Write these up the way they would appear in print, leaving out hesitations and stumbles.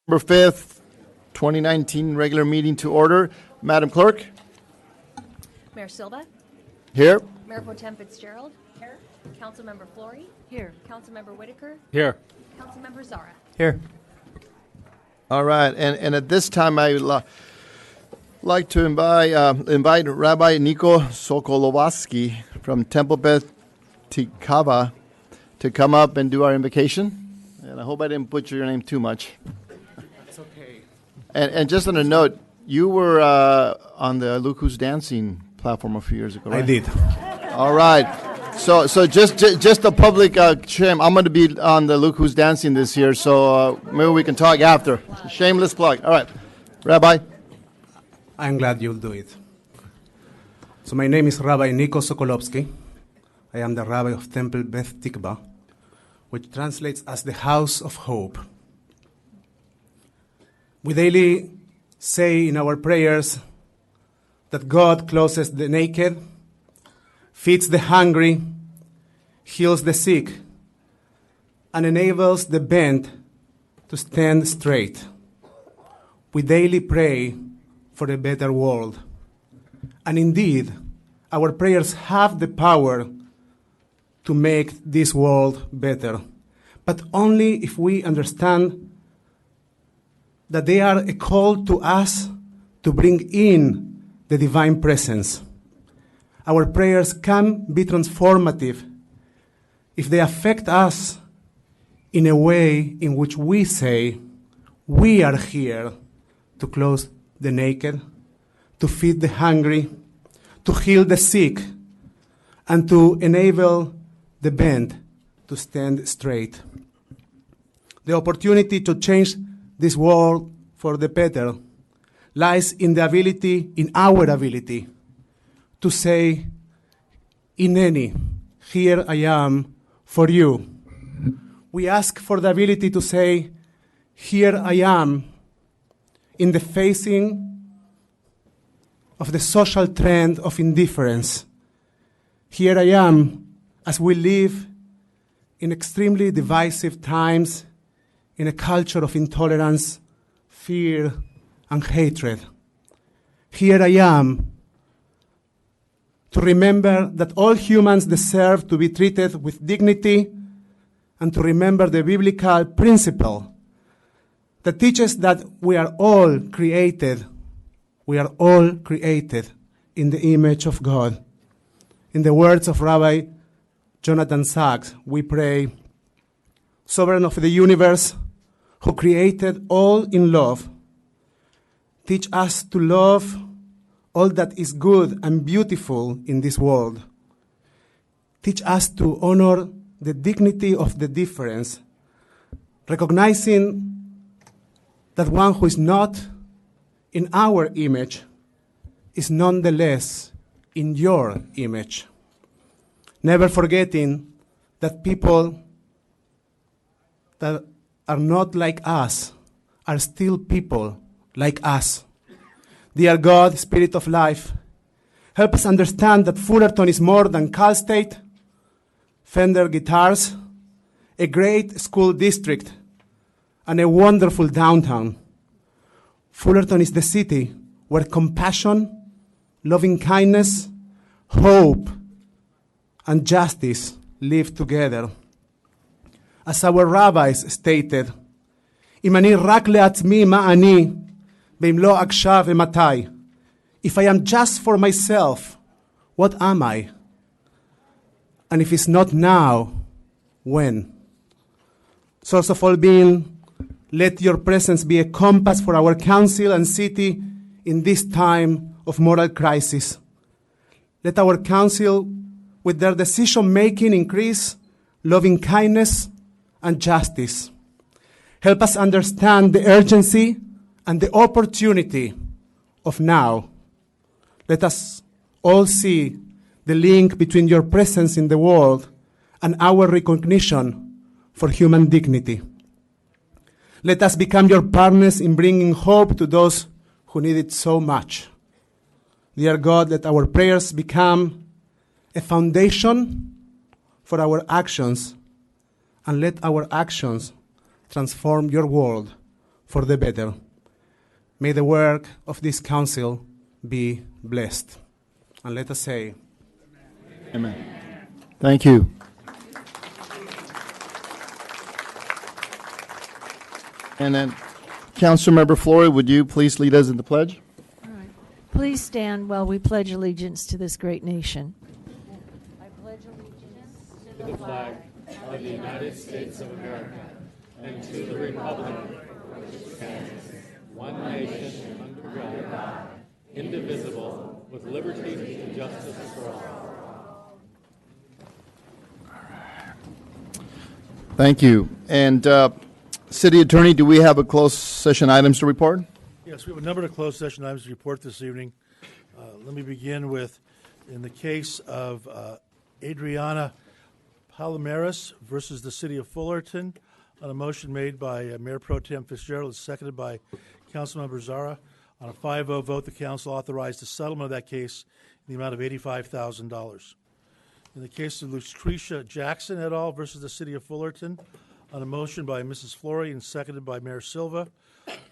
November 5th, 2019 regular meeting to order. Madam Clerk? Mayor Silva? Here. Mayor Pro Tem Fitzgerald? Here. Councilmember Flory? Here. Councilmember Whitaker? Here. Councilmember Zara? Here. All right, and at this time I would like to invite Rabbi Nico Sokolovsky from Temple Beth Tikava to come up and do our invocation. And I hope I didn't butcher your name too much. That's okay. And just on a note, you were on the Look Who's Dancing platform a few years ago, right? I did. All right. So just a public shame. I'm going to be on the Look Who's Dancing this year, so maybe we can talk after. Shameless plug. All right. Rabbi? I'm glad you'll do it. So my name is Rabbi Nico Sokolovsky. I am the rabbi of Temple Beth Tikva, which translates as the House of Hope. We daily say in our prayers that God clothes the naked, feeds the hungry, heals the sick, and enables the bent to stand straight. We daily pray for a better world. And indeed, our prayers have the power to make this world better, but only if we understand that they are a call to us to bring in the divine presence. Our prayers can be transformative if they affect us in a way in which we say, we are here to clothe the naked, to feed the hungry, to heal the sick, and to enable the bent to stand straight. The opportunity to change this world for the better lies in our ability to say, Ineni, here I am for you. We ask for the ability to say, here I am in the facing of the social trend of indifference. Here I am as we live in extremely divisive times in a culture of intolerance, fear, and hatred. Here I am to remember that all humans deserve to be treated with dignity and to remember the biblical principle that teaches that we are all created in the image of God. In the words of Rabbi Jonathan Sachs, we pray, Sovereign of the universe, who created all in love, teach us to love all that is good and beautiful in this world. Teach us to honor the dignity of the difference, recognizing that one who is not in our image is nonetheless in your image. Never forgetting that people that are not like us are still people like us. Dear God, Spirit of life, help us understand that Fullerton is more than Cal State, Fender guitars, a great school district, and a wonderful downtown. Fullerton is the city where compassion, loving kindness, hope, and justice live together. As our rabbis stated, אם אני רק לעצמי מה אני, ואם לא עכשיו ומתי. If I am just for myself, what am I? And if it's not now, when? Source of all being, let your presence be a compass for our council and city in this time of moral crisis. Let our council, with their decision-making, increase loving kindness and justice. Help us understand the urgency and the opportunity of now. Let us all see the link between your presence in the world and our recognition for human dignity. Let us become your partners in bringing hope to those who need it so much. Dear God, let our prayers become a foundation for our actions, and let our actions transform your world for the better. May the work of this council be blessed. And let us say, Amen. Thank you. And then, Councilmember Flory, would you please lead us in the pledge? All right. Please stand while we pledge allegiance to this great nation. I pledge allegiance to the flag of the United States of America and to the republic which stands one nation under God, indivisible, with liberty and justice for all. Thank you. And City Attorney, do we have a closed session items to report? Yes, we have a number of closed session items to report this evening. Let me begin with, in the case of Adriana Palomares versus the City of Fullerton, on a motion made by Mayor Pro Tem Fitzgerald and seconded by Councilmember Zara. On a 5-0 vote, the council authorized the settlement of that case in the amount of $85,000. In the case of Lucretia Jackson et al. Versus the City of Fullerton, on a motion by Mrs. Flory and seconded by Mayor Silva,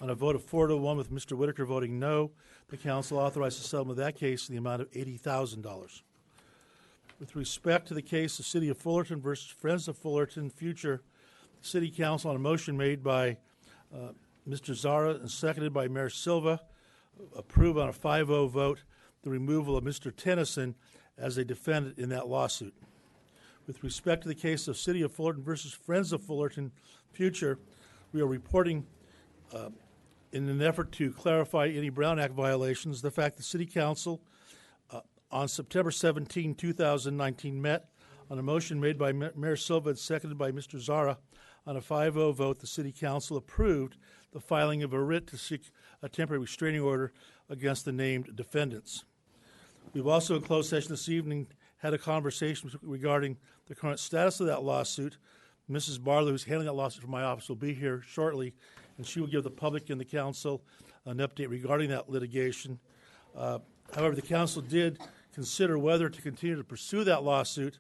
on a vote of 4-1 with Mr. Whitaker voting no, the council authorized the settlement of that case in the amount of $80,000. With respect to the case of City of Fullerton versus Friends of Fullerton Future, the City Council, on a motion made by Mr. Zara and seconded by Mayor Silva, approved on a 5-0 vote the removal of Mr. Tennyson as a defendant in that lawsuit. With respect to the case of City of Fullerton versus Friends of Fullerton Future, we are reporting in an effort to clarify any Brown Act violations, the fact the City Council on September 17, 2019 met on a motion made by Mayor Silva and seconded by Mr. Zara. On a 5-0 vote, the City Council approved the filing of a writ to seek a temporary restraining order against the named defendants. We've also, in closed session this evening, had a conversation regarding the current status of that lawsuit. Mrs. Barlow, who's handling that lawsuit from my office, will be here shortly, and she will give the public and the council an update regarding that litigation. However, the council did consider whether to continue to pursue that lawsuit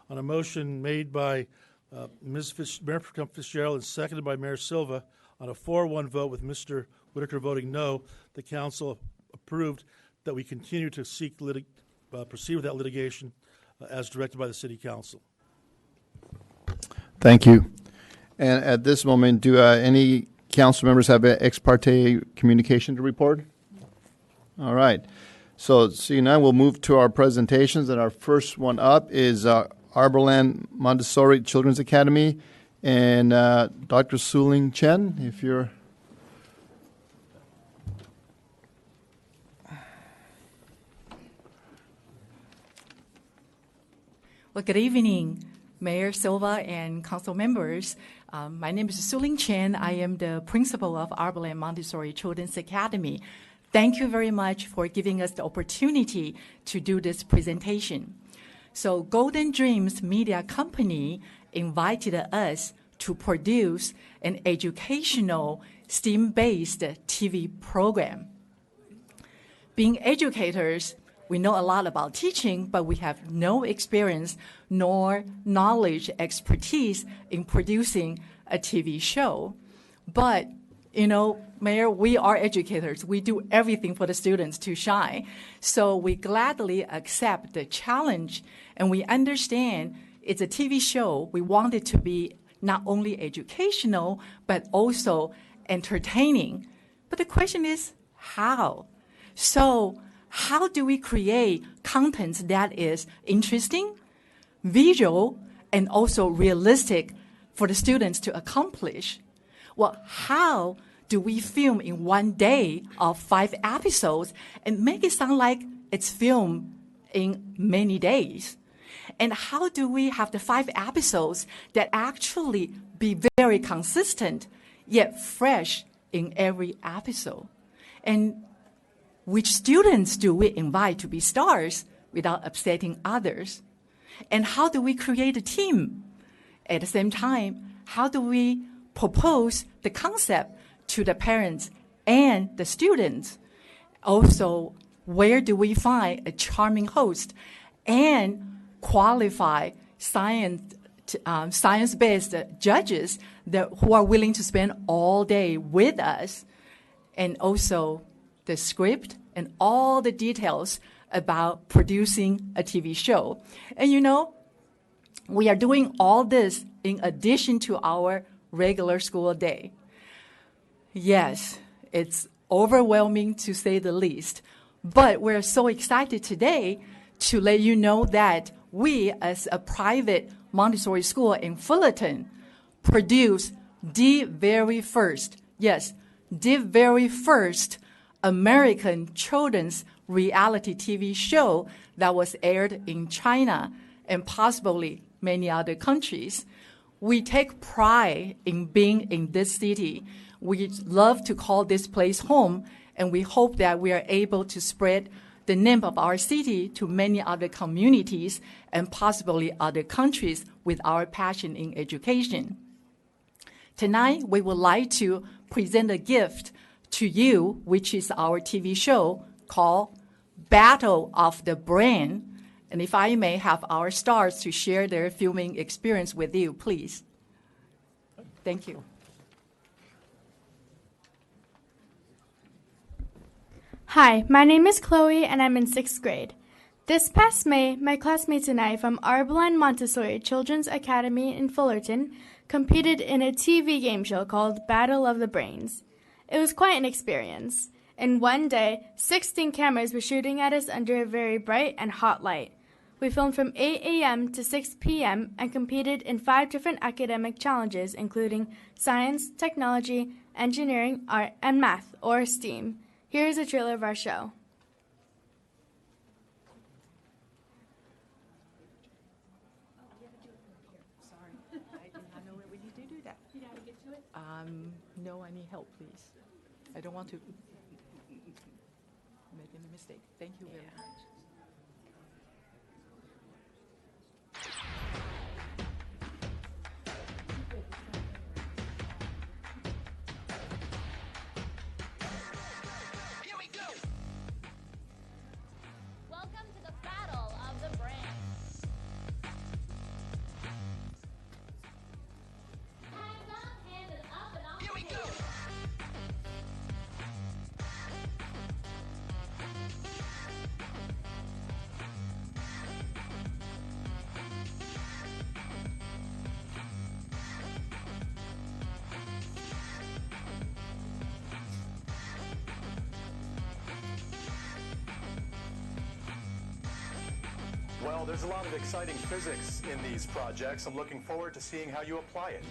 on a motion made by Mayor Fitzgerald and seconded by Mayor Silva. On a 4-1 vote with Mr. Whitaker voting no, the council approved that we continue to seek proceed with that litigation as directed by the City Council. Thank you. And at this moment, do any council members have an ex parte communication to report? All right. So seeing now, we'll move to our presentations. And our first one up is Arborland Montessori Children's Academy. And Dr. Suling Chen, if you're... Well, good evening, Mayor Silva and council members. My name is Suling Chen. I am the principal of Arborland Montessori Children's Academy. Thank you very much for giving us the opportunity to do this presentation. So Golden Dreams Media Company invited us to produce an educational STEAM-based TV program. Being educators, we know a lot about teaching, but we have no experience nor knowledge, expertise in producing a TV show. But, you know, Mayor, we are educators. We do everything for the students to shine. So we gladly accept the challenge, and we understand it's a TV show. We want it to be not only educational, but also entertaining. But the question is, how? So how do we create content that is interesting, visual, and also realistic for the students to accomplish? Well, how do we film in one day of 5 episodes and make it sound like it's filmed in many days? And how do we have the 5 episodes that actually be very consistent, yet fresh in every episode? And which students do we invite to be stars without upsetting others? And how do we create a team? At the same time, how do we propose the concept to the parents and the students? Also, where do we find a charming host and qualified science science-based judges who are willing to spend all day with us, and also the script and all the details about producing a TV show. And we are doing all this in addition to our regular school day. Yes, it's overwhelming to say the least, but we're so excited today to let you know that we, as a private Montessori school in Fullerton, produce the very first American children's reality TV show that was aired in China and possibly many other countries. We take pride in being in this city. We love to call this place home, and we hope that we are able to spread the name of our city to many other communities and possibly other countries with our passion in education. Tonight, we would like to present a gift to you, which is our TV show called Battle of the Brain. And if I may have our stars to share their filming experience with you, please. Thank you. Hi, my name is Chloe, and I'm in 6th grade. This past May, my classmates and I from Arbeline Montessori Children's Academy in Fullerton competed in a TV game show called Battle of the Brains. It was quite an experience. In one day, 16 cameras were shooting at us under a very bright and hot light. We filmed from 8 a.m. to 6 p.m. and competed in 5 different academic challenges, including science, technology, engineering, art, and math, or STEAM. Here is a trailer of our show. Sorry, I do not know where we need to do that. You know how to get to it? No, I need help, please. I don't want to make any mistake. Thank you very much. Welcome to the Battle of the Brains. Hands up, hands up, and off. Here we go. Well, there's a lot of exciting physics in these projects. I'm looking forward to seeing how you apply it.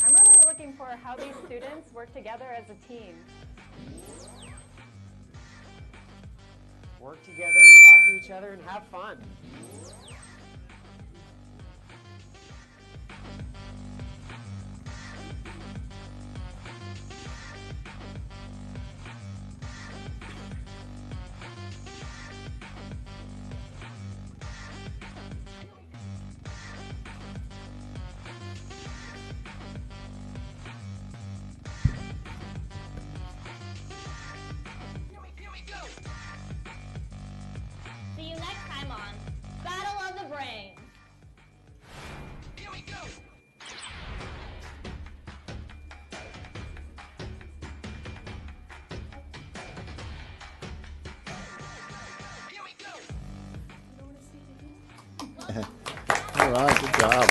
I'm really looking for how these students work together as a team. Work together, talk to each other, and have fun. See you next time on Battle of the Brains. Here we go. Here we go. All right, good job.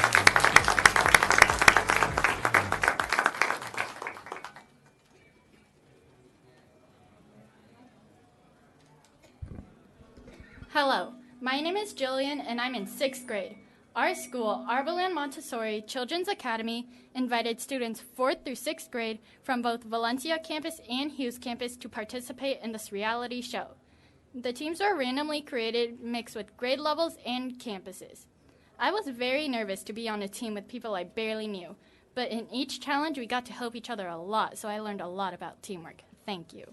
Hello, my name is Jillian, and I'm in 6th grade. Our school, Arbeline Montessori Children's Academy, invited students 4th through 6th grade from both Valencia campus and Hughes campus to participate in this reality show. The teams were randomly created, mixed with grade levels and campuses. I was very nervous to be on a team with people I barely knew, but in each challenge we got to help each other a lot, so I learned a lot about teamwork. Thank you.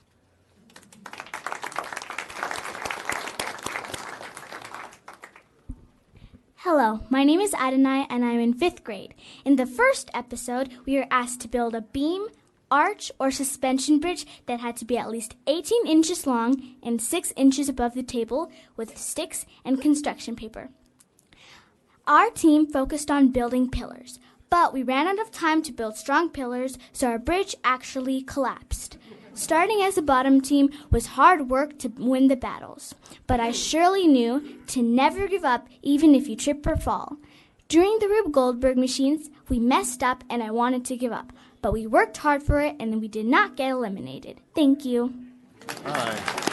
Hello, my name is Adonai, and I'm in 5th grade. In the first episode, we were asked to build a beam, arch, or suspension bridge that had to be at least 18 inches long and 6 inches above the table with sticks and construction paper. Our team focused on building pillars, but we ran out of time to build strong pillars, so our bridge actually collapsed. Starting as a bottom team was hard work to win the battles, but I surely knew to never give up even if you trip or fall. During the Rube Goldberg machines, we messed up and I wanted to give up, but we worked hard for it and we did not get eliminated. Thank you. All right.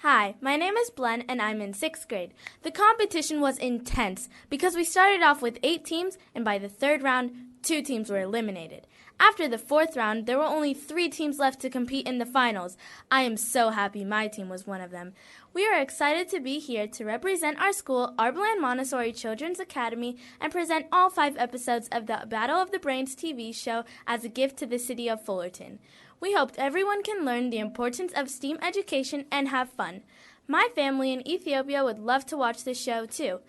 Hi, my name is Blen and I'm in 6th grade. The competition was intense because we started off with 8 teams and by the 3rd round, 2 teams were eliminated. After the 4th round, there were only 3 teams left to compete in the finals. I am so happy my team was one of them. We are excited to be here to represent our school, Arbelland Montessori Children's Academy, and present all 5 episodes of the Battle of the Brains TV show as a gift to the city of Fullerton. We hoped everyone can learn the importance of STEAM education and have fun. My family in Ethiopia would love to watch this show too.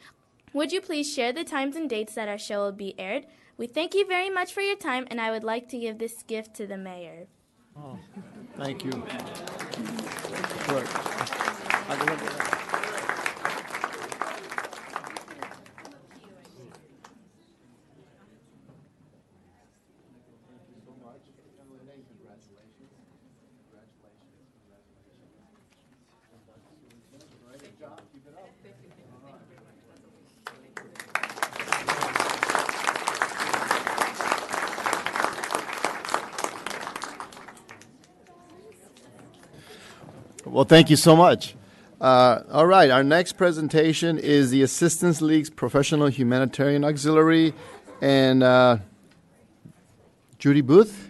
Would you please share the times and dates that our show will be aired? We thank you very much for your time, and I would like to give this gift to the mayor. Oh, thank you. Sure. Well, thank you so much. All right, our next presentation is the Assistance League's Professional Humanitarian Auxiliary. And Judy Booth,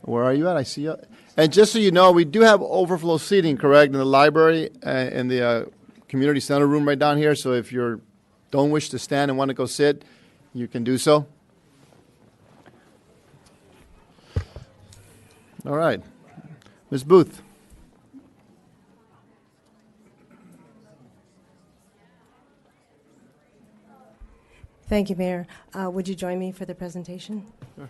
where are you at? I see you. And just so you know, we do have overflow seating, correct, in the library, in the community center room right down here. So if you don't wish to stand and want to go sit, you can do so. All right. Ms. Booth. Thank you, Mayor. Would you join me for the presentation? Sure.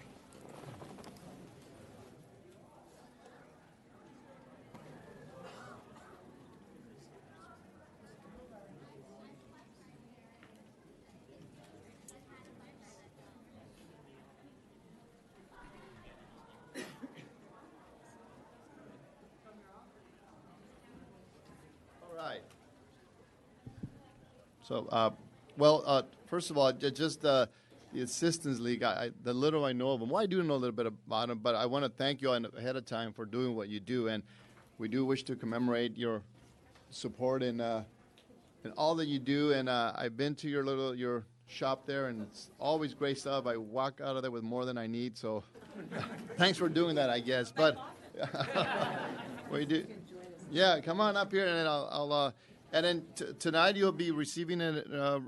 All right. So, first of all, just the Assistance League, the little I know of them, well, I do know a little bit about them, but I want to thank you ahead of time for doing what you do, and we do wish to commemorate your support and all that you do, and I've been to your shop there, and it's always great stuff. I walk out of there with more than I need, so thanks for doing that, I guess. But we do, yeah, come on up here, and then I'll and then tonight you'll be receiving a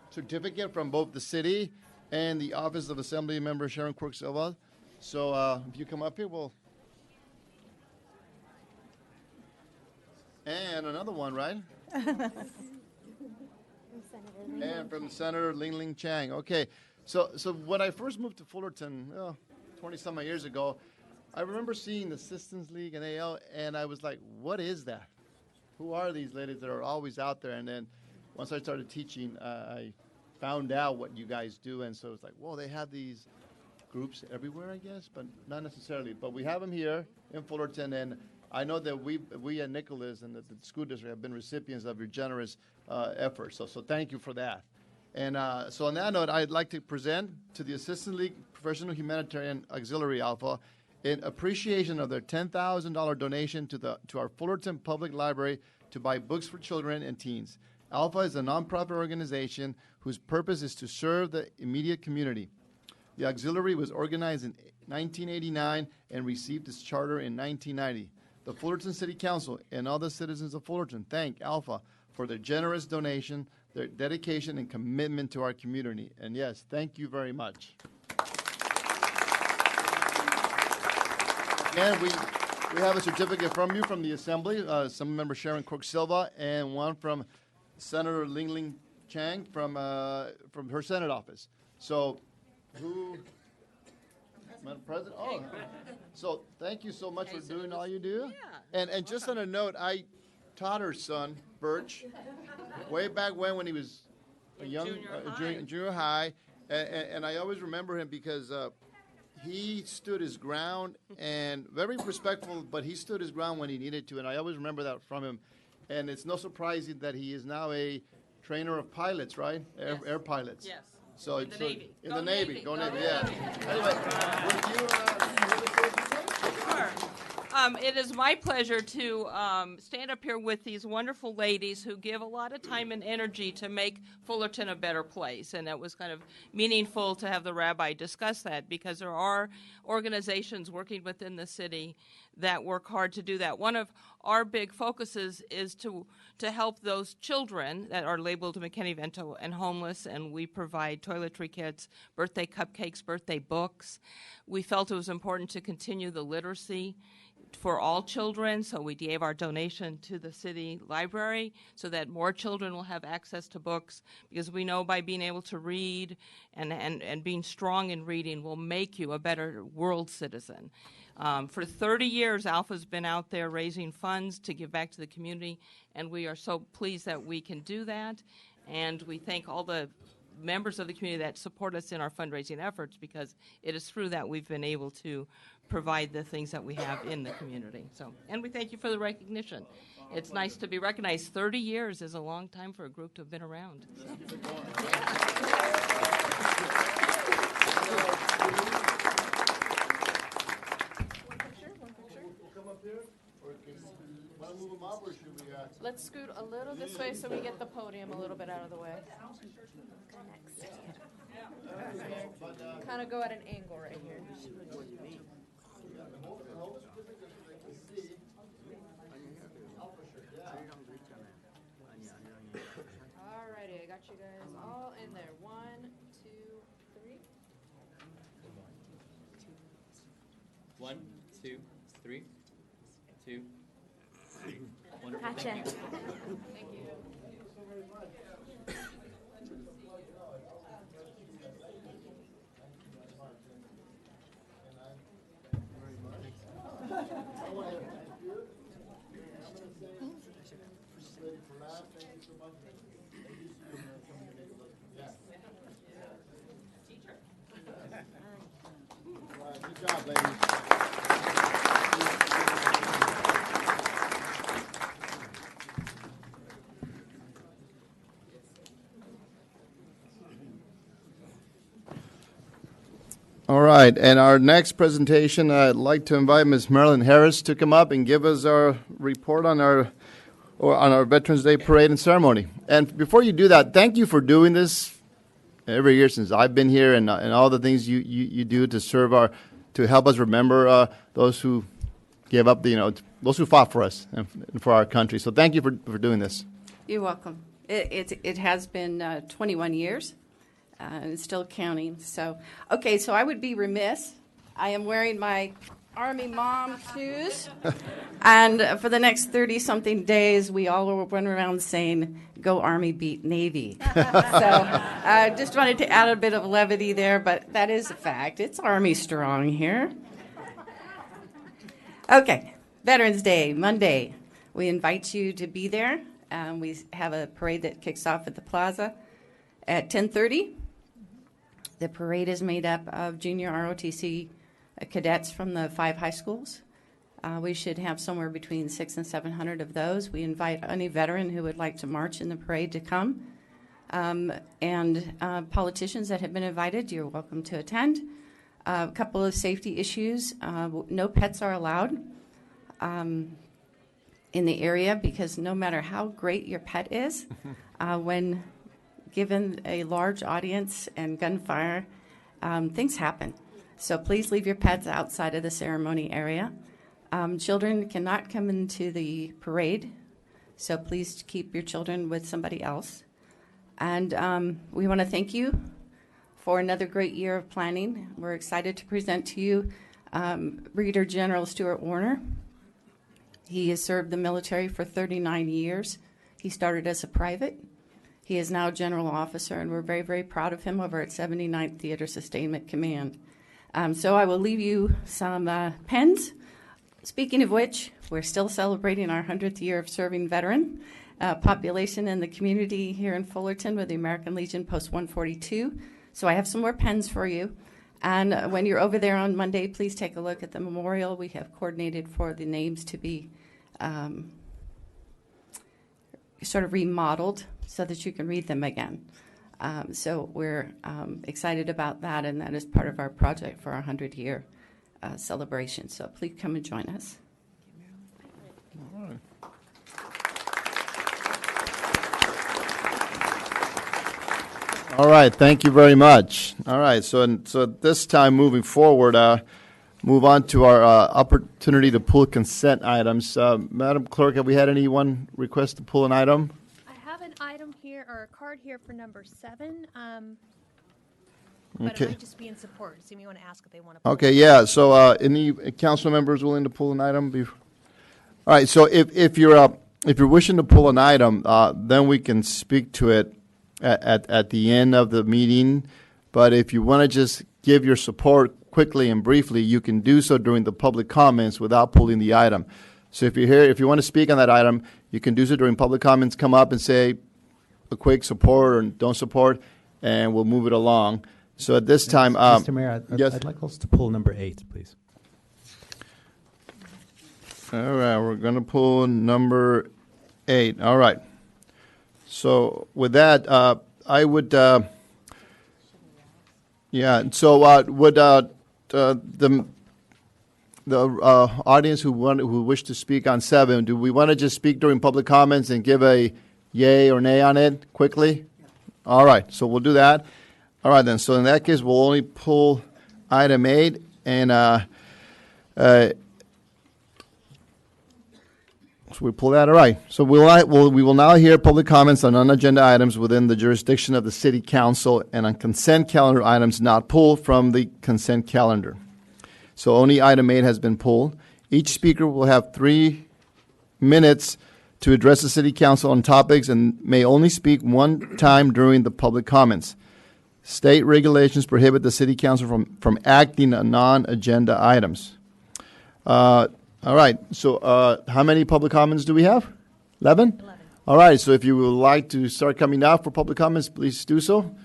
certificate from both the city and the Office of Assembly Member Sharon Quirk Silva. So if you come up here, we'll. And another one, right? And from Senator Ling Chang. Okay, so when I first moved to Fullerton, 20-some years ago, I remember seeing the Assistance League and AL, and I was like, what is that? Who are these ladies that are always out there? And then once I started teaching, I found out what you guys do, and so it's like, whoa, they have these groups everywhere, I guess, but not necessarily. But we have them here in Fullerton, and I know that we at Nicholas and the school district have been recipients of your generous efforts. So thank you for that. And so on that note, I'd like to present to the Assistance League Professional Humanitarian Auxiliary Alpha in appreciation of their $10,000 donation to our Fullerton Public Library to buy books for children and teens. Alpha is a nonprofit organization whose purpose is to serve the immediate community. The auxiliary was organized in 1989 and received its charter in 1990. The Fullerton City Council and all the citizens of Fullerton thank Alpha for their generous donation, their dedication, and commitment to our community. And yes, thank you very much. And we have a certificate from you from the Assembly, some member Sharon Quirk Silva, and one from Senator Ling Chang from her Senate office. So, who? Madam President. Oh, so thank you so much for doing all you do. Yeah. And just on a note, I taught her son, Birch, way back when he was a young junior high, and I always remember him because he stood his ground and very respectful, but he stood his ground when he needed to, and I always remember that from him. And it's no surprise that he is now a trainer of pilots, right? Air pilots. Yes. So in the Navy. In the Navy. Go Navy, yeah. Anyway, would you Sure. It is my pleasure to stand up here with these wonderful ladies who give a lot of time and energy to make Fullerton a better place. And it was kind of meaningful to have the rabbi discuss that because there are organizations working within the city that work hard to do that. One of our big focuses is to help those children that are labeled McKinney-Vento and homeless, and we provide toiletry kits, birthday cupcakes, birthday books. We felt it was important to continue the literacy for all children, so we gave our donation to the city library so that more children will have access to books, because we know by being able to read and being strong in reading will make you a better world citizen. For 30 years, Alpha's been out there raising funds to give back to the community, and we are so pleased that we can do that, and we thank all the members of the community that support us in our fundraising efforts, because it is through that we've been able to provide the things that we have in the community. So, and we thank you for the recognition. It's nice to be recognized. 30 years is a long time for a group to have been around. Let's scoot a little this way so we get the podium a little bit out of the way. Kind of go at an angle right here. Alrighty, I got you guys all in there. 1, 2, 3. 1, 2, 3, 2, 3. Wonderful. Gotcha. Thank you. Thank you. Good job, ladies. All right, and our next presentation, I'd like to invite Ms. Marilyn Harris to come up and give us our report on our Veterans Day Parade and Ceremony. And before you do that, thank you for doing this every year since I've been here, and all the things you do to serve to help us remember those who gave up, those who fought for us and for our country. So thank you for doing this. You're welcome. It has been 21 years. And still counting. So I would be remiss. I am wearing my Army mom shoes. And for the next 30-something days, we all will run around saying, "Go Army, beat Navy." So I just wanted to add a bit of levity there, but that is a fact. It's Army strong here. Okay, Veterans Day, Monday. We invite you to be there. We have a parade that kicks off at the plaza at 10:30. The parade is made up of junior ROTC cadets from the 5 high schools. We should have somewhere between 600 and 700 of those. We invite any veteran who would like to march in the parade to come. And politicians that have been invited, you're welcome to attend. A couple of safety issues. No pets are allowed in the area, because no matter how great your pet is, when given a large audience and gunfire, things happen. So please leave your pets outside of the ceremony area. Children cannot come into the parade, so please keep your children with somebody else. And we want to thank you for another great year of planning. We're excited to present to you Brigadier General Stuart Warner. He has served the military for 39 years. He started as a private. He is now general officer, and we're very, very proud of him over at 79th Theater Sustainment Command. So I will leave you some pens. Speaking of which, we're still celebrating our 100th year of serving veteran population in the community here in Fullerton with the American Legion Post 142. So I have some more pens for you. And when you're over there on Monday, please take a look at the memorial. We have coordinated for the names to be sort of remodeled so that you can read them again. So we're excited about that, and that is part of our project for our 100-year celebration. So please come and join us. All right. All right, thank you very much. All right, so this time moving forward, move on to our opportunity to pull consent items. Madam Clerk, have we had anyone request to pull an item? I have an item here, or a card here for number 7, but Okay. it might just be in support. So you may want to ask if they want to. Okay, yeah, so any council members willing to pull an item? All right, so if you're wishing to pull an item, then we can speak to it at the end of the meeting. But if you want to just give your support quickly and briefly, you can do so during the public comments without pulling the item. So if you want to speak on that item, you can do so during public comments. Come up and say a quick support or don't support, and we'll move it along. So at this time, Mr. Mayor, yes. I'd like us to pull number 8, please. All right, we're going to pull number 8. All right. So with that, I would, yeah. So would the audience who wish to speak on 7, do we want to just speak during public comments and give a yay or nay on it quickly? All right. So we'll do that. All right then. So in that case, we'll only pull item 8 and. So we pull that. All right. So we will now hear public comments on non-agenda items within the jurisdiction of the City Council and on consent calendar items not pulled from the consent calendar. So only item 8 has been pulled. Each speaker will have 3 minutes to address the City Council on topics and may only speak one time during the public comments. State regulations prohibit the City Council from acting on non-agenda items. All right, so how many public comments do we have? 11? All right, so if you would like to start coming out for public comments, please do so.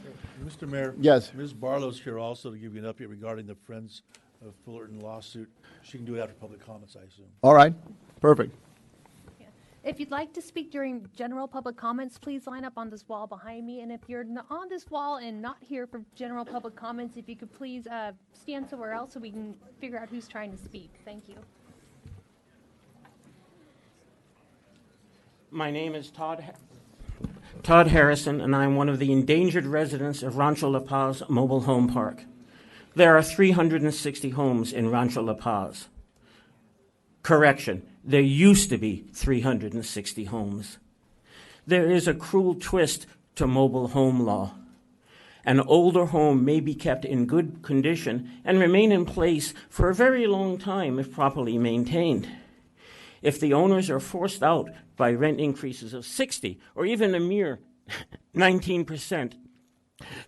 Mr. Mayor. Yes. Ms. Barlow's here also to give you an update regarding the Friends of Fullerton lawsuit. She can do it after public comments, I assume. All right, perfect. If you'd like to speak during general public comments, please line up on this wall behind me. And if you're on this wall and not here for general public comments, if you could please stand somewhere else so we can figure out who's trying to speak. Thank you. My name is Todd Harrison, and I'm one of the endangered residents of Rancho La Paz Mobile Home Park. There are 360 homes in Rancho La Paz. Correction, there used to be 360 homes. There is a cruel twist to mobile home law. An older home may be kept in good condition and remain in place for a very long time if properly maintained. If the owners are forced out by rent increases of 60 or even a mere 19%,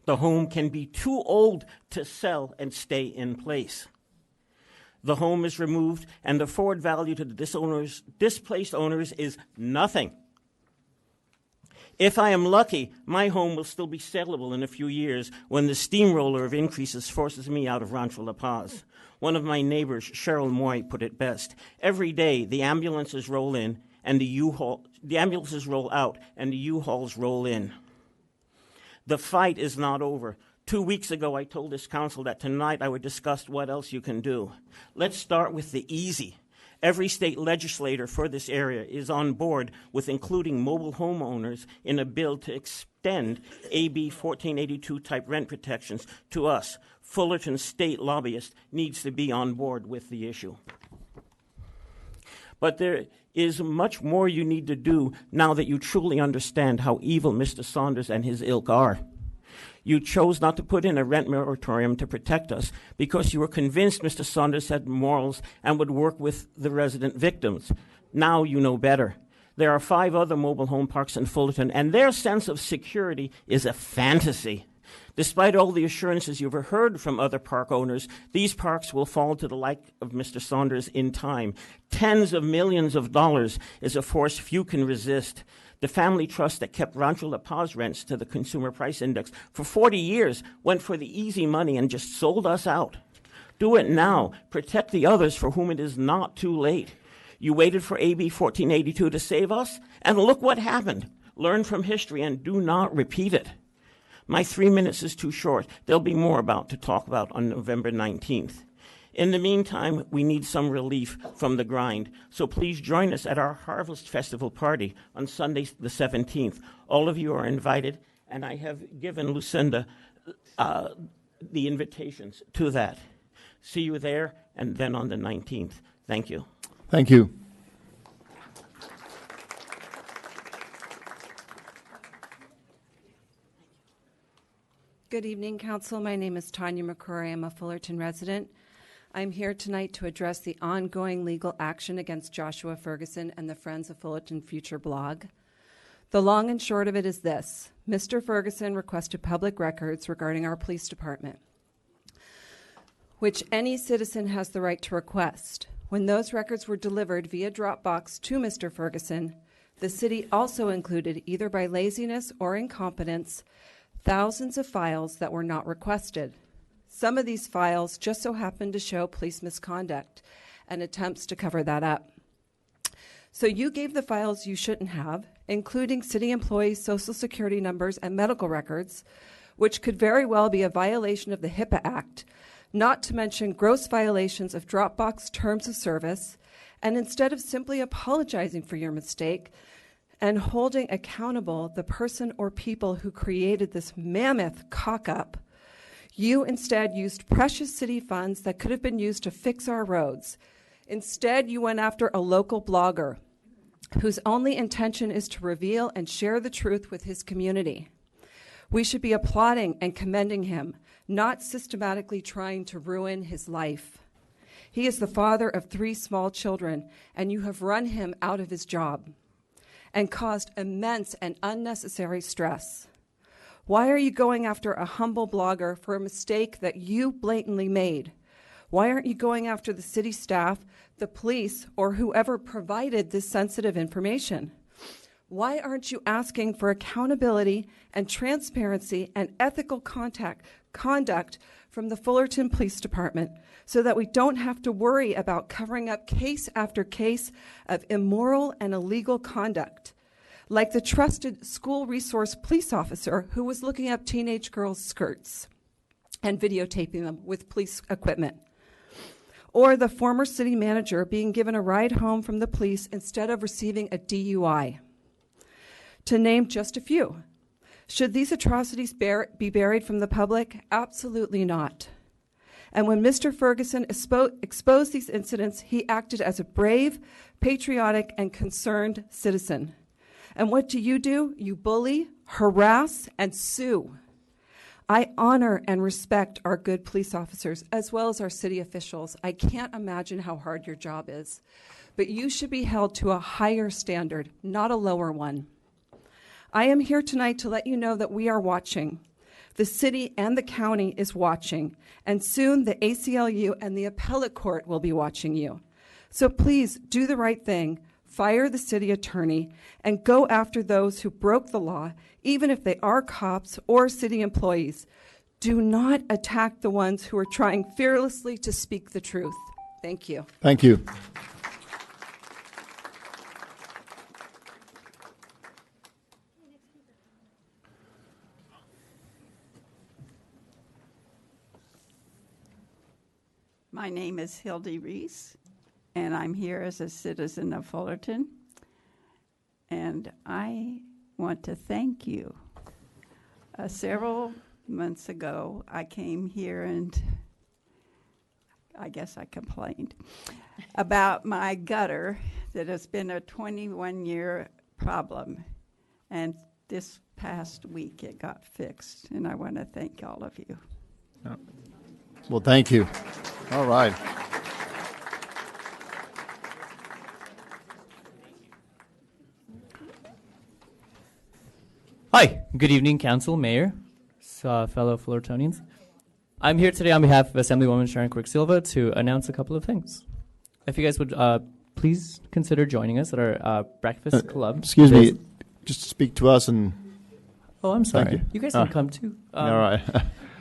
the home can be too old to sell and stay in place. The home is removed and the forward value to the displaced owners is nothing. If I am lucky, my home will still be sellable in a few years when the steamroller of increases forces me out of Rancho La Paz. One of my neighbors, Cheryl Moy, put it best. Every day, the ambulances roll in and the ambulances roll out and the U-Hauls roll in. The fight is not over. 2 weeks ago, I told this council that tonight I would discuss what else you can do. Let's start with the easy. Every state legislator for this area is on board with including mobile homeowners in a bill to extend AB 1482 type rent protections to us. Fullerton state lobbyist needs to be on board with the issue. But there is much more you need to do now that you truly understand how evil Mr. Saunders and his ilk are. You chose not to put in a rent moratorium to protect us because you were convinced Mr. Saunders had morals and would work with the resident victims. Now you know better. There are 5 other mobile home parks in Fullerton, and their sense of security is a fantasy. Despite all the assurances you've heard from other park owners, these parks will fall to the like of Mr. Saunders in time. Tens of millions of dollars is a force few can resist. The family trust that kept Rancho La Paz rents to the Consumer Price Index for 40 years went for the easy money and just sold us out. Do it now. Protect the others for whom it is not too late. You waited for AB 1482 to save us, and look what happened. Learn from history and do not repeat it. My 3 minutes is too short. There'll be more to talk about on November 19th. In the meantime, we need some relief from the grind. So please join us at our Harvest Festival party on Sunday the 17th. All of you are invited, and I have given Lucinda the invitations to that. See you there, and then on the 19th. Thank you. Thank you. Good evening, Council. My name is Tanya McCrory. I'm a Fullerton resident. I'm here tonight to address the ongoing legal action against Joshua Ferguson and the Friends of Fullerton Future blog. The long and short of it is this. Mr. Ferguson requested public records regarding our police department, which any citizen has the right to request. When those records were delivered via Dropbox to Mr. Ferguson, the city also included, either by laziness or incompetence, thousands of files that were not requested. Some of these files just so happened to show police misconduct and attempts to cover that up. So you gave the files you shouldn't have, including city employees' social security numbers and medical records, which could very well be a violation of the HIPAA Act, not to mention gross violations of Dropbox terms of service, and instead of simply apologizing for your mistake and holding accountable the person or people who created this mammoth cock-up, you instead used precious city funds that could have been used to fix our roads. Instead, you went after a local blogger whose only intention is to reveal and share the truth with his community. We should be applauding and commending him, not systematically trying to ruin his life. He is the father of 3 small children, and you have run him out of his job and caused immense and unnecessary stress. Why are you going after a humble blogger for a mistake that you blatantly made? Why aren't you going after the city staff, the police, or whoever provided this sensitive information? Why aren't you asking for accountability and transparency and ethical conduct from the Fullerton Police Department so that we don't have to worry about covering up case after case of immoral and illegal conduct, like the trusted school resource police officer who was looking up teenage girls' skirts and videotaping them with police equipment, or the former city manager being given a ride home from the police instead of receiving a DUI, to name just a few. Should these atrocities be buried from the public? Absolutely not. And when Mr. Ferguson exposed these incidents, he acted as a brave, patriotic, and concerned citizen. And what do? You bully, harass, and sue. I honor and respect our good police officers as well as our city officials. I can't imagine how hard your job is. But you should be held to a higher standard, not a lower one. I am here tonight to let you know that we are watching. The city and the county is watching, and soon the ACLU and the appellate court will be watching you. So please do the right thing, fire the city attorney, and go after those who broke the law, even if they are cops or city employees. Do not attack the ones who are trying fearlessly to speak the truth. Thank you. Thank you. My name is Hildy Reese, and I'm here as a citizen of Fullerton. And I want to thank you. Several months ago, I came here and I guess I complained about my gutter that has been a 21-year problem. And this past week it got fixed, and I want to thank all of you. Well, thank you. All right. Hi, good evening, Council, Mayor. fellow Fullertonians. I'm here today on behalf of Assemblywoman Sharon Quick-Silva to announce a couple of things. If you guys would please consider joining us at our breakfast club. Excuse me, just speak to us and... Oh, I'm sorry. Thank you. You guys can come too. All right.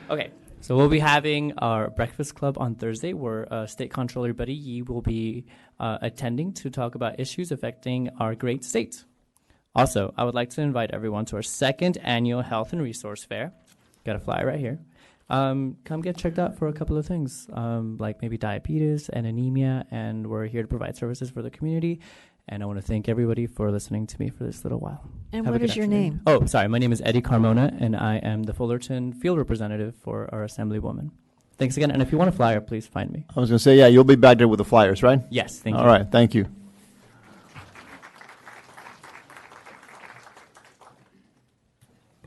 Okay, so we'll be having our breakfast club on Thursday where State Comptroller Buddy Yee will be attending to talk about issues affecting our great state. Also, I would like to invite everyone to our second annual Health and Resource Fair. Got a flyer right here. Come get checked out for a couple of things, like maybe diabetes and anemia, and we're here to provide services for the community. And I want to thank everybody for listening to me for this little while. And Have a what good is your afternoon. name? Oh, sorry. My name is Eddie Carmona, and I am the Fullerton field representative for our Assemblywoman. Thanks again. And if you want a flyer, please find me. I was going to say, yeah, you'll be back there with the flyers, right? Yes, thank you. All right, thank you.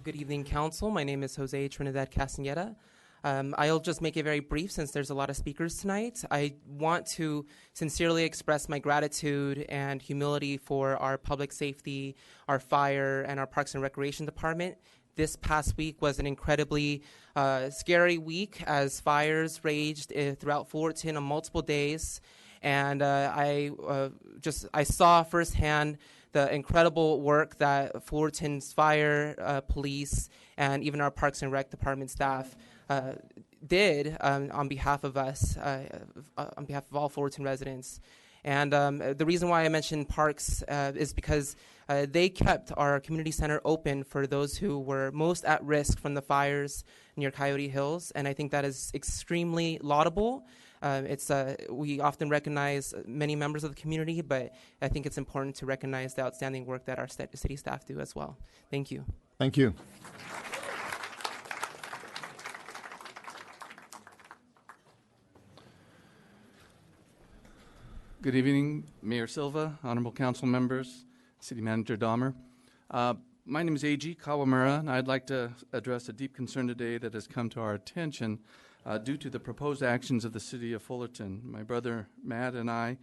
Good evening, Council. My name is Jose Trinidad Castaneda. I'll just make it very brief since there's a lot of speakers tonight. I want to sincerely express my gratitude and humility for our public safety, our fire, and our Parks and Recreation Department. This past week was an incredibly scary week as fires raged throughout Fullerton on multiple days. And I saw firsthand the incredible work that Fullerton's fire, police, and even our Parks and Rec Department staff did on behalf of us, on behalf of all Fullerton residents. And the reason why I mentioned parks is because they kept our community center open for those who were most at risk from the fires near Coyote Hills, and I think that is extremely laudable. We often recognize many members of the community, but I think it's important to recognize the outstanding work that our city staff do as well. Thank you. Thank you. Good evening, Mayor Silva, Honorable Council members, City Manager Dahmer. My name is A.G. Kawamura, and I'd like to address a deep concern today that has come to our attention due to the proposed actions of the City of Fullerton. My brother Matt and I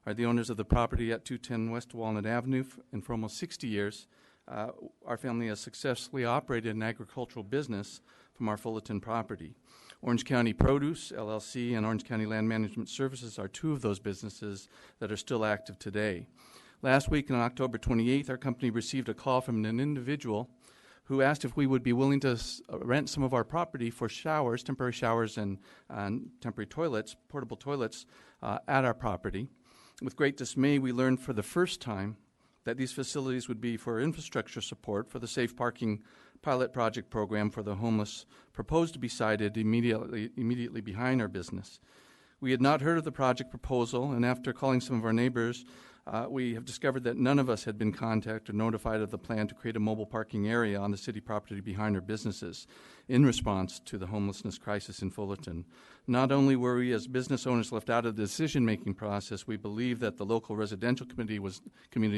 are the owners of the property at 210 West Walnut Avenue, and for almost 60 years, our family has successfully operated an agricultural business from our Fullerton property. Orange County Produce, LLC, and Orange County Land Management Services are two of those businesses that are still active today. Last week, on October 28th, our company received a call from an individual who asked if we would be willing to rent some of our property for showers, temporary showers and temporary toilets, portable toilets, at our property. With great dismay, we learned for the first time that these facilities would be for infrastructure support for the Safe Parking pilot project program for the homeless proposed to be sited immediately behind our business. We had not heard of the project proposal, and after calling some of our neighbors, we have discovered that none of us had been contacted or notified of the plan to create a mobile parking area on the city property behind our businesses in response to the homelessness crisis in Fullerton. Not only were we as business owners left out of the decision-making process, we believe that the local residential community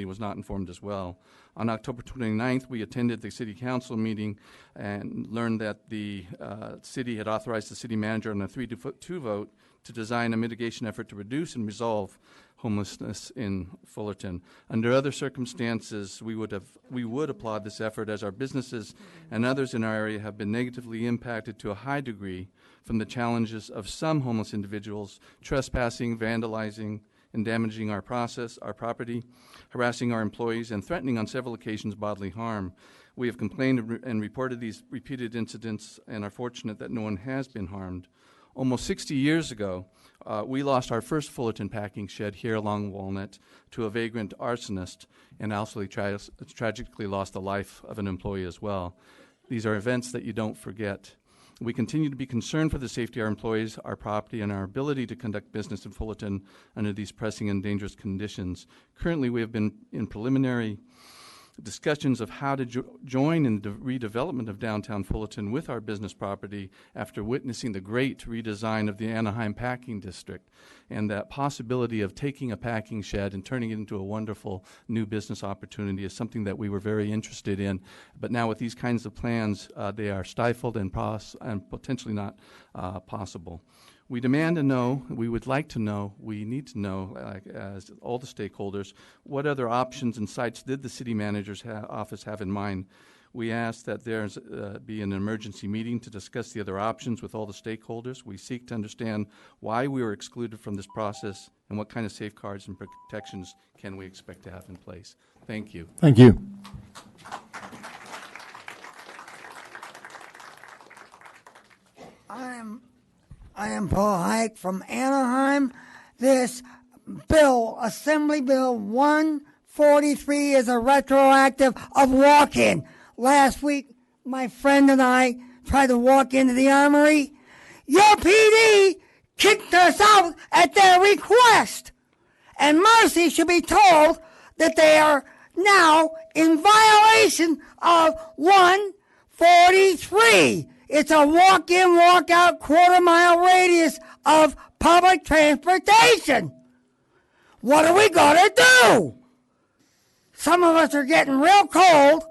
was not informed as well. On October 29th, we attended the city council meeting and learned that the city had authorized the city manager on a 3-2 vote to design a mitigation effort to reduce and resolve homelessness in Fullerton. Under other circumstances, we would applaud this effort, as our businesses and others in our area have been negatively impacted to a high degree from the challenges of some homeless individuals trespassing, vandalizing, and damaging our property, harassing our employees, and threatening on several occasions bodily harm. We have complained and reported these repeated incidents and are fortunate that no one has been harmed. Almost 60 years ago, we lost our first Fullerton packing shed here along Walnut to a vagrant arsonist, and also tragically lost the life of an employee as well. These are events that you don't forget. We continue to be concerned for the safety of our employees, our property, and our ability to conduct business in Fullerton under these pressing and dangerous conditions. Currently, we have been in preliminary discussions of how to join in the redevelopment of downtown Fullerton with our business property after witnessing the great redesign of the Anaheim Packing District, and that possibility of taking a packing shed and turning it into a wonderful new business opportunity is something that we were very interested in. But now with these kinds of plans, they are stifled and potentially not possible. We demand to know, we would like to know, we need to know, as all the stakeholders, what other options and sites did the city manager's office have in mind? We ask that there be an emergency meeting to discuss the other options with all the stakeholders. We seek to understand why we were excluded from this process and what kind of safeguards and protections can we expect to have in place. Thank you. Thank you. I am Paul Hike from Anaheim. This bill, Assembly Bill 143, is a retroactive of walk-in. Last week, my friend and I tried to walk into the armory. Your PD kicked us out at their request. And Mercy should be told that they are now in violation of 143. It's a walk-in, walk-out, quarter-mile radius of public transportation. What are we going to do? Some of us are getting real cold,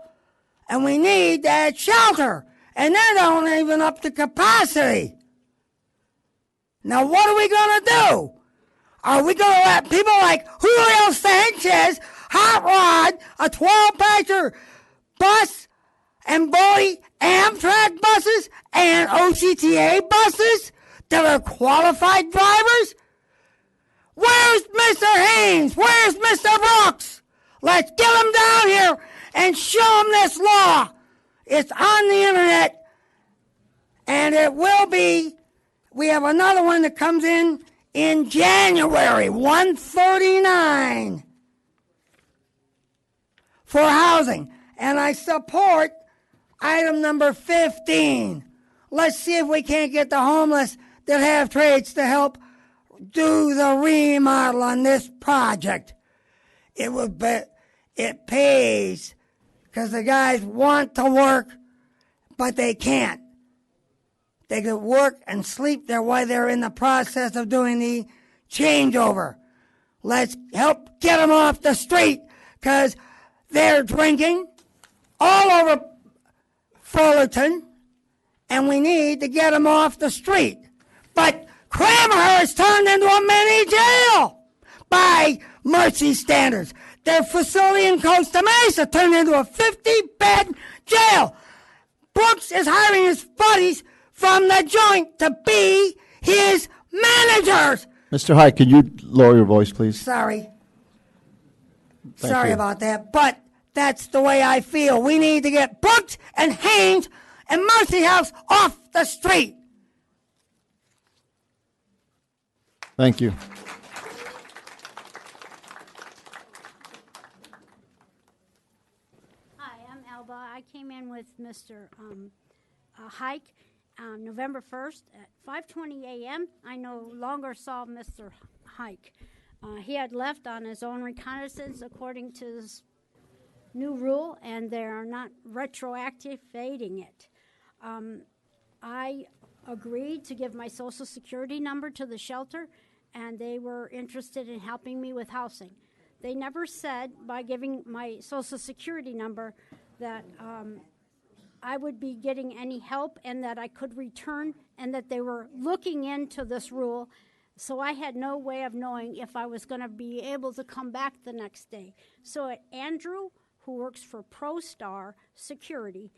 and we need that shelter, and they're not even up to capacity. Now, what are we going to do? Are we going to let people like Julio Sanchez, Hot Rod, a 12-passenger bus, and Bowie Amtrak buses and OCTA buses that are qualified drivers? Where's Mr. Haynes? Where's Mr. Brooks? Let's get them down here and show them this law. It's on the internet, and it will be. We have another one that comes in January, 139, for housing. And I support item number 15. Let's see if we can't get the homeless that have trades to help do the remodel on this project. It pays because the guys want to work, but they can't. They could work and sleep there while they're in the process of doing the changeover. Let's help get them off the street because they're drinking all over Fullerton, and we need to get them off the street. But Crammerhurst turned into a mini jail by Mercy standards. Their facility in Costa Mesa turned into a 50-bed jail. Brooks is hiring his buddies from the joint to be his managers. Mr. Hike, could you lower your voice, please? Sorry. Thank Sorry you. about that, but that's the way I feel. We need to get Brooks and Haynes and Mercy House off the street. Thank you. Hi, I'm Alba. I came in with Mr. Hike November 1st at 5:20 a.m. I no longer saw Mr. Hike. He had left on his own reconnaissance according to this new rule, and they are not retroactivating it. I agreed to give my social security number to the shelter, and they were interested in helping me with housing. They never said by giving my social security number that I would be getting any help and that I could return, and that they were looking into this rule. So I had no way of knowing if I was going to be able to come back the next day. So Andrew, who works for ProStar Security,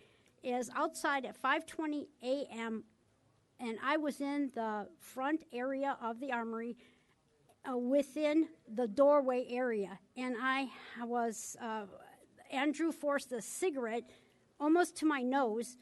is outside at 5:20 a.m., and I was in the front area of the armory within the doorway area, and Andrew forced a cigarette almost to my nose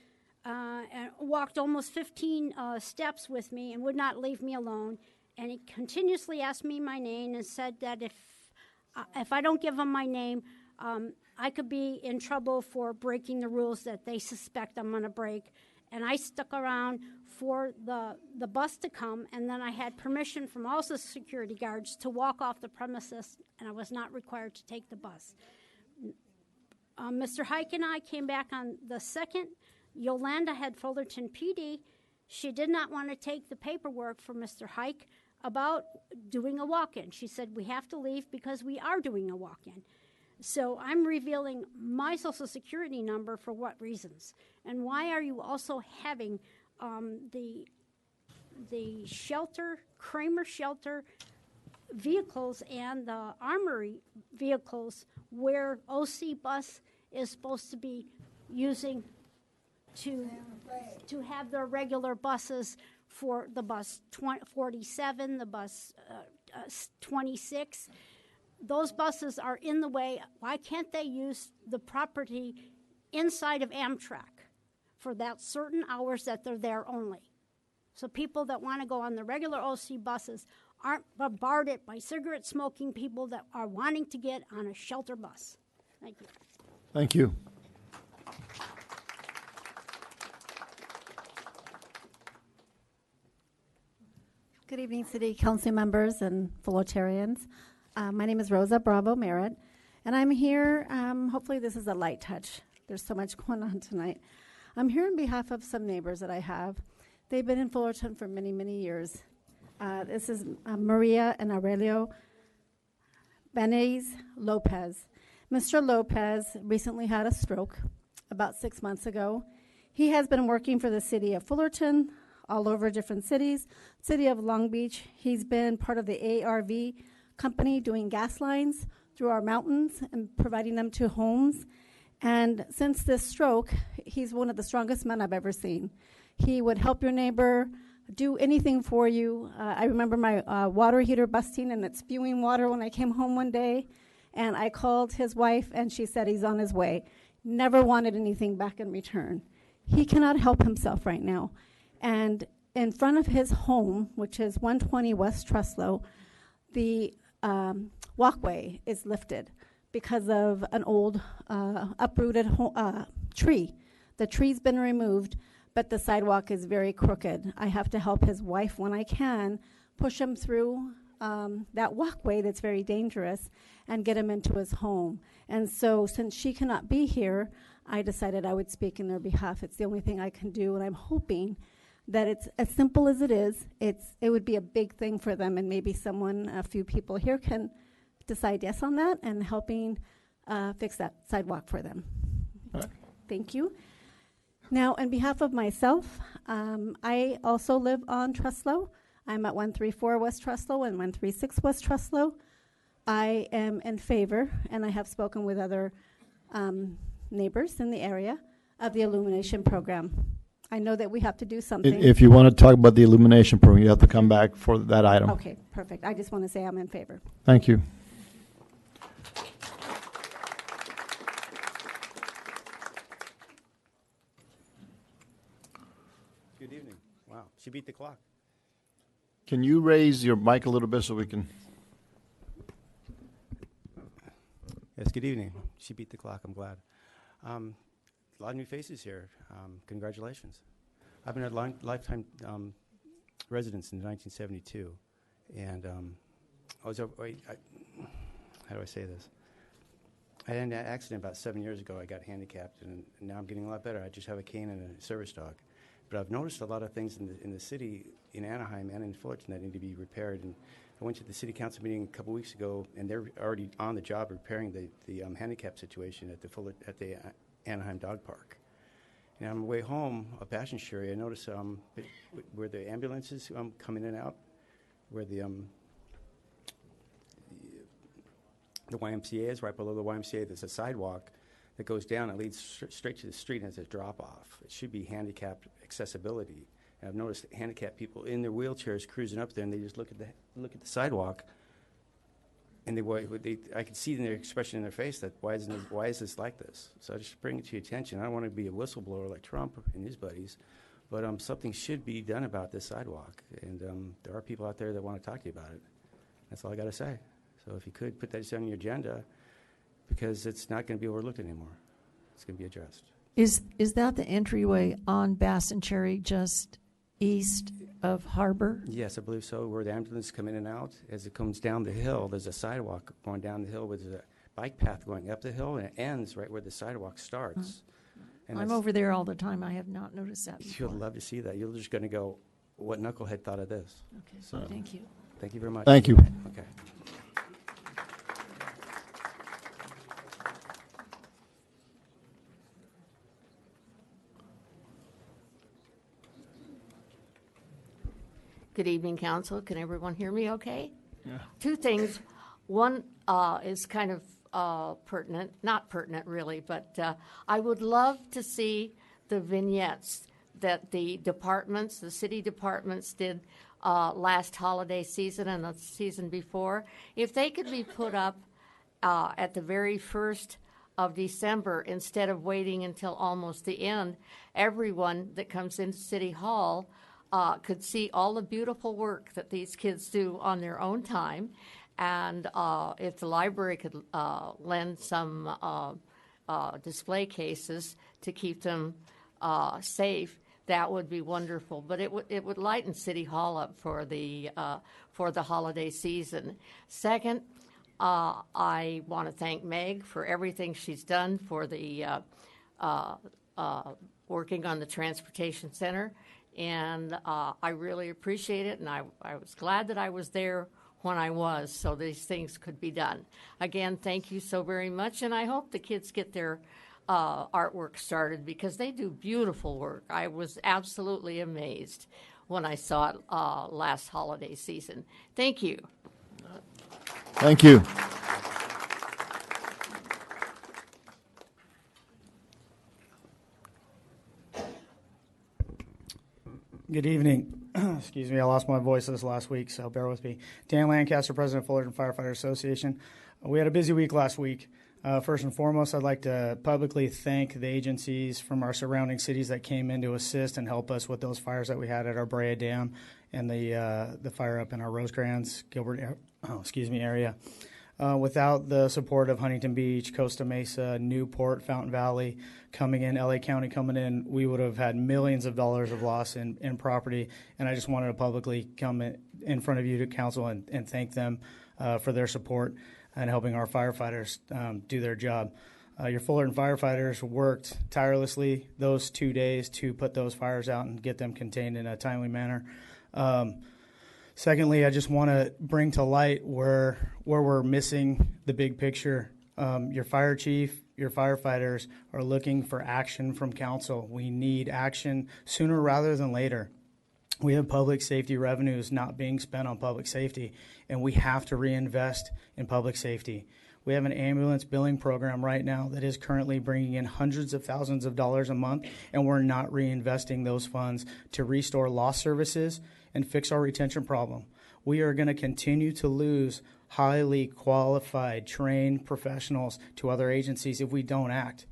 and walked almost 15 steps with me and would not leave me alone. And he continuously asked me my name and said that if I don't give him my name, I could be in trouble for breaking the rules that they suspect I'm going to break. And I stuck around for the bus to come, and then I had permission from all the security guards to walk off the premises, and I was not required to take the bus. Mr. Hike and I came back on the 2nd. Yolanda had Fullerton PD. She did not want to take the paperwork for Mr. Hike about doing a walk-in. She said, we have to leave because we are doing a walk-in. So I'm revealing my social security number for what reasons? And why are you also having the shelter, Kramer shelter vehicles and the armory vehicles where OC bus is supposed to be using to have their regular buses for the bus 47, the bus 26. Those buses are in the way. Why can't they use the property inside of Amtrak for that certain hours that they're there only? So people that want to go on the regular OC buses aren't bombarded by cigarette smoking people that are wanting to get on a shelter bus. Thank you. Thank you. Good evening, City Council members and Fullertarians. My name is Rosa Bravo Merritt, and I'm here. Hopefully, this is a light touch. There's so much going on tonight. I'm here on behalf of some neighbors that I have. They've been in Fullerton for many, many years. This is Maria and Aurelio Benez Lopez. Mr. Lopez recently had a stroke about 6 months ago. He has been working for the city of Fullerton, all over different cities, city of Long Beach. He's been part of the ARV company doing gas lines through our mountains and providing them to homes. And since this stroke, he's one of the strongest men I've ever seen. He would help your neighbor, do anything for you. I remember my water heater busting and it spewing water when I came home one day. And I called his wife and she said he's on his way. Never wanted anything back in return. He cannot help himself right now. And in front of his home, which is 120 West Truslow, the walkway is lifted because of an old uprooted tree. The tree's been removed, but the sidewalk is very crooked. I have to help his wife when I can, push him through that walkway that's very dangerous and get him into his home. And so since she cannot be here, I decided I would speak in their behalf. It's the only thing I can do, and I'm hoping that it's as simple as it is. It would be a big thing for them, and maybe a few people here can decide yes on that and helping fix that sidewalk for them. Right. Thank you. Now, on behalf of myself, I also live on Truslow. I'm at 134 West Truslow and 136 West Truslow. I am in favor, and I have spoken with other neighbors in the area, of the illumination program. I know that we have to do something. If you want to talk about the illumination program, you have to come back for that item. Okay, perfect. I just want to say I'm in favor. Thank you. Good evening. Wow, she beat the clock. Can you raise your mic a little bit so we can? Yes, good evening. She beat the clock, I'm glad. A lot of new faces here. Congratulations. I've been a lifetime resident since 1972. And how do I say this? I had an accident about 7 years ago. I got handicapped, and now I'm getting a lot better. I just have a cane and a service dog. But I've noticed a lot of things in the city, in Anaheim and in Fullerton, that need to be repaired. And I went to the city council meeting a couple weeks ago, and they're already on the job repairing the handicap situation at the Anaheim Dog Park. And on my way home, up Passion Sherry, I noticed where the ambulances come in and out, where the YMCA is, right below the YMCA, there's a sidewalk that goes down and leads straight to the street, and it's a drop-off. It should be handicapped accessibility. And I've noticed handicapped people in their wheelchairs cruising up there, and they just look at the sidewalk, and I can see in their expression in their face that why is this like this? So I just bring it to your attention. I don't want to be a whistleblower like Trump and his buddies, but something should be done about this sidewalk. And there are people out there that want to talk to you about it. That's all I got to say. So if you could put that on your agenda, because it's not going to be overlooked anymore. It's going to be addressed. Is that the entryway on Bass and Cherry just east of Harbor? Yes, I believe so. Where the ambulances come in and out, as it comes down the hill, there's a sidewalk going down the hill with a bike path going up the hill, and it ends right where the sidewalk starts. And I'm over there all the time. I have not noticed that before. You'll love to see that. You're just going to go, what knucklehead thought of this? Okay, so thank you. Thank you very much. Thank you. Okay. Good evening, Council. Can everyone hear me okay? Yeah. Two things. One is kind of pertinent, not pertinent really, but I would love to see the vignettes that the departments, the city departments did last holiday season and the season before. If they could be put up at the very first of December instead of waiting until almost the end, everyone that comes into City Hall could see all the beautiful work that these kids do on their own time. And if the library could lend some display cases to keep them safe, that would be wonderful. But it would lighten City Hall up for the holiday season. Second, I want to thank Meg for everything she's done for the working on the transportation center, and I really appreciate it. And I was glad that I was there when I was, so these things could be done. Again, thank you so very much, and I hope the kids get their artwork started because they do beautiful work. I was absolutely amazed when I saw it last holiday season. Thank you. Thank you. Good evening. Excuse me, I lost my voice this last week, so bear with me. Dan Lancaster, President of Fullerton Firefighter Association. We had a busy week last week. First and foremost, I'd like to publicly thank the agencies from our surrounding cities that came in to assist and help us with those fires that we had at our Brea Dam and the fire up in our Rosecrans, Gilbert, area. Without the support of Huntington Beach, Costa Mesa, Newport, Fountain Valley coming in, LA County coming in, we would have had millions of dollars of loss in property. And I just wanted to publicly come in front of you to council and thank them for their support and helping our firefighters do their job. Your Fullerton firefighters worked tirelessly those 2 days to put those fires out and get them contained in a timely manner. Secondly, I just want to bring to light where we're missing the big picture. Your fire chief, your firefighters are looking for action from council. We need action sooner rather than later. We have public safety revenues not being spent on public safety, and we have to reinvest in public safety. We have an ambulance billing program right now that is currently bringing in hundreds of thousands of dollars a month, and we're not reinvesting those funds to restore lost services and fix our retention problem. We are going to continue to lose highly qualified, trained professionals to other agencies if we don't act.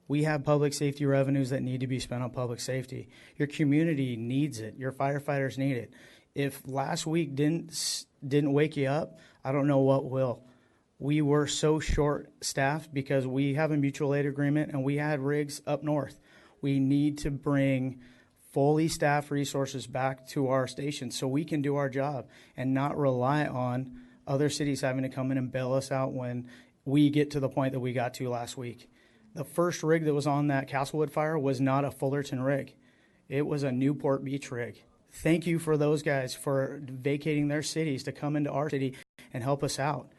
We have public safety revenues that need to be spent on public safety. Your community needs it. Your firefighters need it. If last week didn't wake you up, I don't know what will. We were so short-staffed because we have a mutual aid agreement and we had rigs up north. We need to bring fully staffed resources back to our station so we can do our job and not rely on other cities having to come in and bail us out when we get to the point that we got to last week. The first rig that was on that Castlewood fire was not a Fullerton rig. It was a Newport Beach rig. Thank you for those guys for vacating their cities to come into our city and help us out.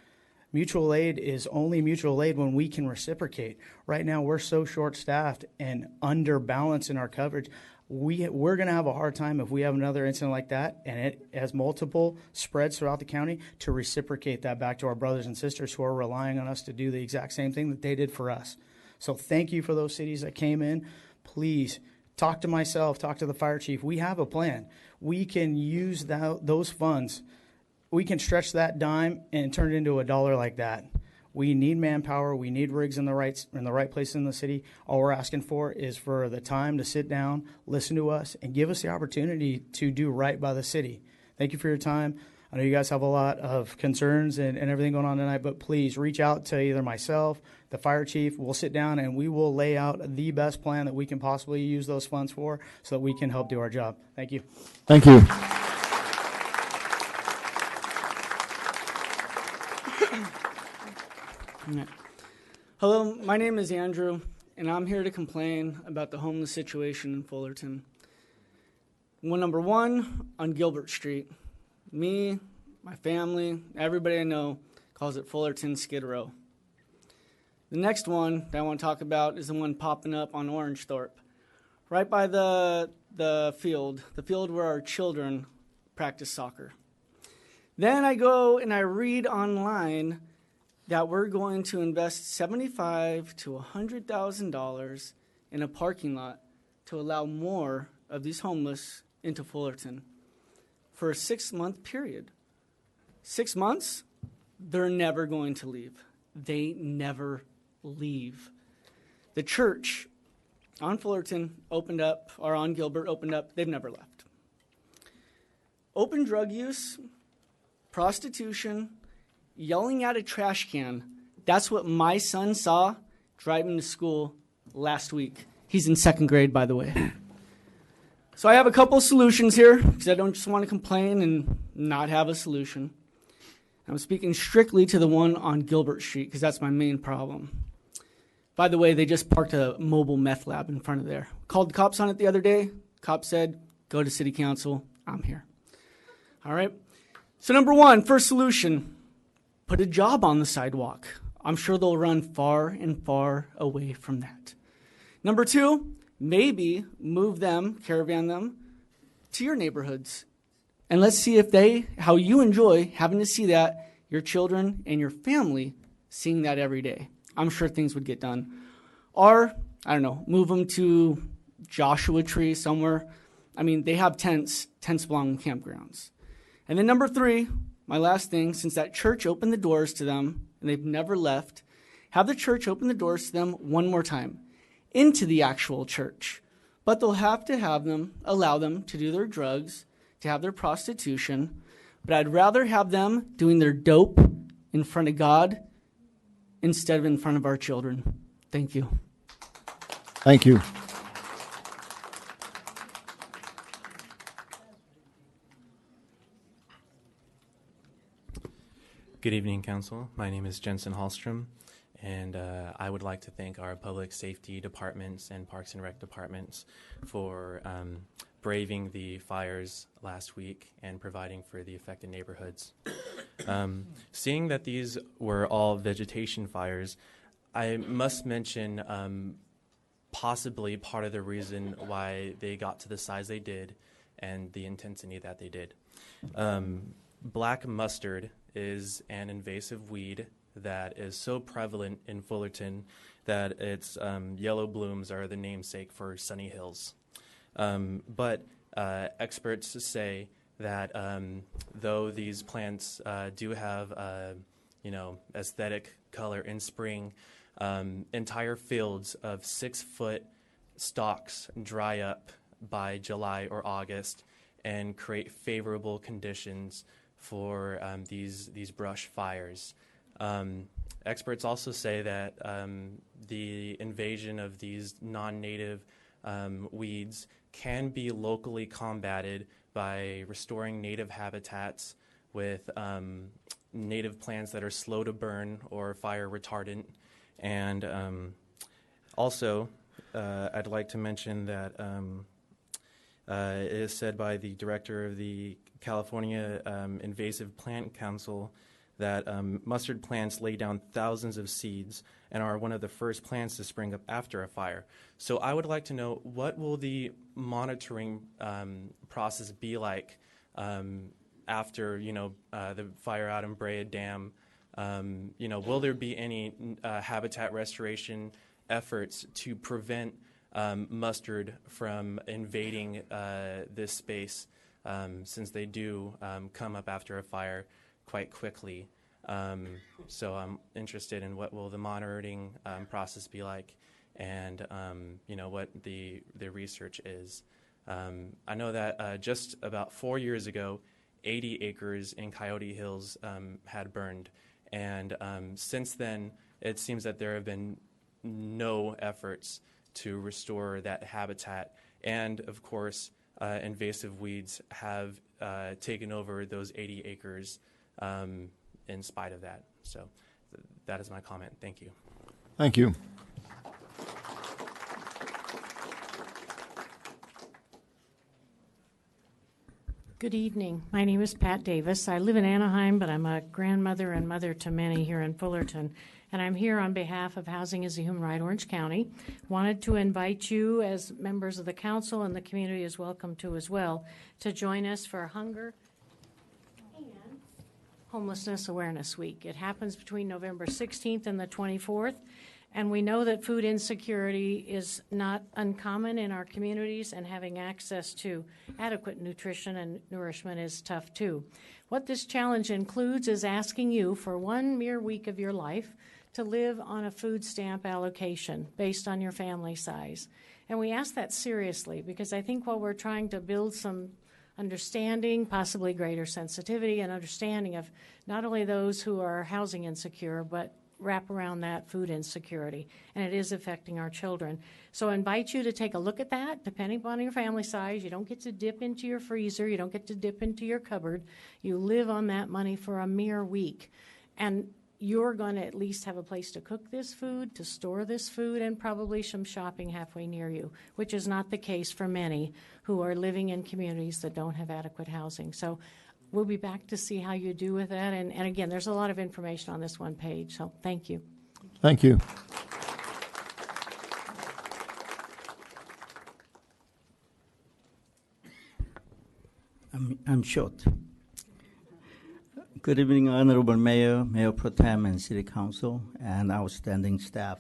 Mutual aid is only mutual aid when we can reciprocate. Right now, we're so short-staffed and underbalanced in our coverage. We're going to have a hard time if we have another incident like that and it has multiple spreads throughout the county to reciprocate that back to our brothers and sisters who are relying on us to do the exact same thing that they did for us. So thank you for those cities that came in. Please talk to myself, talk to the fire chief. We have a plan. We can use those funds. We can stretch that dime and turn it into a dollar like that. We need manpower. We need rigs in the right place in the city. All we're asking for is for the time to sit down, listen to us, and give us the opportunity to do right by the city. Thank you for your time. I know you guys have a lot of concerns and everything going on tonight, but please reach out to either myself, the fire chief. We'll sit down and we will lay out the best plan that we can possibly use those funds for so that we can help do our job. Thank you. Thank you. Hello, my name is Andrew, and I'm here to complain about the homeless situation in Fullerton. Number one, on Gilbert Street. Me, my family, everybody I know calls it Fullerton Skid Row. The next one that I want to talk about is the one popping up on Orangethorpe, right by the field where our children practice soccer. Then I go and I read online that we're going to invest $75,000 to $100,000 in a parking lot to allow more of these homeless into Fullerton for a 6-month period. 6 months, they're never going to leave. They never leave. The church on Fullerton opened up, or on Gilbert opened up, they've never left. Open drug use, prostitution, yelling at a trash can. That's what my son saw driving to school last week. He's in 2nd grade, by the way. So I have a couple solutions here, because I don't just want to complain and not have a solution. I'm speaking strictly to the one on Gilbert Street, because that's my main problem. By the way, they just parked a mobile meth lab in front of there. Called the cops on it the other day. Cop said, go to city council. I'm here. All right. So number one, first solution, put a job on the sidewalk. I'm sure they'll run far and far away from that. Number two, maybe move them, caravan them, to your neighborhoods. And let's see if how you enjoy having to see that, your children and your family seeing that every day. I'm sure things would get done. Or, I don't know, move them to Joshua Tree somewhere. I mean, they have tents belong in campgrounds. And then number three, my last thing, since that church opened the doors to them and they've never left, have the church open the doors to them one more time into the actual church. But they'll have to allow them to do their drugs, to have their prostitution. But I'd rather have them doing their dope in front of God instead of in front of our children. Thank you. Thank you. Good evening, Council. My name is Jensen Hallstrom, and I would like to thank our public safety departments and Parks and Rec departments for braving the fires last week and providing for the affected neighborhoods. Seeing that these were all vegetation fires, I must mention possibly part of the reason why they got to the size they did and the intensity that they did. Black mustard is an invasive weed that is so prevalent in Fullerton that its yellow blooms are the namesake for Sunny Hills. But experts say that though these plants do have aesthetic color in spring, entire fields of 6-foot stalks dry up by July or August and create favorable conditions for these brush fires. Experts also say that the invasion of these non-native weeds can be locally combated by restoring native habitats with native plants that are slow to burn or fire retardant. And also, I'd like to mention that it is said by the director of the California Invasive Plant Council that mustard plants lay down thousands of seeds and are one of the first plants to spring up after a fire. So I would like to know, what will the monitoring process be like after the fire out in Brea Dam? Will there be any habitat restoration efforts to prevent mustard from invading this space, since they do come up after a fire quite quickly? So I'm interested in what will the monitoring process be like, and what the research is. I know that just about 4 years ago, 80 acres in Coyote Hills had burned, and since then it seems that there have been no efforts to restore that habitat, and of course invasive weeds have taken over those 80 acres in spite of that. So that is my comment. Thank you. Thank you. Good evening. My name is Pat Davis. I live in Anaheim, but I'm a grandmother and mother to many here in Fullerton. And I'm here on behalf of Housing is a Human Right, Orange County. Wanted to invite you as members of the council, and the community is welcome to as well, to join us for hunger and Homelessness Awareness Week. It happens between November 16th and the 24th, and we know that food insecurity is not uncommon in our communities, and having access to adequate nutrition and nourishment is tough too. What this challenge includes is asking you for one mere week of your life to live on a food stamp allocation based on your family size. And we ask that seriously because I think while we're trying to build some understanding, possibly greater sensitivity and understanding of not only those who are housing insecure, but wrap around that food insecurity, and it is affecting our children. So I invite you to take a look at that, depending upon your family size. You don't get to dip into your freezer. You don't get to dip into your cupboard. You live on that money for a mere week. And you're going to at least have a place to cook this food, to store this food, and probably some shopping halfway near you, which is not the case for many who are living in communities that don't have adequate housing. So we'll be back to see how you do with that. And again, there's a lot of information on this one page, so thank you. Thank you. I'm short. Good evening, Honorable Mayor, Mayor Pro Tem, and City Council, and outstanding staff.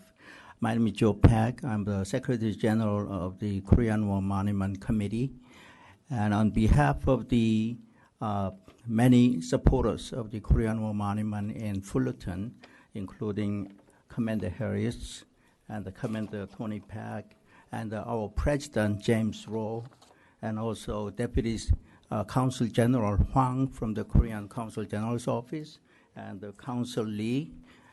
My name is Joe Pack. I'm the Secretary General of the Korean War Monument Committee. And on behalf of the many supporters of the Korean War Monument in Fullerton, including Commander Harris and the Commander Tony Pack, and our President James Rowe, and also Deputies Consul General Hwang from the Korean Consul General's Office, and Consul Lee,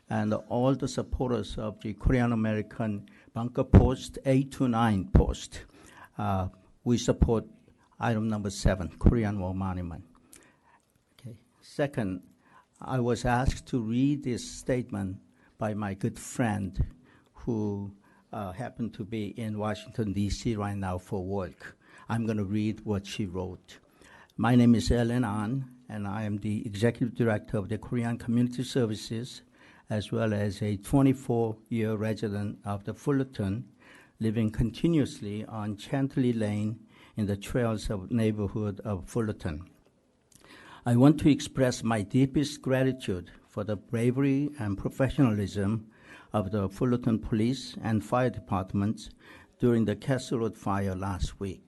and all the supporters of the Korean American Bunker Post 829 Post. We support item number 7, Korean War Monument. Okay. Second, I was asked to read this statement by my good friend who happened to be in Washington, D.C. right now for work. I'm going to read what she wrote. My name is Ellen An, and I am the Executive Director of the Korean Community Services, as well as a 24-year resident of the Fullerton, living continuously on Chantilly Lane in the trails of neighborhood of Fullerton. I want to express my deepest gratitude for the bravery and professionalism of the Fullerton Police and Fire Departments during the Castle Road fire last week.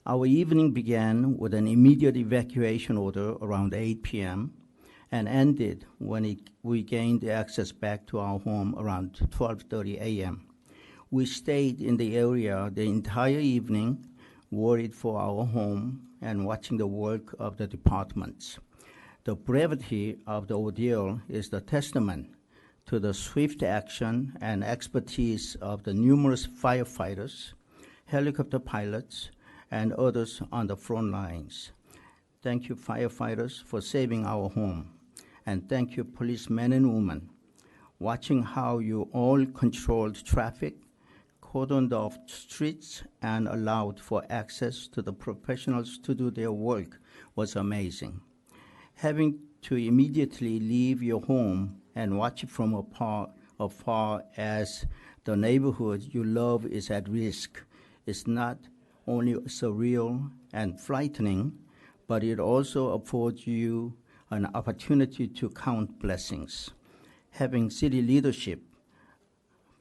Our evening began with an immediate evacuation order around 8 p.m. and ended when we gained access back to our home around 12:30 a.m. We stayed in the area the entire evening, worried for our home and watching the work of the departments. The brevity of the ordeal is the testament to the swift action and expertise of the numerous firefighters, helicopter pilots, and others on the front lines. Thank you, firefighters, for saving our home. And thank you, policemen and women, watching how you all controlled traffic, cordoned off streets, and allowed for access to the professionals to do their work was amazing. Having to immediately leave your home and watch it from afar as the neighborhood you love is at risk is not only surreal and frightening, but it also affords you an opportunity to count blessings. Having city leadership,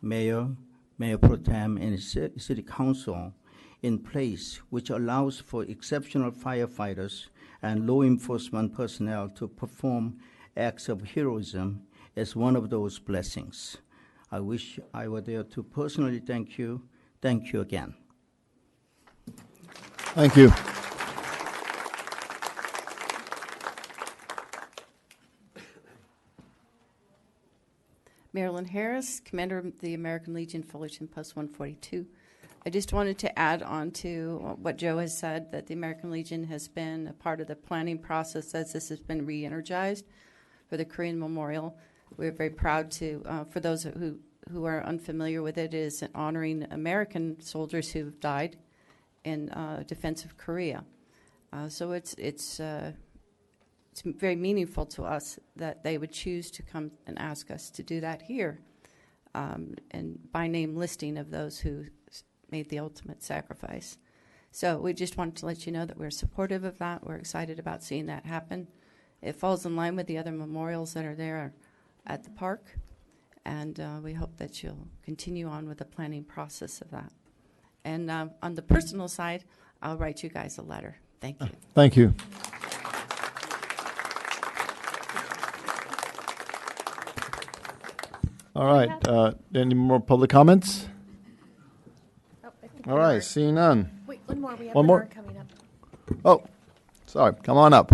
Mayor Pro Tem, and City Council in place, which allows for exceptional firefighters and law enforcement personnel to perform acts of heroism, is one of those blessings. I wish I were there to personally thank you. Thank you again. Thank you. Marilyn Harris, Commander of the American Legion, Fullerton, Post 142. I just wanted to add on to what Joe has said, that the American Legion has been a part of the planning process as this has been re-energized for the Korean Memorial. We're very proud to, for those who are unfamiliar with it, is honoring American soldiers who've died in defense of Korea. So it's very meaningful to us that they would choose to come and ask us to do that here, and by name listing of those who made the ultimate sacrifice. So we just wanted to let you know that we're supportive of that. We're excited about seeing that happen, it falls in line with the other memorials that are there at the park. And we hope that you'll continue on with the planning process of that. And on the personal side, I'll write you guys a letter. Thank you. Thank you. All right. Any more public comments? All right. Seeing none. Wait, one more. We have One more? Bernard coming up. Oh, sorry. Come on up.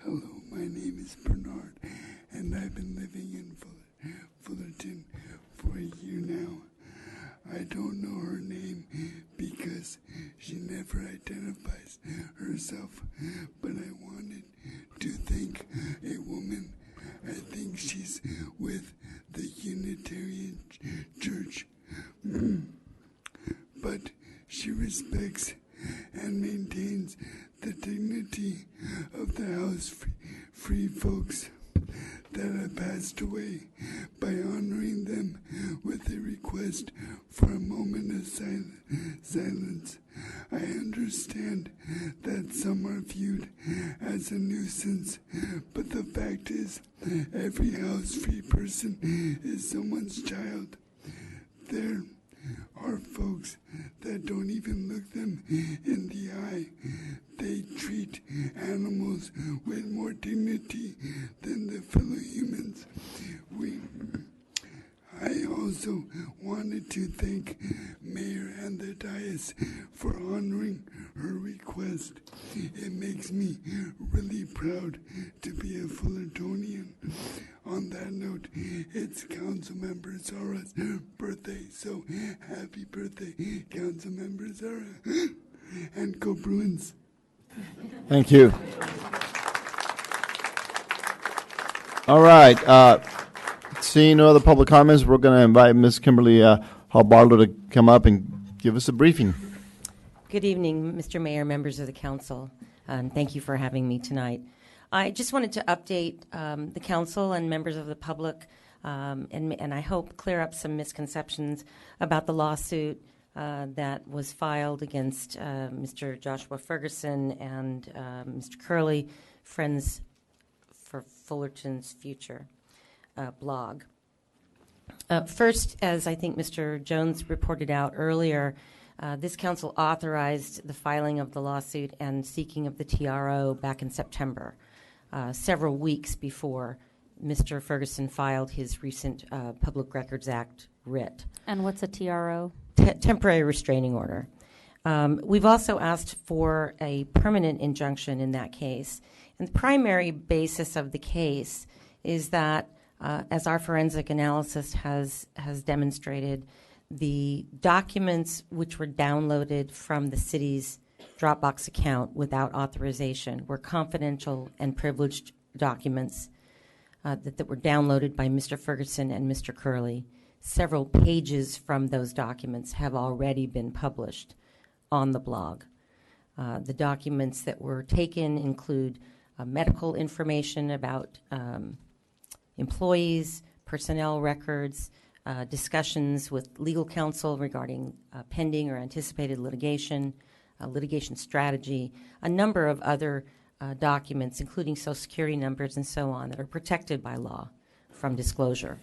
Hello, my name is Bernard, and I've been living in Fullerton for a year now. I don't know her name because she never identifies herself, but I wanted to thank a woman. I think she's with the Unitarian Church, but she respects and maintains the dignity of the house-free folks that have passed away by honoring them with a request for a moment of silence. I understand that some are viewed as a nuisance, but the fact is, every house-free person is someone's child. There are folks that don't even look them in the eye. They treat animals with more dignity than the fellow humans. I also wanted to thank Mayor and the Dais for honoring her request. It makes me really proud to be a Fullertonian. On that note, it's Councilmember Zara's birthday, so happy birthday, Councilmember Zara. And go Bruins. Thank you. All right. Seeing no other public comments, we're going to invite Ms. Kimberly Halbarlo to come up and give us a briefing. Good evening, Mr. Mayor, members of the council. Thank you for having me tonight. I just wanted to update the council and members of the public, and I hope clear up some misconceptions about the lawsuit that was filed against Mr. Joshua Ferguson and Mr. Curley, Friends for Fullerton's Future blog. First, as I think Mr. Jones reported out earlier, this council authorized the filing of the lawsuit and seeking of the TRO back in September, several weeks before Mr. Ferguson filed his recent Public Records Act writ. And what's a TRO? Temporary restraining order. We've also asked for a permanent injunction in that case. And the primary basis of the case is that, as our forensic analysis has demonstrated, the documents which were downloaded from the city's Dropbox account without authorization were confidential and privileged documents that were downloaded by Mr. Ferguson and Mr. Curley. Several pages from those documents have already been published on the blog. The documents that were taken include medical information about employees, personnel records, discussions with legal counsel regarding pending or anticipated litigation, litigation strategy, a number of other documents, including Social Security numbers and so on, that are protected by law from disclosure.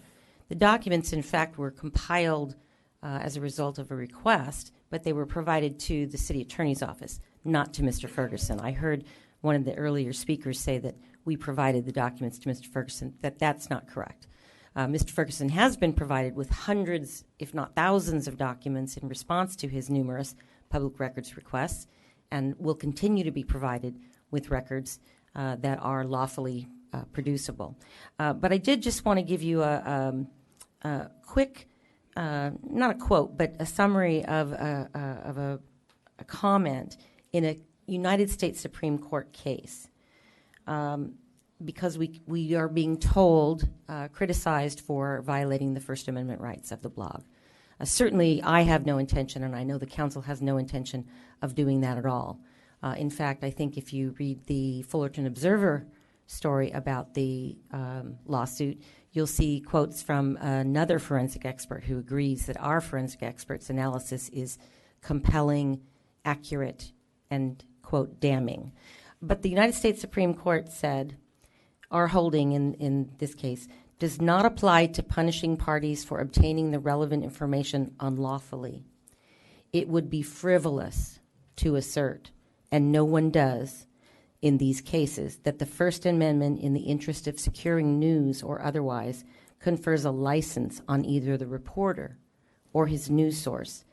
The documents, in fact, were compiled as a result of a request, but they were provided to the city attorney's office, not to Mr. Ferguson. I heard one of the earlier speakers say that we provided the documents to Mr. Ferguson. That's not correct. Mr. Ferguson has been provided with hundreds, if not thousands, of documents in response to his numerous public records requests, and will continue to be provided with records that are lawfully producible. But I did just want to give you a quick, not a quote, but a summary of a comment in a United States Supreme Court case. Because we are being told, criticized for violating the First Amendment rights of the blog. Certainly, I have no intention, and I know the council has no intention of doing that at all. In fact, I think if you read the Fullerton Observer story about the lawsuit, you'll see quotes from another forensic expert who agrees that our forensic expert's analysis is compelling, accurate, and, quote, damning. But the United States Supreme Court said our holding in this case does not apply to punishing parties for obtaining the relevant information unlawfully. It would be frivolous to assert, and no one does in these cases, that the First Amendment, in the interest of securing news or otherwise, confers a license on either the reporter or his news source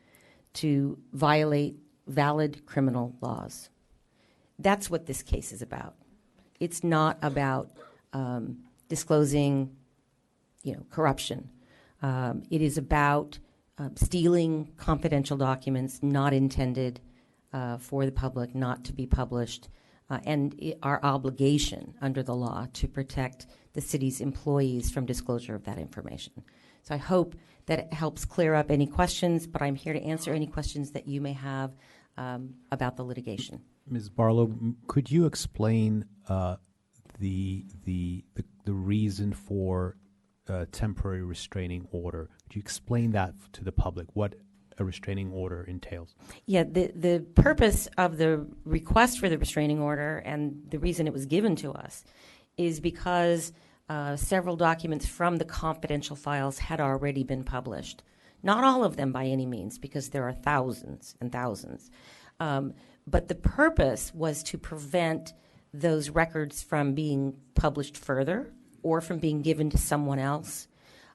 to violate valid criminal laws. That's what this case is about. It's not about disclosing, corruption. It is about stealing confidential documents not intended for the public, not to be published, and our obligation under the law to protect the city's employees from disclosure of that information. So I hope that it helps clear up any questions, but I'm here to answer any questions that you may have about the litigation. Ms. Barlow, could you explain the reason for temporary restraining order? Could you explain that to the public, what a restraining order entails? Yeah, the purpose of the request for the restraining order and the reason it was given to us is because several documents from the confidential files had already been published. Not all of them by any means, because there are thousands and thousands. But the purpose was to prevent those records from being published further or from being given to someone else,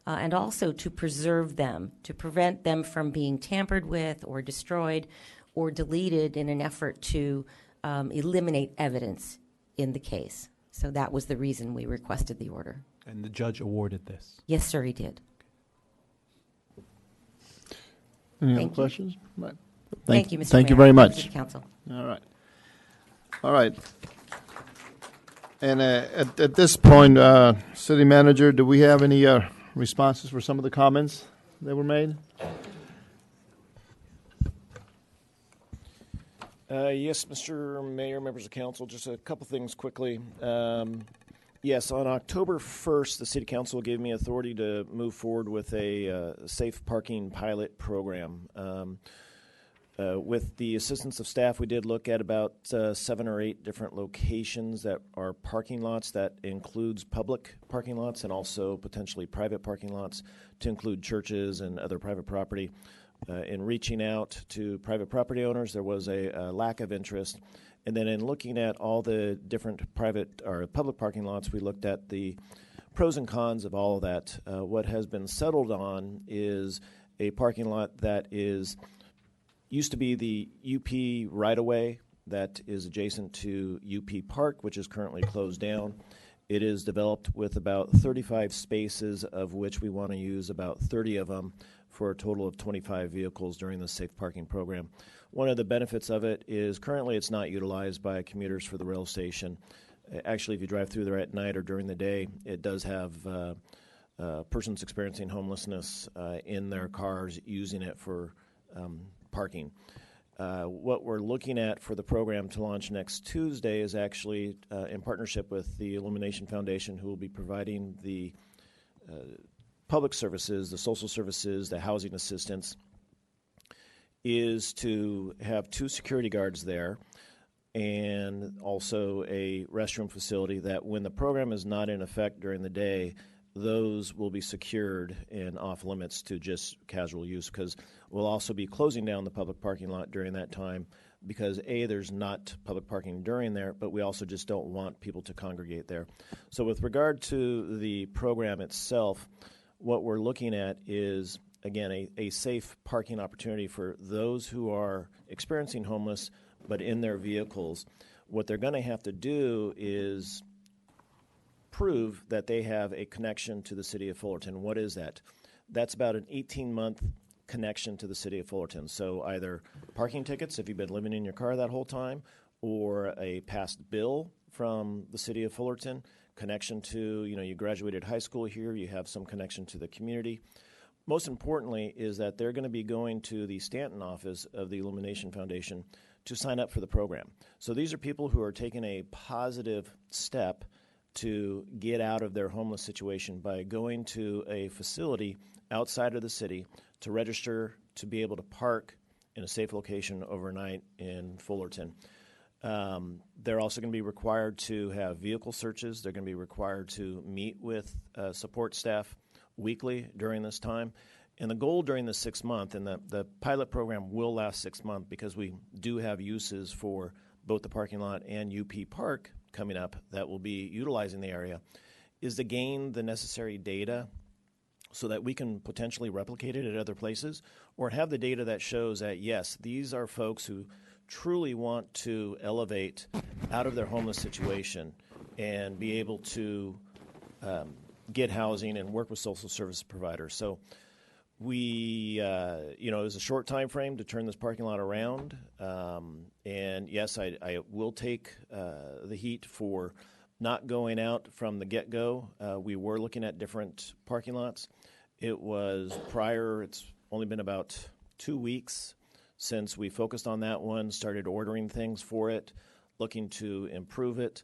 and also to preserve them, to prevent them from being tampered with or destroyed or deleted in an effort to eliminate evidence in the case. So that was the reason we requested the order. And the judge awarded this? Yes, sir, he did. Any Thank other questions? Right. Thank you, Mr. Thank you Mayor, very much. City Council. All right. All right. And at this point, City Manager, do we have any responses for some of the comments that were made? Yes, Mr. Mayor, members of council, just a couple things quickly. Yes, on October 1st, the City Council gave me authority to move forward with a safe parking pilot program. With the assistance of staff, we did look at about 7 or 8 different locations that are parking lots. That includes public parking lots and also potentially private parking lots, to include churches and other private property. In reaching out to private property owners, there was a lack of interest. And then in looking at all the different private or public parking lots, we looked at the pros and cons of all of that. What has been settled on is a parking lot that used to be the UP right-of-way that is adjacent to UP Park, which is currently closed down. It is developed with about 35 spaces, of which we want to use about 30 of them for a total of 25 vehicles during the safe parking program. One of the benefits of it is currently it's not utilized by commuters for the rail station. Actually, if you drive through there at night or during the day, it does have persons experiencing homelessness in their cars using it for parking. What we're looking at for the program to launch next Tuesday is actually in partnership with the Illumination Foundation, who will be providing the public services, the social services, the housing assistance, is to have 2 security guards there and also a restroom facility that when the program is not in effect during the day, those will be secured and off limits to just casual use, because we'll also be closing down the public parking lot during that time because, A, there's not public parking during there, but we also just don't want people to congregate there. So with regard to the program itself, what we're looking at is, again, a safe parking opportunity for those who are experiencing homeless but in their vehicles. What they're going to have to do is prove that they have a connection to the city of Fullerton. What is that? That's about an 18-month connection to the city of Fullerton. So either parking tickets, if you've been living in your car that whole time, or a past bill from the city of Fullerton, connection to, you graduated high school here, you have some connection to the community. Most importantly is that they're going to be going to the Stanton office of the Illumination Foundation to sign up for the program. So these are people who are taking a positive step to get out of their homeless situation by going to a facility outside of the city to register to be able to park in a safe location overnight in Fullerton. They're also going to be required to have vehicle searches. They're going to be required to meet with support staff weekly during this time. And the goal during the 6 month, and the pilot program will last 6 months because we do have uses for both the parking lot and UP Park coming up that will be utilizing the area, is to gain the necessary data so that we can potentially replicate it at other places or have the data that shows that, yes, these are folks who truly want to elevate out of their homeless situation and be able to get housing and work with social service providers. So we, it was a short time frame to turn this parking lot around. And yes, I will take the heat for not going out from the get-go. We were looking at different parking lots. It was it's only been about 2 weeks since we focused on that one, started ordering things for it, looking to improve it.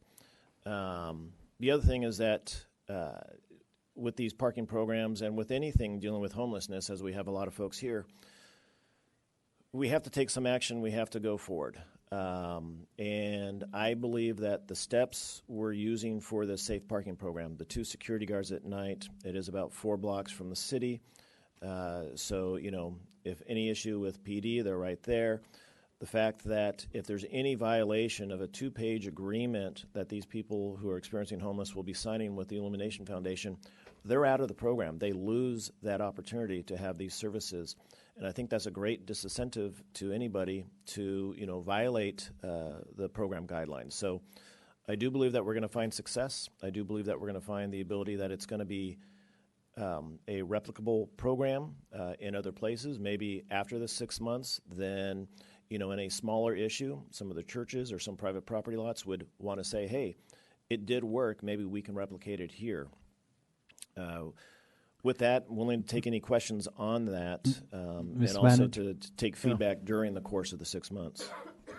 The other thing is that with these parking programs and with anything dealing with homelessness, as we have a lot of folks here, we have to take some action. We have to go forward. And I believe that the steps we're using for the safe parking program, the 2 security guards at night, it is about 4 blocks from the city. So, if any issue with PD, they're right there. The fact that if there's any violation of a 2-page agreement that these people who are experiencing homeless will be signing with the Illumination Foundation, they're out of the program. They lose that opportunity to have these services. And I think that's a great disincentive to anybody to, violate the program guidelines. So I do believe that we're going to find success. I do believe that we're going to find the ability that it's going to be a replicable program in other places, maybe after the 6 months. Then, in a smaller issue, some of the churches or some private property lots would want to say, hey, it did work. Maybe we can replicate it here. With that, I'm willing to take any questions on that and also to take feedback during the course of the 6 months.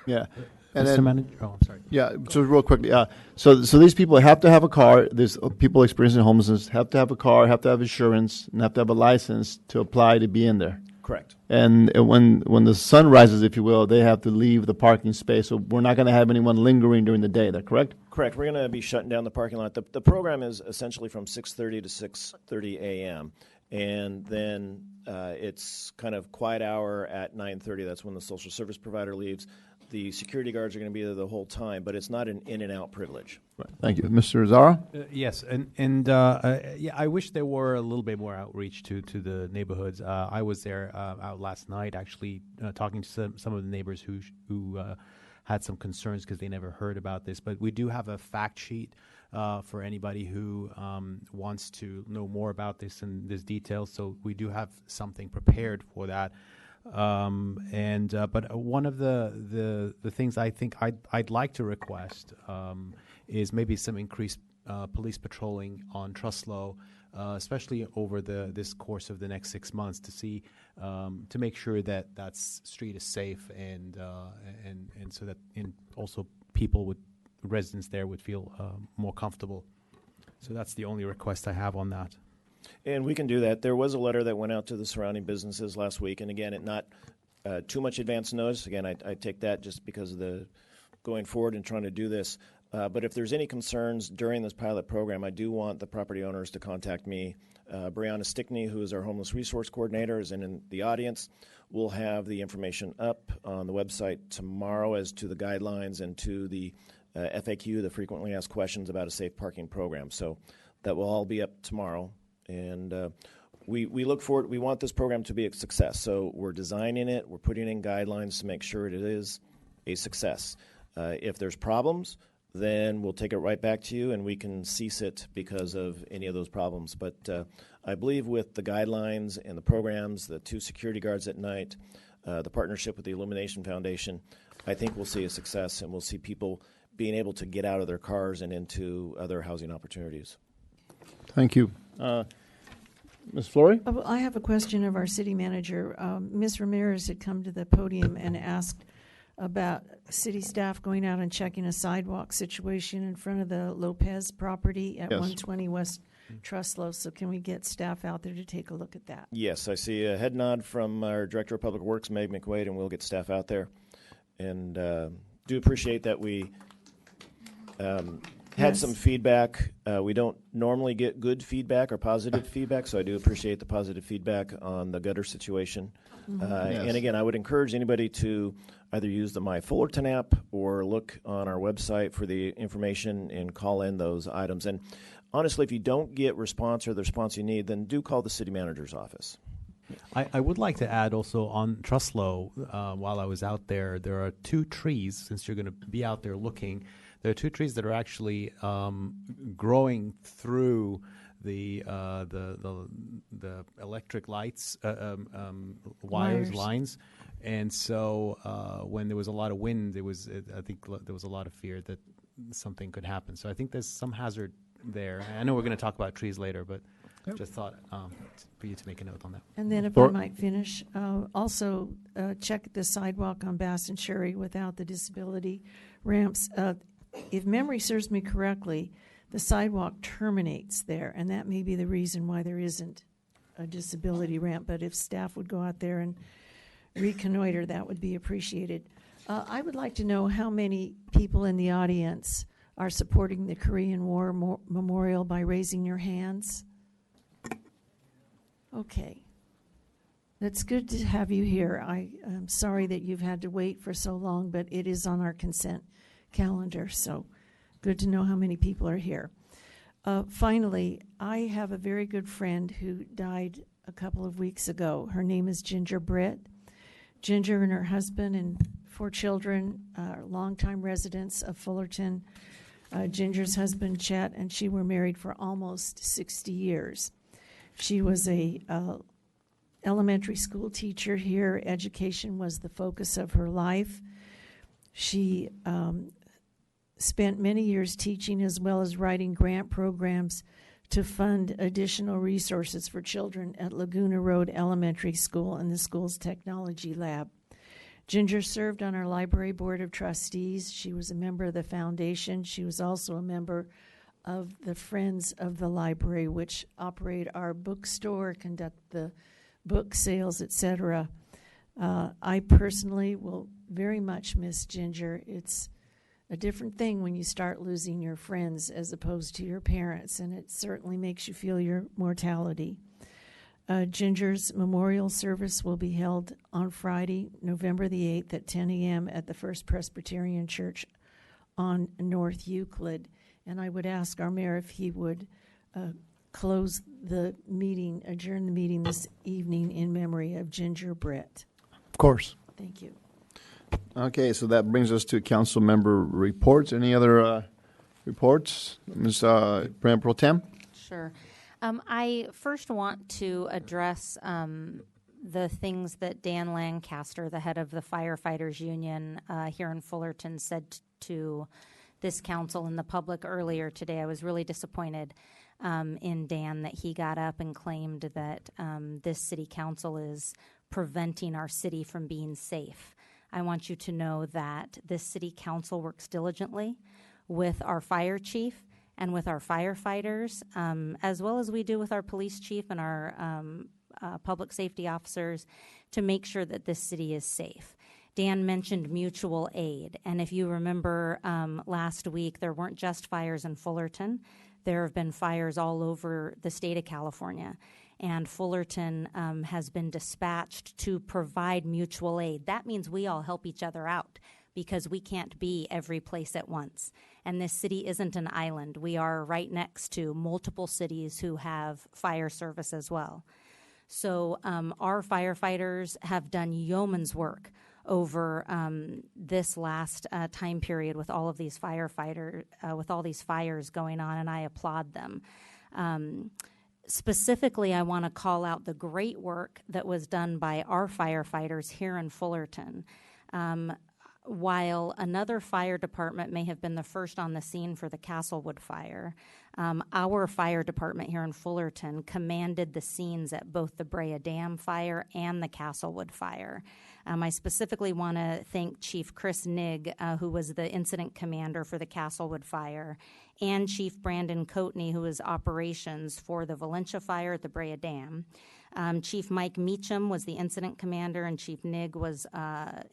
Yeah. And Mr. Manager, I'm sorry. Yeah, so real quickly, so these people have to have a car. There's people experiencing homelessness have to have a car, have to have insurance, and have to have a license to apply to be in there. Correct. And when the sun rises, if you will, they have to leave the parking space. So we're not going to have anyone lingering during the day. Is that correct? Correct. We're going to be shutting down the parking lot. The program is essentially from 6:30 to 6:30 a.m. And then it's kind of quiet hour at 9:30. That's when the social service provider leaves. The security guards are going to be there the whole time, but it's not an in and out privilege. Right. Thank you, Mr. Zara. Yes, and I wish there were a little bit more outreach to the neighborhoods. I was there out last night, actually talking to some of the neighbors who had some concerns because they never heard about this. But we do have a fact sheet for anybody who wants to know more about this and this detail. So we do have something prepared for that. But one of the things I think I'd like to request is maybe some increased police patrolling on Truslow, especially over this course of the next 6 months, to see to make sure that that street is safe and so that also residents there would feel more comfortable. So that's the only request I have on that. And we can do that. There was a letter that went out to the surrounding businesses last week, and again, not too much advance notice. Again, I take that just because of the going forward and trying to do this. But if there's any concerns during this pilot program, I do want the property owners to contact me. Brianna Stickney, who is our homeless resource coordinator, is in the audience. We'll have the information up on the website tomorrow as to the guidelines and to the FAQ, the frequently asked questions about a safe parking program. So that will all be up tomorrow. And we look forward. We want this program to be a success. So we're designing it. We're putting in guidelines to make sure it is a success. If there's problems, then we'll take it right back to you, and we can cease it because of any of those problems. But I believe with the guidelines and the programs, the 2 security guards at night, the partnership with the Illumination Foundation, I think we'll see a success, and we'll see people being able to get out of their cars and into other housing opportunities. Thank you. Ms. Flory? I have a question of our city manager. Ms. Ramirez had come to the podium and asked about city staff going out and checking a sidewalk situation in front of the Lopez property at Yes. 120 West Truslow. So can we get staff out there to take a look at that? Yes, I see a head nod from our Director of Public Works, Meg McWade, and we'll get staff out there. And do appreciate that we had some feedback. We don't normally get good feedback or positive feedback, so I do appreciate the positive feedback on the gutter situation. Yes. And again, I would encourage anybody to either use the My Fullerton app or look on our website for the information and call in those items. And honestly, if you don't get response or the response you need, then do call the city manager's office. I would like to add also on Truslow, while I was out there, there are 2 trees, since you're going to be out there looking, there are 2 trees that are actually growing through the electric lights, wires, lines. And so when there was a lot of wind, I think there was a lot of fear that something could happen. So I think there's some hazard there. I know we're going to talk about trees later, but just thought for you to make a note on that. And then if I might finish, also check the sidewalk on Bass and Cherry without the disability ramps. If memory serves me correctly, the sidewalk terminates there, and that may be the reason why there isn't a disability ramp. But if staff would go out there and reconnoiter, that would be appreciated. I would like to know how many people in the audience are supporting the Korean War Memorial by raising your hands. Okay. It's good to have you here. I'm sorry that you've had to wait for so long, but it is on our consent calendar, so good to know how many people are here. Finally, I have a very good friend who died a couple of weeks ago. Her name is Ginger Britt. Ginger and her husband and 4 children are longtime residents of Fullerton. Ginger's husband, Chet, and she were married for almost 60 years. She was a elementary school teacher here. Education was the focus of her life. She spent many years teaching as well as writing grant programs to fund additional resources for children at Laguna Road Elementary School and the school's technology lab. Ginger served on our library board of trustees. She was a member of the foundation. She was also a member of the Friends of the Library, which operate our bookstore, conduct the book sales, etc. I personally will very much miss Ginger. It's a different thing when you start losing your friends as opposed to your parents, and it certainly makes you feel your mortality. Ginger's memorial service will be held on Friday, November the 8th at 10 a.m. at the First Presbyterian Church on North Euclid. And I would ask our mayor if he would close the meeting, adjourn the meeting this evening in memory of Ginger Britt. Of course. Thank you. Okay, so that brings us to council member reports. Any other reports? Ms. Mayor Pro Tem? Sure. I first want to address the things that Dan Lancaster, the head of the firefighters union here in Fullerton, said to this council and the public earlier today. I was really disappointed in Dan that he got up and claimed that this city council is preventing our city from being safe. I want you to know that this city council works diligently with our fire chief and with our firefighters, as well as we do with our police chief and our public safety officers, to make sure that this city is safe. Dan mentioned mutual aid, and if you remember last week, there weren't just fires in Fullerton. There have been fires all over the state of California, and Fullerton has been dispatched to provide mutual aid. That means we all help each other out because we can't be every place at once. And this city isn't an island. We are right next to multiple cities who have fire service as well. So our firefighters have done yeoman's work over this last time period with all of these with all these fires going on, and I applaud them. Specifically, I want to call out the great work that was done by our firefighters here in Fullerton. while another fire department may have been the first on the scene for the Castlewood fire, our fire department here in Fullerton commanded the scenes at both the Brea Dam fire and the Castlewood fire. I specifically want to thank Chief Chris Nigg, who was the incident commander for the Castlewood fire, and Chief Brandon Coatney, who was operations for the Valencia fire at the Brea Dam. Chief Mike Meacham was the incident commander, and Chief Nigg was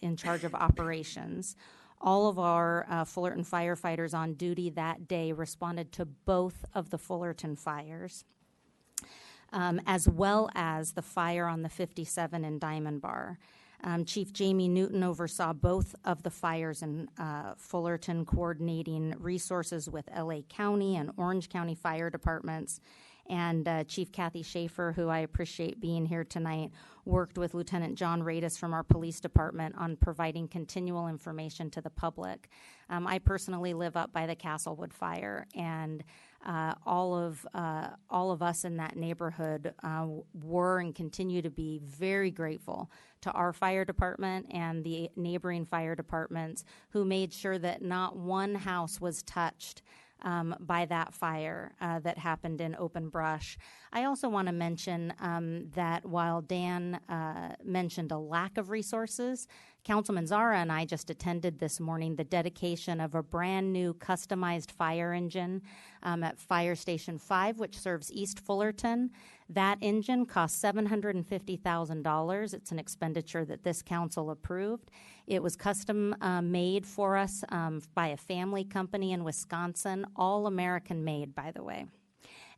in charge of operations. All of our Fullerton firefighters on duty that day responded to both of the Fullerton fires, as well as the fire on the 57 in Diamond Bar. Chief Jamie Newton oversaw both of the fires in Fullerton, coordinating resources with LA County and Orange County fire departments. And Chief Kathy Schaefer, who I appreciate being here tonight, worked with Lieutenant John Radis from our police department on providing continual information to the public. I personally live up by the Castlewood fire, and all of us in that neighborhood were and continue to be very grateful to our fire department and the neighboring fire departments who made sure that not one house was touched by that fire that happened in open brush. I also want to mention that while Dan mentioned a lack of resources, Councilman Zara and I just attended this morning the dedication of a brand new customized fire engine at Fire Station 5, which serves East Fullerton. That engine cost $750,000. It's an expenditure that this council approved. It was custom made for us by a family company in Wisconsin, all American made, by the way.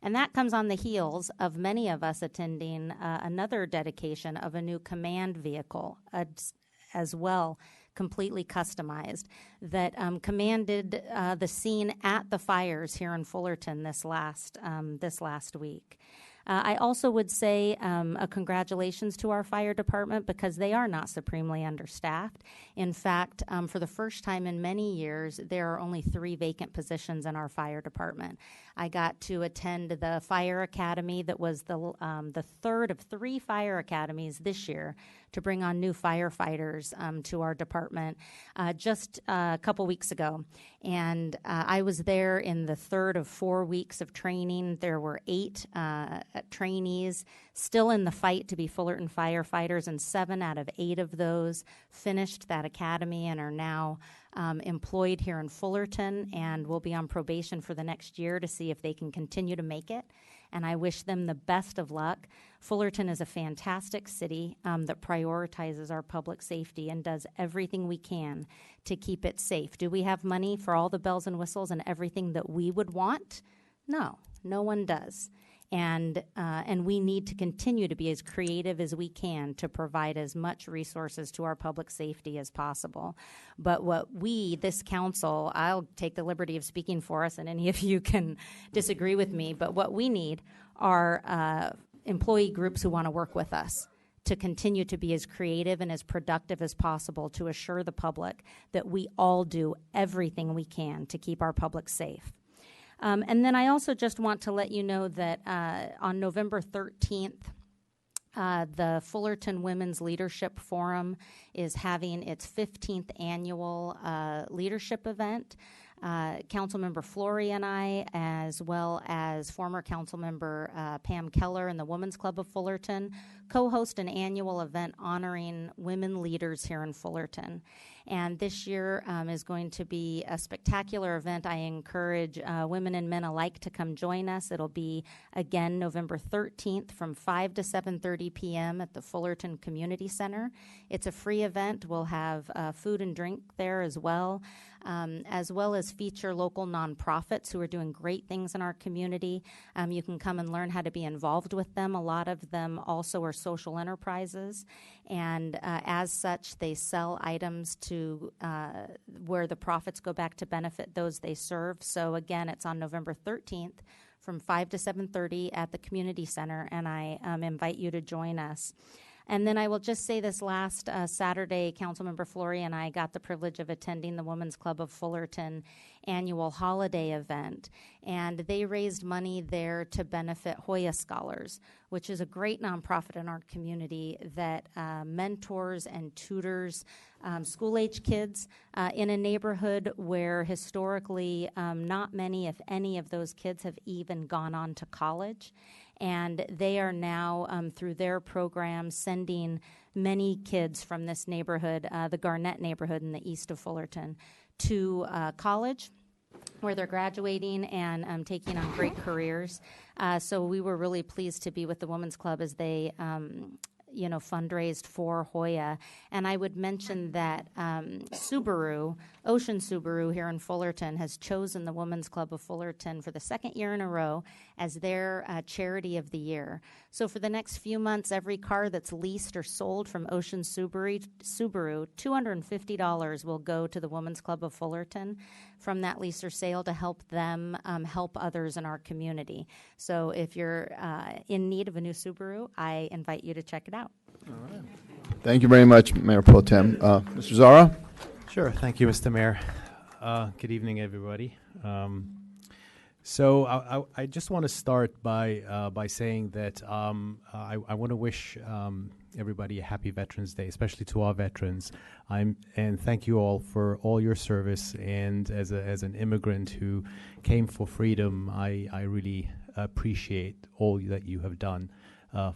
And that comes on the heels of many of us attending another dedication of a new command vehicle as well, completely customized, that commanded the scene at the fires here in Fullerton this last week. I also would say a congratulations to our fire department because they are not supremely understaffed. In fact, for the first time in many years, there are only 3 vacant positions in our fire department. I got to attend the fire academy that was the third of 3 fire academies this year to bring on new firefighters to our department just a couple weeks ago. And I was there in the third of 4 weeks of training. There were 8 trainees still in the fight to be Fullerton firefighters, and 7 out of 8 of those finished that academy and are now employed here in Fullerton and will be on probation for the next year to see if they can continue to make it. And I wish them the best of luck. Fullerton is a fantastic city that prioritizes our public safety and does everything we can to keep it safe. Do we have money for all the bells and whistles and everything that we would want? No, no one does. And we need to continue to be as creative as we can to provide as much resources to our public safety as possible. But what we, this council, I'll take the liberty of speaking for us, and any of you can disagree with me, but what we need are employee groups who want to work with us to continue to be as creative and as productive as possible to assure the public that we all do everything we can to keep our public safe. And then I also just want to let you know that on November 13th, the Fullerton Women's Leadership Forum is having its 15th annual leadership event. Councilmember Flory and I, as well as former Councilmember Pam Keller and the Women's Club of Fullerton, co-host an annual event honoring women leaders here in Fullerton. And this year is going to be a spectacular event. I encourage women and men alike to come join us. It'll be, again, November 13th from 5 to 7:30 p.m. at the Fullerton Community Center. It's a free event. We'll have food and drink there as well as feature local nonprofits who are doing great things in our community. You can come and learn how to be involved with them. A lot of them also are social enterprises, and as such, they sell items to where the profits go back to benefit those they serve. So again, it's on November 13th from 5 to 7:30 at the community center, and I invite you to join us. And then I will just say this last Saturday, Councilmember Flory and I got the privilege of attending the Women's Club of Fullerton annual holiday event. And they raised money there to benefit Hoya Scholars, which is a great nonprofit in our community that mentors and tutors school-age kids in a neighborhood where historically not many, if any, of those kids have even gone on to college. And they are now, through their program, sending many kids from this neighborhood, the Garnett neighborhood in the east of Fullerton, to college, where they're graduating and taking on great careers. So we were really pleased to be with the Women's Club as they fundraised for Hoya. And I would mention that Subaru, Ocean Subaru here in Fullerton, has chosen the Women's Club of Fullerton for the second year in a row as their charity of the year. So for the next few months, every car that's leased or sold from Ocean Subaru, $250 will go to the Women's Club of Fullerton from that lease or sale to help them help others in our community. So if you're in need of a new Subaru, I invite you to check it out. All right. Thank you very much, Mayor Pro Tem. Mr. Zara? Sure. Thank you, Mr. Mayor. Good evening, everybody. So I just want to start by saying that I want to wish everybody a happy Veterans Day, especially to our veterans. And thank you all for all your service. And as an immigrant who came for freedom, I really appreciate all that you have done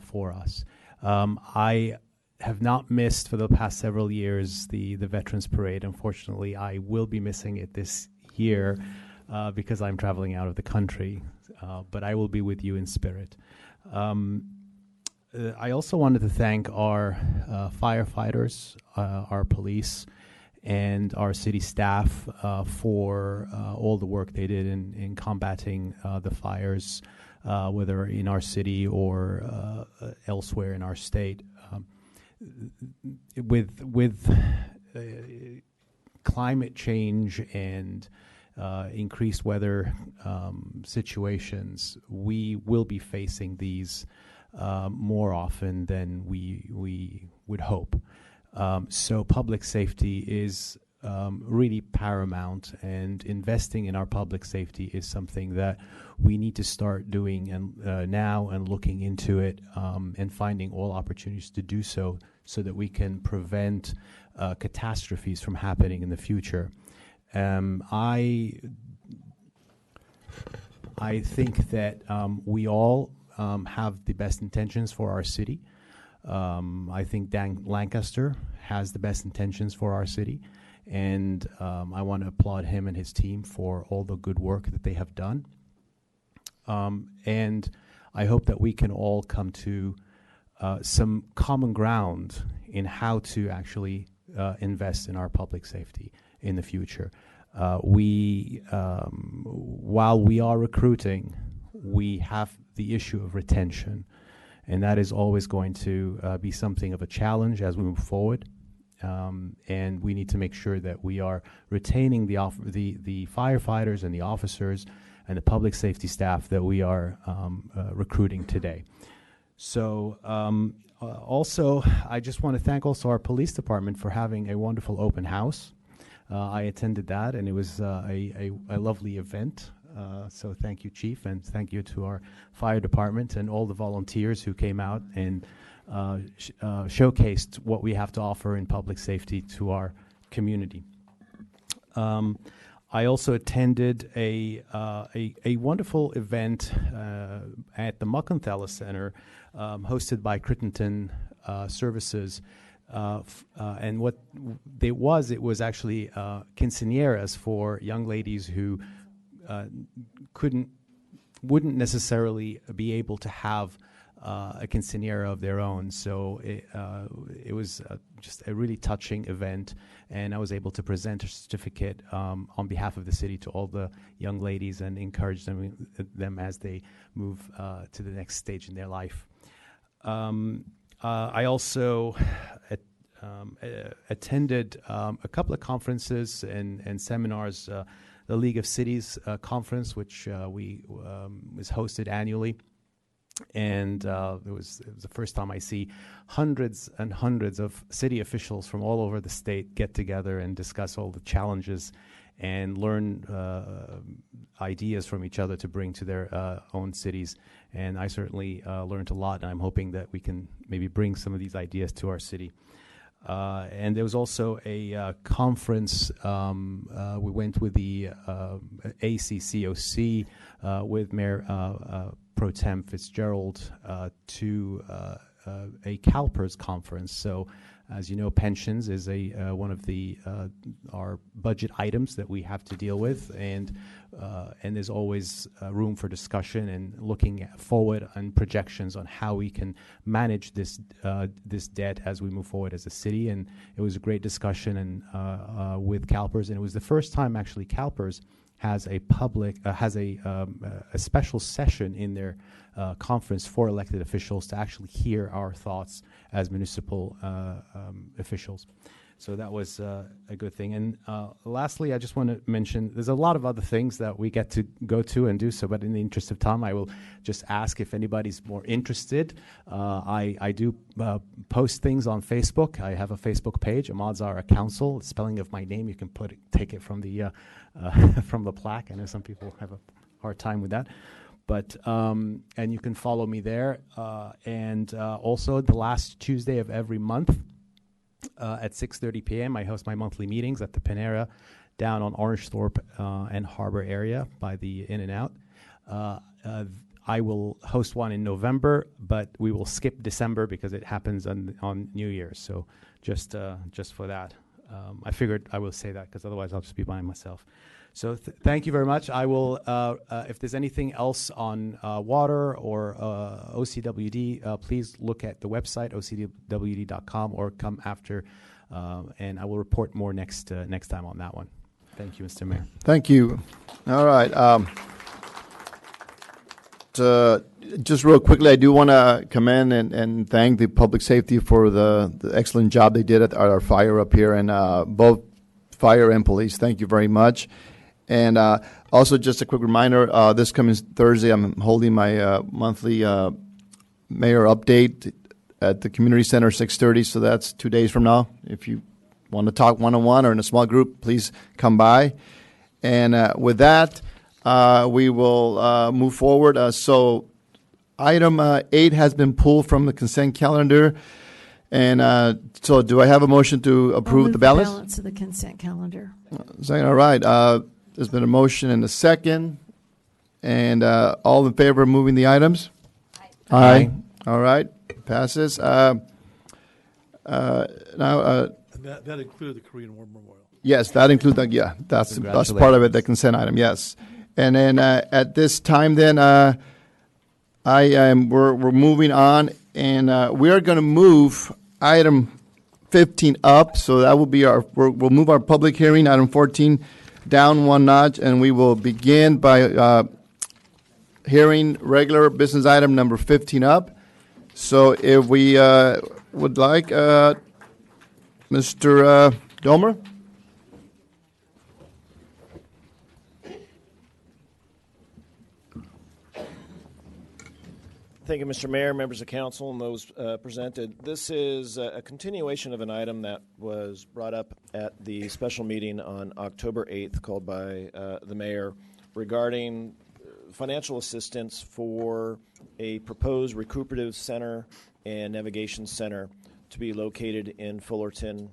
for us. I have not missed for the past several years the Veterans Parade. Unfortunately, I will be missing it this year because I'm traveling out of the country, but I will be with you in spirit. I also wanted to thank our firefighters, our police, and our city staff for all the work they did in combating the fires, whether in our city or elsewhere in our state. With climate change and increased weather situations, we will be facing these more often than we would hope. So public safety is really paramount, and investing in our public safety is something that we need to start doing and now and looking into it and finding all opportunities to do so that we can prevent catastrophes from happening in the future. I think that we all have the best intentions for our city. I think Dan Lancaster has the best intentions for our city, and I want to applaud him and his team for all the good work that they have done. And I hope that we can all come to some common ground in how to actually invest in our public safety in the future. While we are recruiting, we have the issue of retention, and that is always going to be something of a challenge as we move forward. And we need to make sure that we are retaining the firefighters and the officers and the public safety staff that we are recruiting today. So also, I just want to thank also our police department for having a wonderful open house. I attended that, and it was a lovely event. So thank you, Chief, and thank you to our fire department and all the volunteers who came out and showcased what we have to offer in public safety to our community. I also attended a wonderful event at the Muckenthaler Center, hosted by Crittenton Services. And what it was actually quinceañeras for young ladies who wouldn't necessarily be able to have a quinceañera of their own. So it was just a really touching event, and I was able to present a certificate on behalf of the city to all the young ladies and encourage them as they move to the next stage in their life. I also attended a couple of conferences and seminars, the League of Cities conference, which was hosted annually And it was the first time I see hundreds and hundreds of city officials from all over the state get together and discuss all the challenges and learn ideas from each other to bring to their own cities. And I certainly learned a lot, and I'm hoping that we can maybe bring some of these ideas to our city. And there was also a conference. We went with the ACCOC with Mayor Pro Tem Fitzgerald to a CalPERS conference. So, as you know, pensions is one of the our budget items that we have to deal with, and there's always room for discussion and looking forward and projections on how we can manage this debt as we move forward as a city. And it was a great discussion and with CalPERS, and it was the first time actually CalPERS has a public a special session in their conference for elected officials to actually hear our thoughts as municipal officials. So that was a good thing. And lastly, I just want to mention there's a lot of other things that we get to go to and do so, but in the interest of time, I will just ask if anybody's more interested. I do post things on Facebook. I have a Facebook page, Ahmad Zahra Council. The spelling of my name, you can take it from the from the plaque. I know some people have a hard time with that. But and you can follow me there. And also the last Tuesday of every month, at 6:30 p.m. I host my monthly meetings at the Panera down on Orangethorpe and Harbor area by the In-N-Out. I will host one in November, but we will skip December because it happens on New Year's. So just for that, I figured I will say that because otherwise I'll just be by myself. So thank you very much. I will, if there's anything else on water or OCWD, please look at the website, ocwd.com, or come after, and I will report more next time on that one. Thank you, Mr. Mayor. Thank you. All right. Just real quickly, I do want to commend and thank the public safety for the excellent job they did at our fire up here, and both fire and police. Thank you very much. And also, just a quick reminder, this coming Thursday, I'm holding my monthly mayor update at the community center, 6:30. So that's 2 days from now. If you want to talk one-on-one or in a small group, please come by. And with that, we will move forward. So item 8 has been pulled from the consent calendar. And so do I have a motion to approve the balance? The balance of the consent calendar. All right. There's been a motion and a second. And all in favor of moving the items? Aye. All right. Passes. Now, that included the Korean War Memorial. Yes, that includes that. Yeah, that's part of it, the consent item. Yes. And then at this time, then we're moving on, and we are going to move item 15 up. So that will be we'll move our public hearing, item 14, down one notch, and we will begin by hearing regular business item number 15 up. So if we would like, Mr. Domer. Thank you, Mr. Mayor, members of council, and those presented. This is a continuation of an item that was brought up at the special meeting on October 8th, called by the mayor, regarding financial assistance for a proposed recuperative center and navigation center to be located in Fullerton,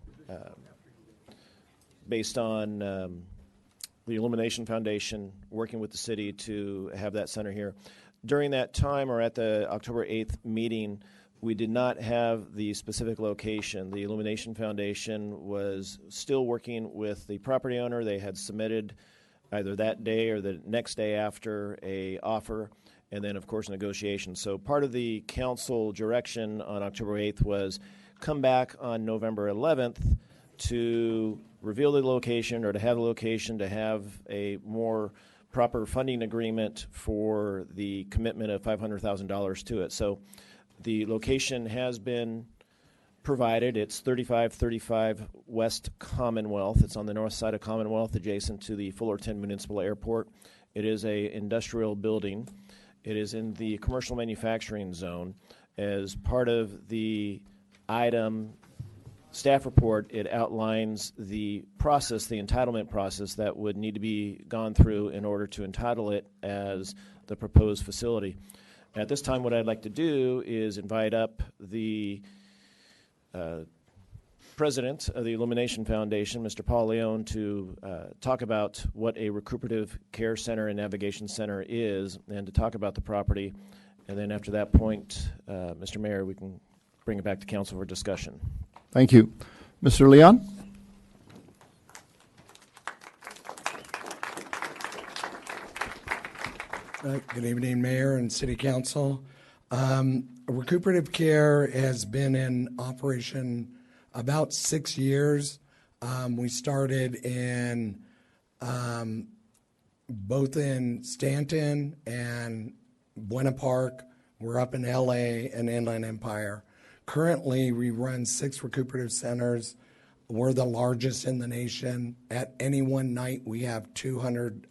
based on the Illumination Foundation working with the city to have that center here. During that time, or at the October 8th meeting, we did not have the specific location. The Illumination Foundation was still working with the property owner. They had submitted either that day or the next day after a offer, and then, of course, negotiation. So part of the council direction on October 8th was come back on November 11th to reveal the location, or to have the location, to have a more proper funding agreement for the commitment of $500,000 to it. So the location has been provided. It's 3535 West Commonwealth. It's on the north side of Commonwealth, adjacent to the Fullerton Municipal Airport. It is a industrial building. It is in the commercial manufacturing zone. As part of the item staff report, it outlines the process, the entitlement process that would need to be gone through in order to entitle it as the proposed facility. At this time, what I'd like to do is invite up the president of the Illumination Foundation, Mr. Paul Leone, to talk about what a recuperative care center and navigation center is and to talk about the property. And then after that point, Mr. Mayor, we can bring it back to council for discussion. Thank you. Mr. Leon? Good evening, Mayor and City Council. Recuperative care has been in operation about 6 years. We started in both in Stanton and Buena Park. We're up in LA and Inland Empire. Currently, we run 6 recuperative centers. We're the largest in the nation. At any one night, we have 200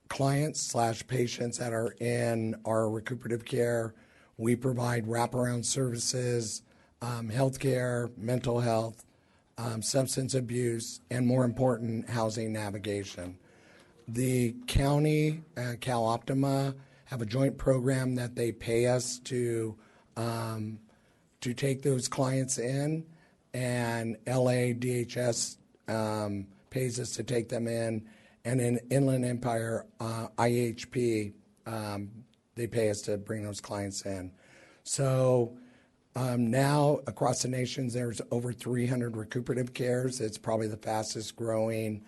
clients/patients that are in our recuperative care. We provide wraparound services, healthcare, mental health, substance abuse, and more important, housing navigation. The county, Cal Optima, have a joint program that they pay us to take those clients in, and LA DHS pays us to take them in, and in Inland Empire, IHP, they pay us to bring those clients in. So now across the nation, there's over 300 recuperative cares. It's probably the fastest growing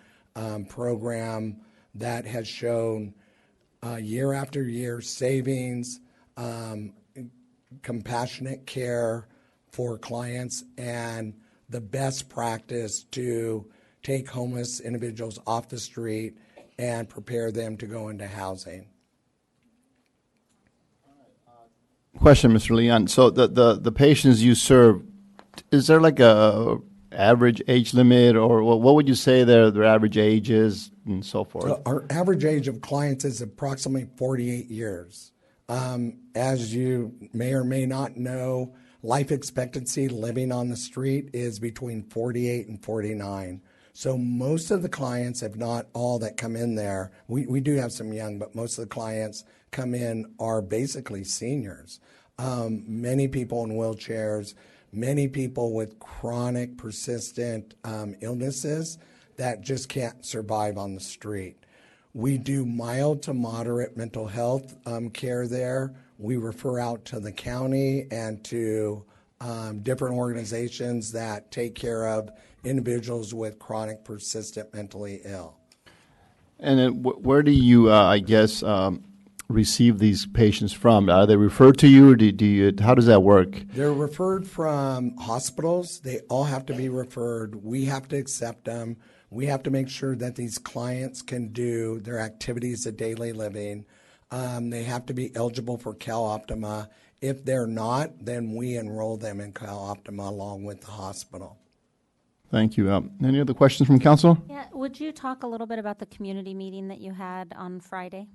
program that has shown year after year savings, compassionate care for clients, and the best practice to take homeless individuals off the street and prepare them to go into housing. Question, Mr. Leon. So the patients you serve, is there like a average age limit, or what would you say their average age is and so forth? So our average age of clients is approximately 48 years. As you may or may not know, life expectancy living on the street is between 48 and 49. So most of the clients, if not all that come in there, we do have some young, but most of the clients come in are basically seniors. Many people in wheelchairs, many people with chronic, persistent illnesses that just can't survive on the street. We do mild to moderate mental health care there. We refer out to the county and to different organizations that take care of individuals with chronic, persistent mentally ill. And then where do you, receive these patients from? Are they referred to you, or do you? How does that work? They're referred from hospitals. They all have to be referred. We have to accept them. We have to make sure that these clients can do their activities of daily living. They have to be eligible for Cal Optima. If they're not, then we enroll them in Cal Optima along with the hospital. Thank you. Any other questions from council? Yeah, would you talk a little bit about the community meeting that you had on Friday?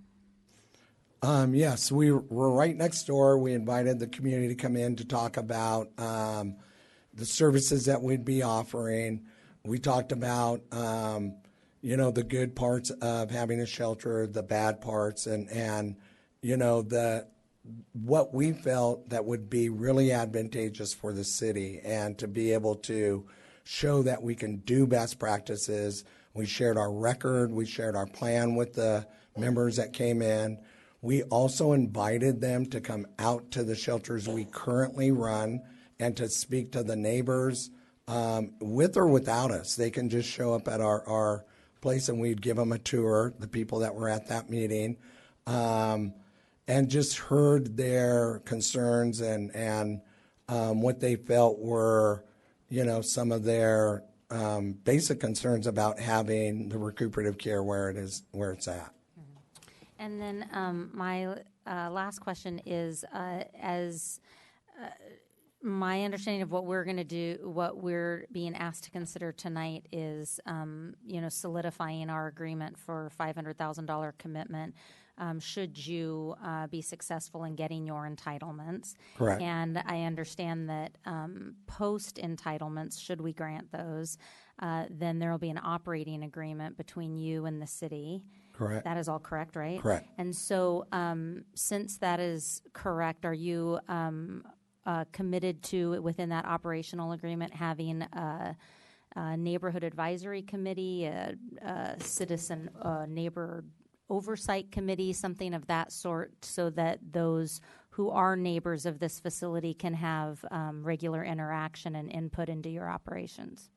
Yes, we were right next door. We invited the community to come in to talk about the services that we'd be offering. We talked about, the good parts of having a shelter, the bad parts, and what we felt that would be really advantageous for the city, and to be able to show that we can do best practices. We shared our record. We shared our plan with the members that came in. We also invited them to come out to the shelters we currently run and to speak to the neighbors with or without us. They can just show up at our place and we'd give them a tour, the people that were at that meeting, and just heard their concerns and what they felt were, some of their basic concerns about having the recuperative care where it's at. And then my last question is, as my understanding of what we're going to do, what we're being asked to consider tonight is, solidifying our agreement for $500,000 commitment. should you be successful in getting your entitlements. Correct. And I understand that post entitlements, should we grant those, then there will be an operating agreement between you and the city. Correct. That is all correct, right? Correct. And so, since that is correct, are you committed to, within that operational agreement, having a neighborhood advisory committee, a citizen neighbor oversight committee, something of that sort, so that those who are neighbors of this facility can have regular interaction and input into your operations?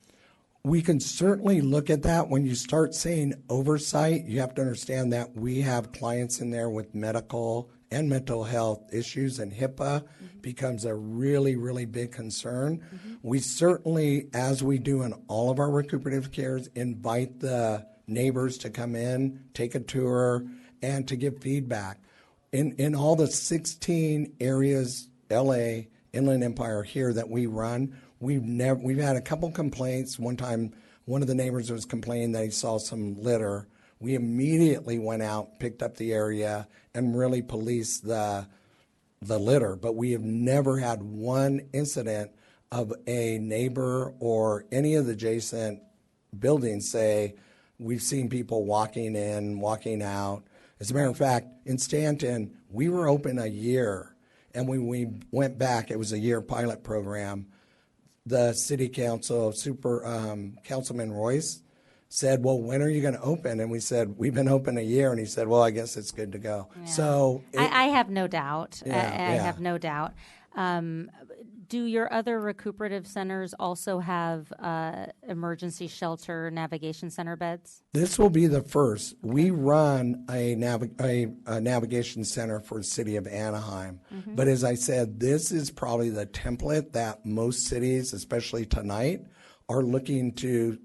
We can certainly look at that. When you start saying oversight, you have to understand that we have clients in there with medical and mental health issues, and HIPAA becomes a really, really big concern. We certainly, as we do in all of our recuperative cares, invite the neighbors to come in, take a tour, and to give feedback. In all the 16 areas, LA, Inland Empire here, that we run, we've had a couple complaints. One time, one of the neighbors was complaining that he saw some litter. We immediately went out, picked up the area, and really policed the litter. But we have never had one incident of a neighbor or any of the adjacent buildings say, we've seen people walking in, walking out. As a matter of fact, in Stanton, we were open a year, and when we went back, it was a year pilot program. The city council, Councilman Royce, said, well, when are you going to open? And we said, we've been open a year. And he said, well, I guess it's good to go. Yeah. So I have no doubt. Yeah, I yeah. have no doubt. Do your other recuperative centers also have emergency shelter navigation center beds? this will be the first. We run a navigation center for the city of Anaheim. But as I said, this is probably the template that most cities, especially tonight, are looking to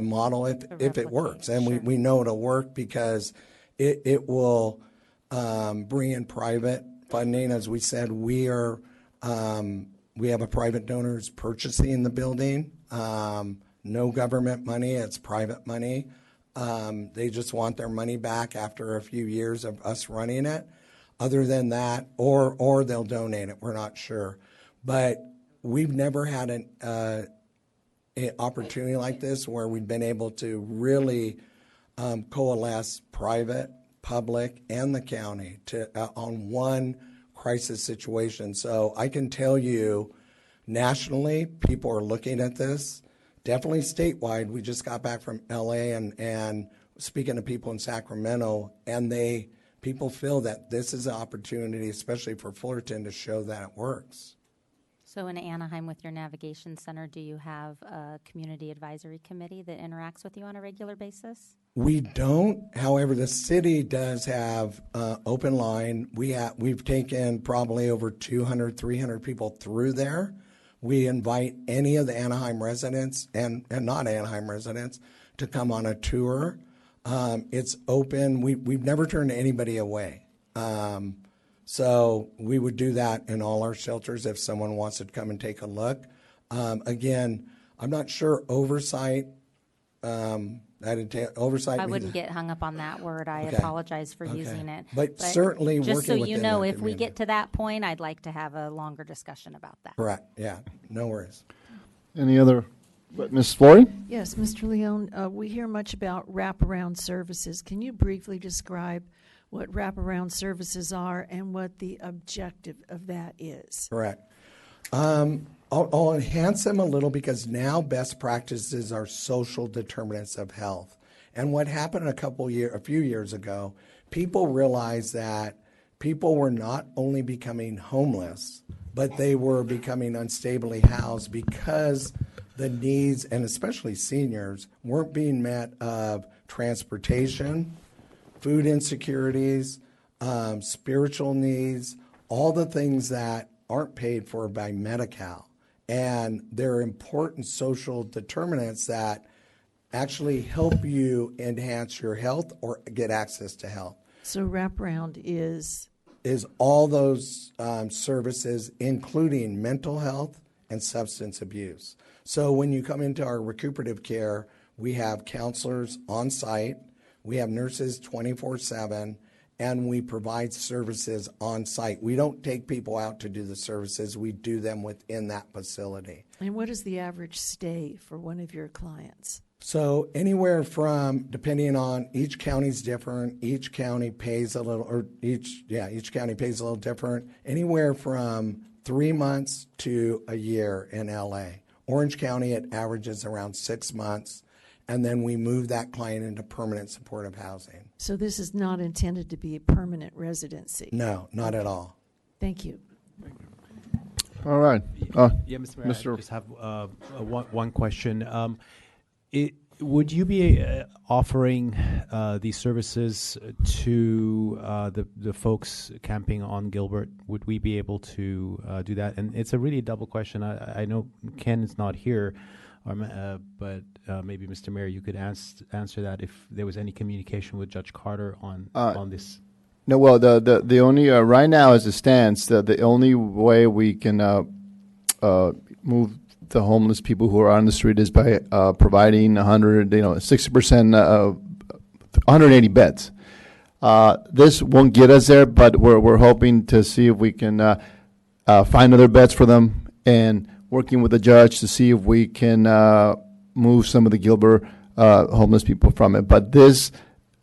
model if it works. And we know it'll work because it will bring in private funding. As we said, we have a private donor who's purchasing the building. No government money, it's private money. They just want their money back after a few years of us running it. Other than that, or they'll donate it, we're not sure. But we've never had an opportunity like this where we've been able to really coalesce private, public, and the county on one crisis situation. So I can tell you, nationally, people are looking at this. Definitely statewide. We just got back from LA and speaking to people in Sacramento, and people feel that this is an opportunity, especially for Fullerton, to show that it works. So in Anaheim with your navigation center, do you have a community advisory committee that interacts with you on a regular basis? We don't. However, the city does have open line. We've taken probably over 200, 300 people through there. We invite any of the Anaheim residents and not Anaheim residents to come on a tour. It's open. We've never turned anybody away. So we would do that in all our shelters if someone wants to come and take a look. Again, I'm not sure oversight. Oversight. I wouldn't get hung up on that word. I Okay. apologize for Okay. using it. But certainly just so working you within know, the if we community. get to that point, I'd like to have a longer discussion about that. Correct. Yeah. No worries. Any other? Ms. Flory? Yes, Mr. Leone, we hear much about wraparound services. Can you briefly describe what wraparound services are and what the objective of that is? Correct. I'll enhance them a little because now best practices are social determinants of health. And what happened a few years ago, people realized that people were not only becoming homeless, but they were becoming unstably housed because the needs, and especially seniors, weren't being met of transportation, food insecurities, spiritual needs, all the things that aren't paid for by Medi-Cal. And they're important social determinants that actually help you enhance your health or get access to health. So wraparound is all those services, including mental health and substance abuse. So when you come into our recuperative care, we have counselors on site, we have nurses 24/7, and we provide services on site. We don't take people out to do the services. We do them within that facility. And what is the average stay for one of your clients? So anywhere from, depending on, each county's different, each county pays a little, each county pays a little different, anywhere from 3 months to a year in LA. Orange County, it averages around 6 months, and then we move that client into permanent supportive housing. So this is not intended to be a permanent residency? No, not at all. Thank you. All right. Yeah, Mr. Mayor, I just have one question. Would you be offering these services to the folks camping on Gilbert? Would we be able to do that? And it's a really double question. I know Ken is not here, but maybe Mr. Mayor, you could answer that if there was any communication with Judge Carter on this. No, well, the only right now as it stands, the only way we can move the homeless people who are on the street is by providing 60%, 180 beds. This won't get us there, but we're hoping to see if we can find other beds for them, and working with the judge to see if we can move some of the Gilbert homeless people from it. But this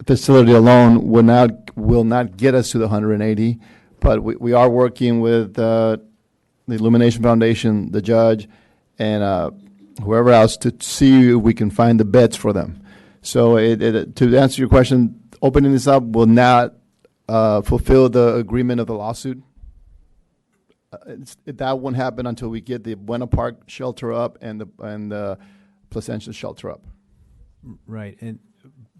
facility alone will not get us to the 180. But we are working with the Illumination Foundation, the judge, and whoever else to see if we can find the beds for them. So to answer your question, opening this up will not fulfill the agreement of the lawsuit. That won't happen until we get the Buena Park shelter up and the Placentia shelter up. Right.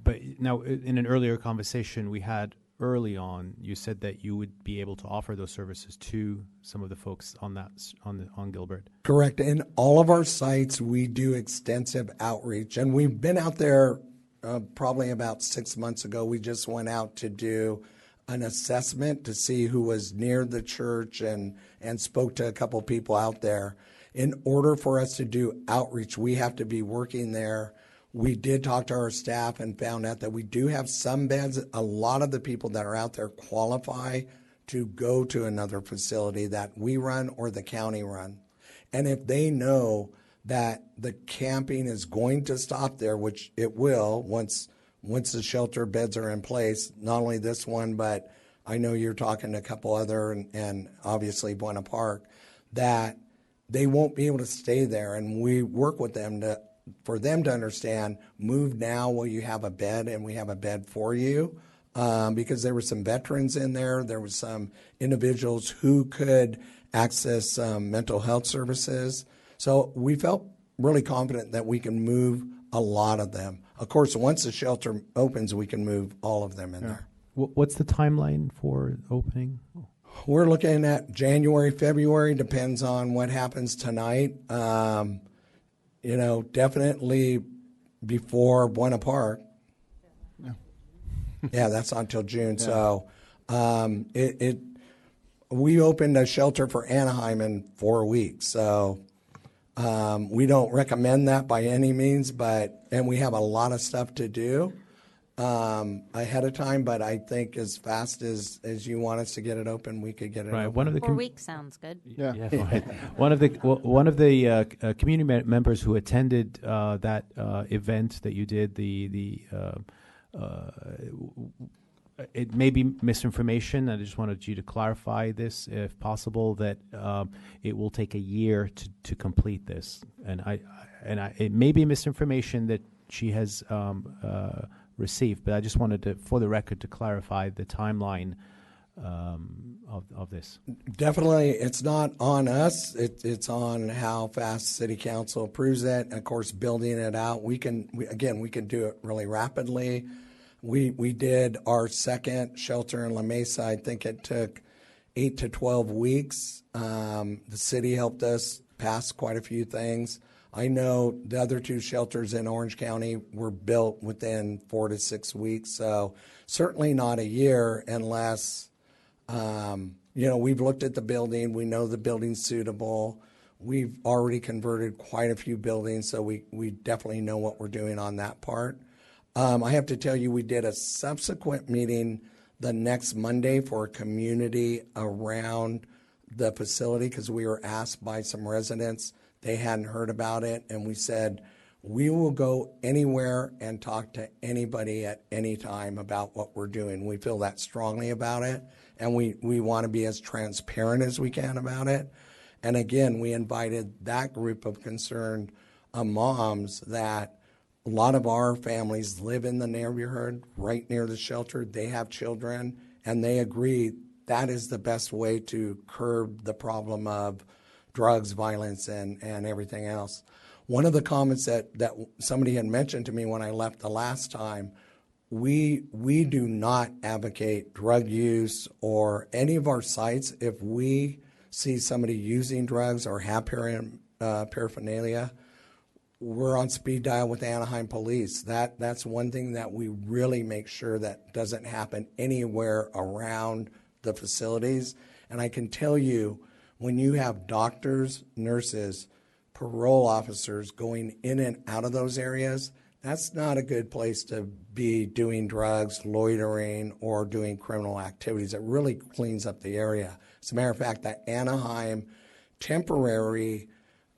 But now, in an earlier conversation we had early on, you said that you would be able to offer those services to some of the folks on Gilbert. Correct. In all of our sites, we do extensive outreach, and we've been out there probably about 6 months ago. We just went out to do an assessment to see who was near the church and spoke to a couple people out there. In order for us to do outreach, we have to be working there. We did talk to our staff and found out that we do have some beds. A lot of the people that are out there qualify to go to another facility that we run or the county run. And if they know that the camping is going to stop there, which it will once the shelter beds are in place, not only this one, but I know you're talking to a couple other and obviously Buena Park, that they won't be able to stay there. And we work with them for them to understand, move now while you have a bed, and we have a bed for you. Because there were some veterans in there. There was some individuals who could access mental health services. So we felt really confident that we can move a lot of them. Of course, once the shelter opens, we can move all of them in there. What's the timeline for opening? We're looking at January, February, depends on what happens tonight. Definitely before Buena Park. Yeah, that's not until June. Yeah. So we opened a shelter for Anaheim in 4 weeks. So we don't recommend that by any means, and we have a lot of stuff to do ahead of time, but I think as fast as you want us to get it open, we could get it open. 4 weeks sounds good. Yeah. Right. One of the community members who attended that event that you did, it may be misinformation. I just wanted you to clarify this, if possible, that it will take a year to complete this, and it may be misinformation that she has received, but I just wanted to, for the record, to clarify the timeline of this. Definitely, it's not on us. It's on how fast City Council approves it. Of course, building it out, we can do it really rapidly. We did our second shelter in La Mesa. I think it took 8 to 12 weeks. The city helped us pass quite a few things. I know the other two shelters in Orange County were built within 4 to 6 weeks. So certainly not a year unless, we've looked at the building. We know the building's suitable. We've already converted quite a few buildings, so we definitely know what we're doing on that part. I have to tell you, we did a subsequent meeting the next Monday for a community around the facility because we were asked by some residents. They hadn't heard about it, and we said, we will go anywhere and talk to anybody at any time about what we're doing. We feel that strongly about it, and we want to be as transparent as we can about it. And again, we invited that group of concerned moms that a lot of our families live in the neighborhood right near the shelter. They have children, and they agree that is the best way to curb the problem of drugs, violence, and everything else. One of the comments that somebody had mentioned to me when I left the last time, we do not advocate drug use or any of our sites. If we see somebody using drugs or have paraphernalia, we're on speed dial with Anaheim Police. That's one thing that we really make sure that doesn't happen anywhere around the facilities. And I can tell you, when you have doctors, nurses, parole officers going in and out of those areas, that's not a good place to be doing drugs, loitering, or doing criminal activities. It really cleans up the area. As a matter of fact, that Anaheim temporary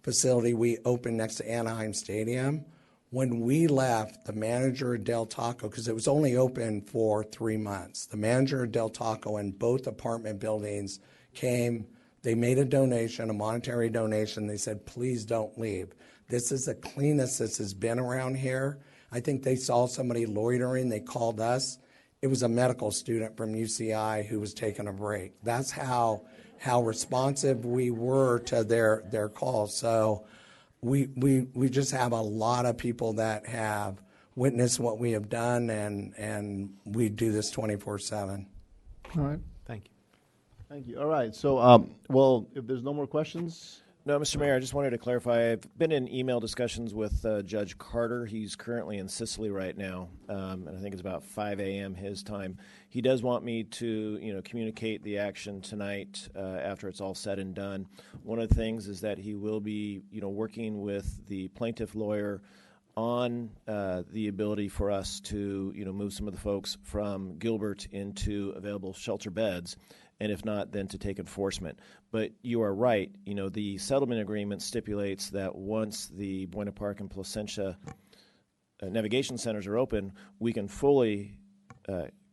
facility we opened next to Anaheim Stadium, when we left, the manager of Del Taco, because it was only open for 3 months, the manager of Del Taco and both apartment buildings came. They made a donation, a monetary donation. They said, please don't leave. This is the cleanest this has been around here. I think they saw somebody loitering. They called us. It was a medical student from UCI who was taking a break. That's how responsive we were to their calls. So we just have a lot of people that have witnessed what we have done, and we do this 24/7. All right. Thank you. Thank you. All right. So, well, if there's no more questions. No, Mr. Mayor, I just wanted to clarify. I've been in email discussions with Judge Carter. He's currently in Sicily right now, and I think it's about 5 a.m. his time. He does want me to, communicate the action tonight after it's all said and done. One of the things is that he will be, working with the plaintiff lawyer on the ability for us to, move some of the folks from Gilbert into available shelter beds. And if not, then to take enforcement. But you are right. The settlement agreement stipulates that once the Buena Park and Placentia navigation centers are open, we can fully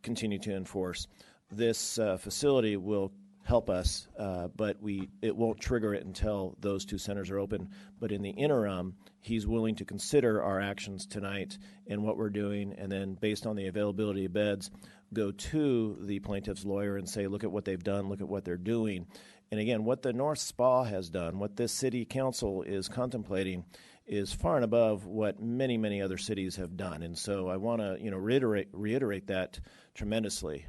continue to enforce. This facility will help us, but it won't trigger it until those two centers are open. But in the interim, he's willing to consider our actions tonight and what we're doing, and then based on the availability of beds, go to the plaintiff's lawyer and say, look at what they've done, look at what they're doing. And again, what the North Spa has done, what this city council is contemplating, is far and above what many, many other cities have done. And so I want to, reiterate that tremendously.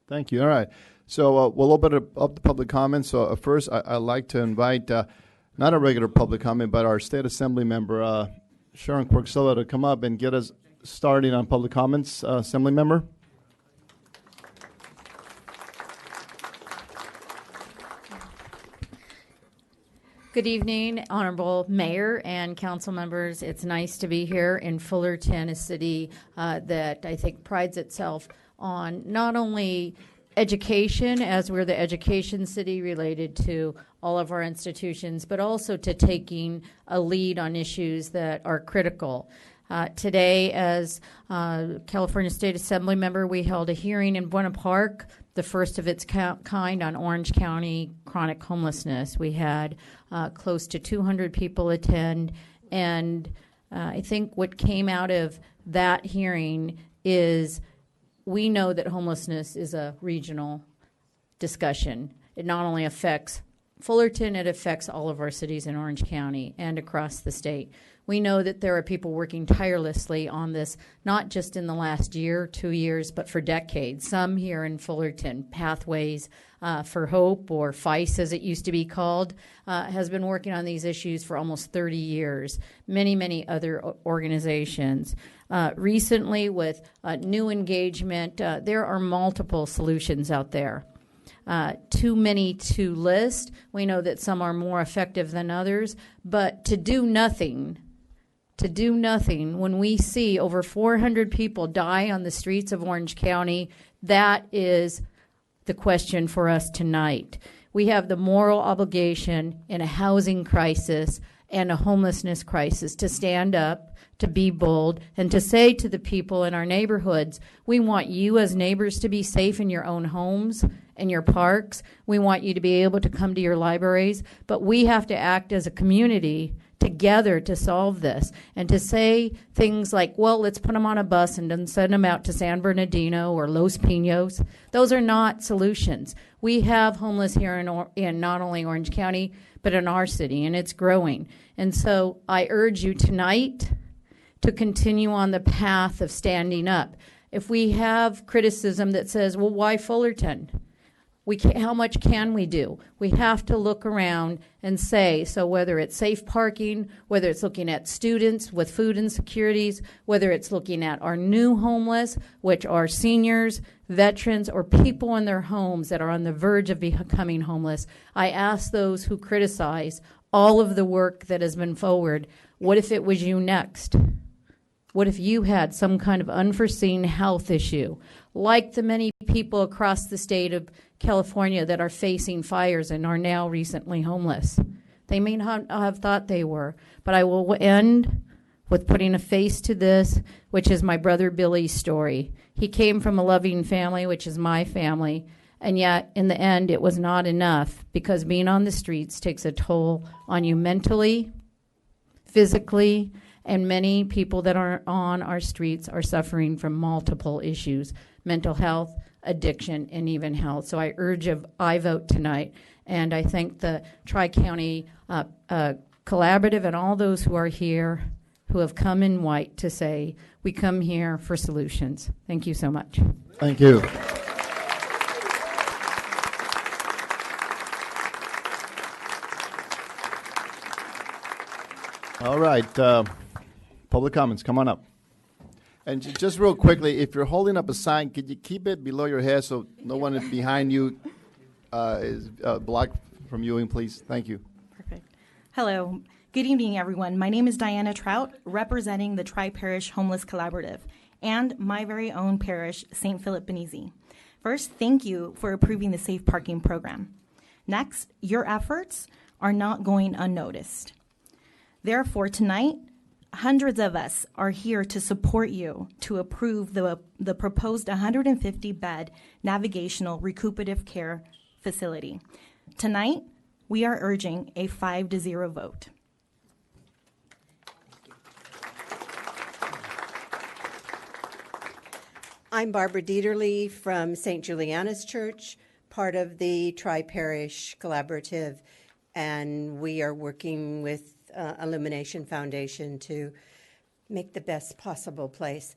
Thank you. All right. So we'll open up the public comments. So first, I'd like to invite not a regular public comment, but our State Assembly member, Sharon Quirk-Silva, to come up and get us starting on public comments. Assembly member. Good evening, Honorable Mayor and council members. It's nice to be here in Fullerton, a city that I think prides itself on not only education, as we're the education city related to all of our institutions, but also to taking a lead on issues that are critical. Today, as California State Assembly member, we held a hearing in Buena Park, the first of its kind on Orange County chronic homelessness. We had close to 200 people attend, and I think what came out of that hearing is we know that homelessness is a regional discussion. It not only affects Fullerton, it affects all of our cities in Orange County and across the state. We know that there are people working tirelessly on this, not just in the last year, 2 years, but for decades. Some here in Fullerton, Pathways for Hope, or FICE as it used to be called, has been working on these issues for almost 30 years. Many, many other organizations. Recently, with new engagement, there are multiple solutions out there. Too many to list. We know that some are more effective than others, but to do nothing to do nothing when we see over 400 people die on the streets of Orange County, that is the question for us tonight. We have the moral obligation in a housing crisis and a homelessness crisis to stand up, to be bold, and to say to the people in our neighborhoods, we want you as neighbors to be safe in your own homes and your parks. We want you to be able to come to your libraries, but we have to act as a community together to solve this, and to say things like, well, let's put them on a bus and then send them out to San Bernardino or Los Pinos. Those are not solutions. We have homeless here in not only Orange County, but in our city, and it's growing. And so I urge you tonight to continue on the path of standing up. If we have criticism that says, well, why Fullerton? How much can we do? We have to look around and say, so whether it's safe parking, whether it's looking at students with food insecurities, whether it's looking at our new homeless, which are seniors, veterans, or people in their homes that are on the verge of becoming homeless, I ask those who criticize all of the work that has been forward, what if it was you next? What if you had some kind of unforeseen health issue, like the many people across the state of California that are facing fires and are now recently homeless? They may not have thought they were, but I will end with putting a face to this, which is my brother Billy's story. He came from a loving family, which is my family, and yet in the end it was not enough, because being on the streets takes a toll on you mentally, physically, and many people that are on our streets are suffering from multiple issues: mental health, addiction, and even health. So I urge I vote tonight, and I thank the Tri-County Collaborative and all those who are here who have come in white to say, we come here for solutions. Thank you so much. Thank you. All right. Public comments, come on up. And just real quickly, if you're holding up a sign, could you keep it below your head so no one behind you is blocked from viewing, please? Thank you. Perfect. Hello. Good evening, everyone. My name is Diana Trout, representing the Tri-Parish Homeless Collaborative and my very own parish, St. Philip Benizi. First, thank you for approving the safe parking program. Next, your efforts are not going unnoticed. Therefore, tonight, hundreds of us are here to support you to approve the proposed 150-bed navigational recuperative care facility. Tonight, we are urging a 5-0 vote. I'm Barbara Dieterle from St. Juliana's Church, part of the Tri-Parish Collaborative, and we are working with Illumination Foundation to make the best possible place.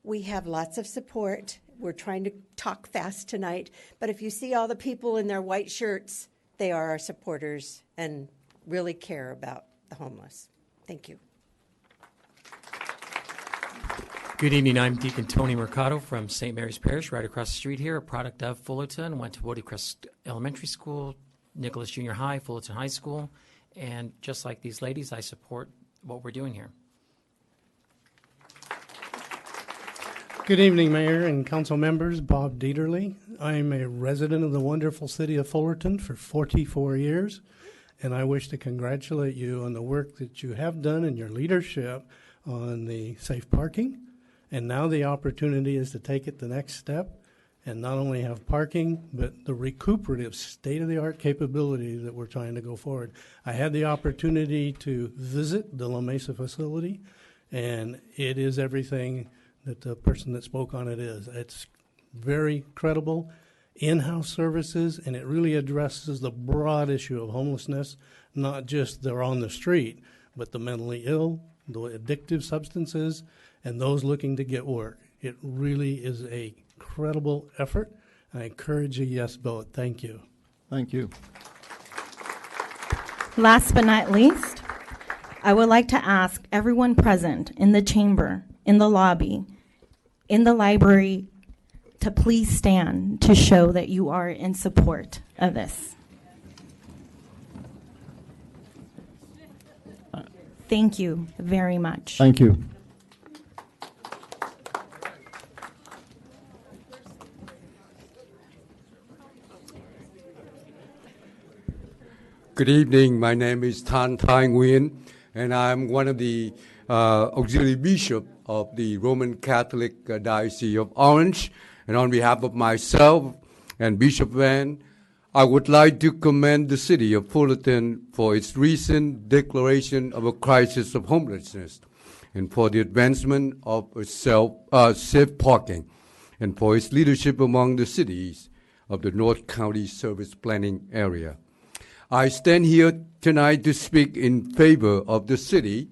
We have lots of support. We're trying to talk fast tonight, but if you see all the people in their white shirts, they are our supporters and really care about the homeless. Thank you. Good evening. I'm Deacon Tony Mercado from St. Mary's Parish, right across the street here, a product of Fullerton. Went to Woodcrest Elementary School, Nicholas Junior High, Fullerton High School. And just like these ladies, I support what we're doing here. Good evening, Mayor and council members. Bob Dieterle. I'm a resident of the wonderful city of Fullerton for 44 years, and I wish to congratulate you on the work that you have done in your leadership on the safe parking. And now the opportunity is to take it the next step and not only have parking, but the recuperative state-of-the-art capability that we're trying to go forward. I had the opportunity to visit the La Mesa facility, and it is everything that the person that spoke on it is. It's very credible, in-house services, and it really addresses the broad issue of homelessness, not just they're on the street, but the mentally ill, the addictive substances, and those looking to get work. It really is a credible effort. I encourage a yes vote. Thank you. Thank you. Last but not least, I would like to ask everyone present in the chamber, in the lobby, in the library, to please stand to show that you are in support of this. Thank you very much. Thank you. Good evening. My name is Tan Tai Nguyen, and I'm one of the auxiliary bishop of the Roman Catholic Diocese of Orange. And on behalf of myself and Bishop Van, I would like to commend the city of Fullerton for its recent declaration of a crisis of homelessness and for the advancement of safe parking and for its leadership among the cities of the North County Service Planning Area. I stand here tonight to speak in favor of the city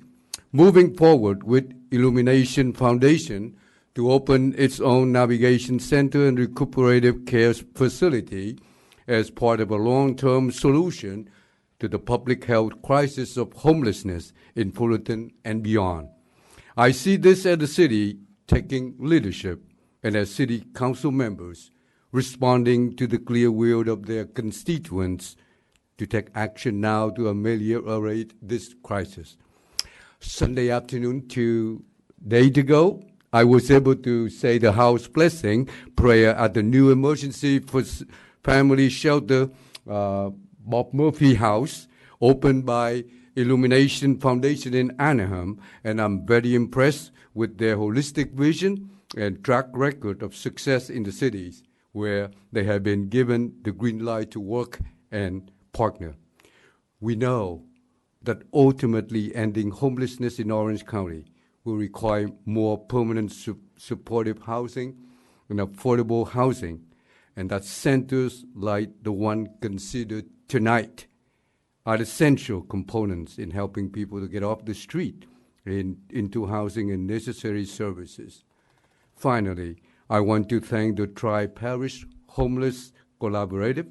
moving forward with Illumination Foundation to open its own navigation center and recuperative care facility as part of a long-term solution to the public health crisis of homelessness in Fullerton and beyond. I see this as the city taking leadership and as city council members responding to the clear will of their constituents to take action now to ameliorate this crisis. Sunday afternoon, 2 days ago, I was able to say the house blessing prayer at the new emergency family shelter, Bob Murphy House, opened by Illumination Foundation in Anaheim, and I'm very impressed with their holistic vision and track record of success in the cities where they have been given the green light to work and partner. We know that ultimately ending homelessness in Orange County will require more permanent supportive housing and affordable housing, and that centers like the one considered tonight are essential components in helping people to get off the street and into housing and necessary services. Finally, I want to thank the Tri-Parish Homeless Collaborative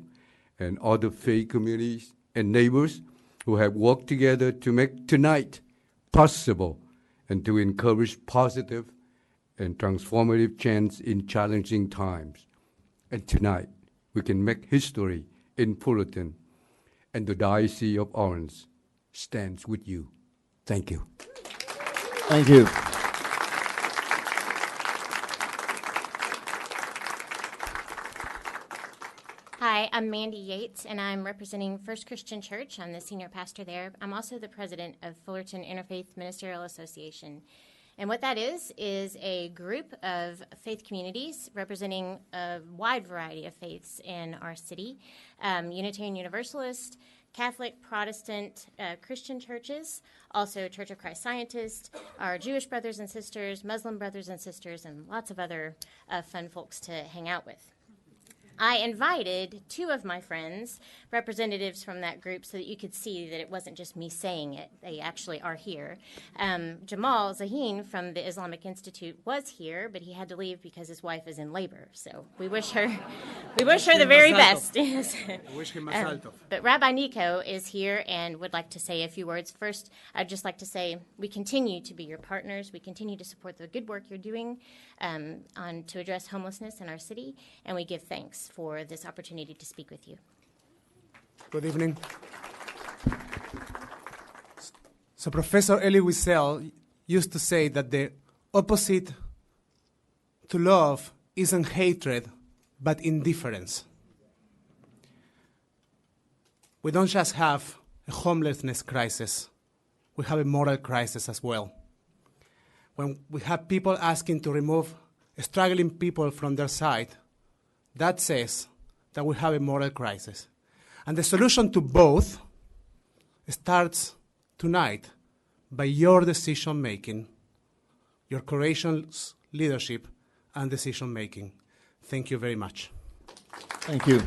and other faith communities and neighbors who have worked together to make tonight possible and to encourage positive and transformative change in challenging times. And tonight, we can make history in Fullerton, and the Diocese of Orange stands with you. Thank you. Thank you. Hi, I'm Mandy Yates, and I'm representing First Christian Church. I'm the senior pastor there. I'm also the president of Fullerton Interfaith Ministerial Association. And what that is a group of faith communities representing a wide variety of faiths in our city, Unitarian Universalist, Catholic, Protestant, Christian churches, also Church of Christ Scientists, our Jewish brothers and sisters, Muslim brothers and sisters, and lots of other fun folks to hang out with. I invited two of my friends, representatives from that group, so that you could see that it wasn't just me saying it. They actually are here. Jamal Zahin from the Islamic Institute was here, but he had to leave because his wife is in labor. So we wish her the very best. Yes. Wish him más alto. But Rabbi Nico is here and would like to say a few words. First, I'd just like to say we continue to be your partners. We continue to support the good work you're doing to address homelessness in our city, and we give thanks for this opportunity to speak with you. Good evening. So Professor Elie Wiesel used to say that the opposite to love isn't hatred, but indifference. We don't just have a homelessness crisis, we have a moral crisis as well. When we have people asking to remove struggling people from their side, that says that we have a moral crisis. And the solution to both starts tonight by your decision-making, your courageous leadership and decision-making. Thank you very much. Thank you.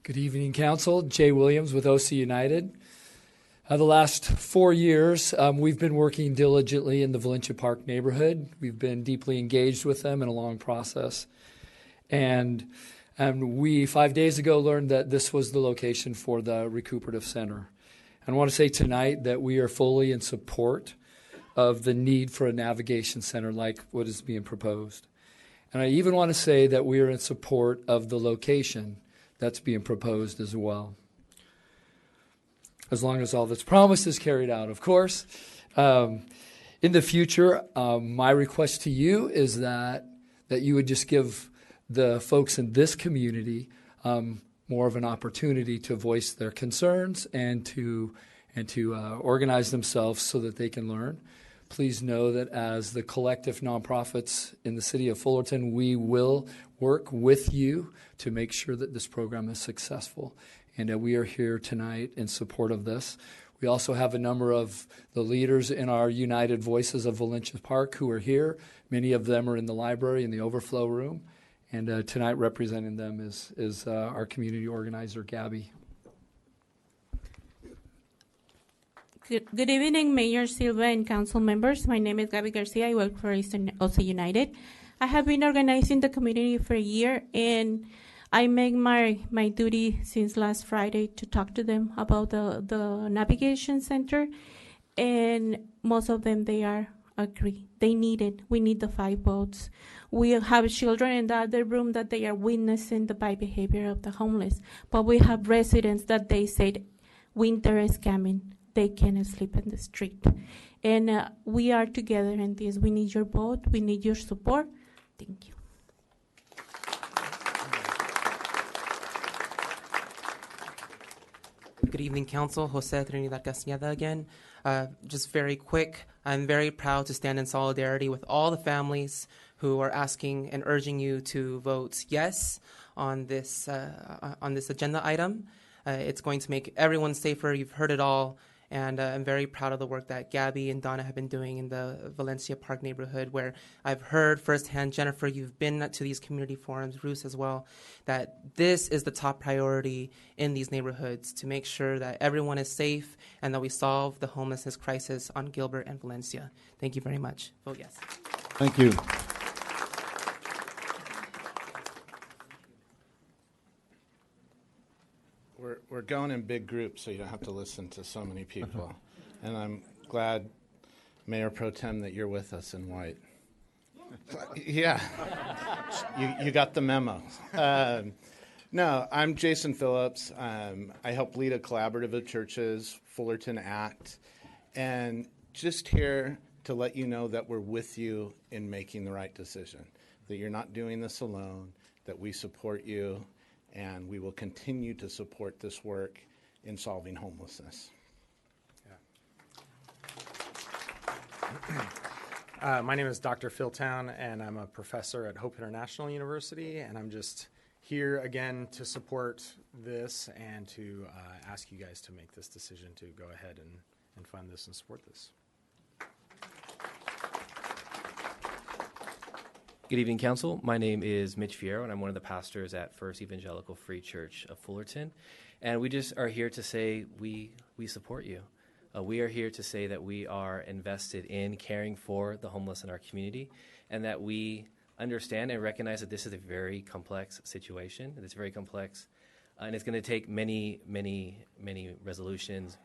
Good evening, Council. Jay Williams with OC United. The last 4 years, we've been working diligently in the Valencia Park neighborhood. We've been deeply engaged with them in a long process. And we, 5 days ago, learned that this was the location for the recuperative center. And I want to say tonight that we are fully in support of the need for a navigation center like what is being proposed. And I even want to say that we are in support of the location that's being proposed as well. As long as all that's promised is carried out, of course. In the future, my request to you is that you would just give the folks in this community more of an opportunity to voice their concerns and to organize themselves so that they can learn. Please know that as the collective nonprofits in the city of Fullerton, we will work with you to make sure that this program is successful, and that we are here tonight in support of this. We also have a number of the leaders in our United Voices of Valencia Park who are here. Many of them are in the library in the overflow room, and tonight representing them is our community organizer, Gabby. Good evening, Mayor Silva and council members. My name is Gabby Garcia. I work for OC United. I have been organizing the community for a year, and I make my duty since last Friday to talk to them about the navigation center, and most of them, they are agree. They need it. We need the 5 boats. We have children in the other room that they are witnessing the bad behavior of the homeless, but we have residents that they said winter is coming. They cannot sleep in the street. And we are together in this. We need your vote. We need your support. Thank you. Good evening, Council. Jose Trinidad Castañeda again. Just very quick, I'm very proud to stand in solidarity with all the families who are asking and urging you to vote yes on this agenda item. It's going to make everyone safer. You've heard it all. And I'm very proud of the work that Gabby and Donna have been doing in the Valencia Park neighborhood, where I've heard firsthand, Jennifer, you've been to these community forums, Bruce as well, that this is the top priority in these neighborhoods, to make sure that everyone is safe and that we solve the homelessness crisis on Gilbert and Valencia. Thank you very much. Vote yes. Thank you. We're going in big groups, so you don't have to listen to so many people. And I'm glad, Mayor Pro Tem, that you're with us in white. Yeah, you got the memo. No, I'm Jason Phillips. I help lead a collaborative of churches, Fullerton Act, and just here to let you know that we're with you in making the right decision, that you're not doing this alone, that we support you, and we will continue to support this work in solving homelessness. My name is Dr. Phil Town, and I'm a professor at Hope International University, and I'm just here again to support this and to ask you guys to make this decision to go ahead and fund this and support this. Good evening, Council. My name is Mitch Fierro, and I'm one of the pastors at First Evangelical Free Church of Fullerton. And we just are here to say we support you. We are here to say that we are invested in caring for the homeless in our community, and that we understand and recognize that this is a very complex situation. It's very complex, and it's going to take many, many, many resolutions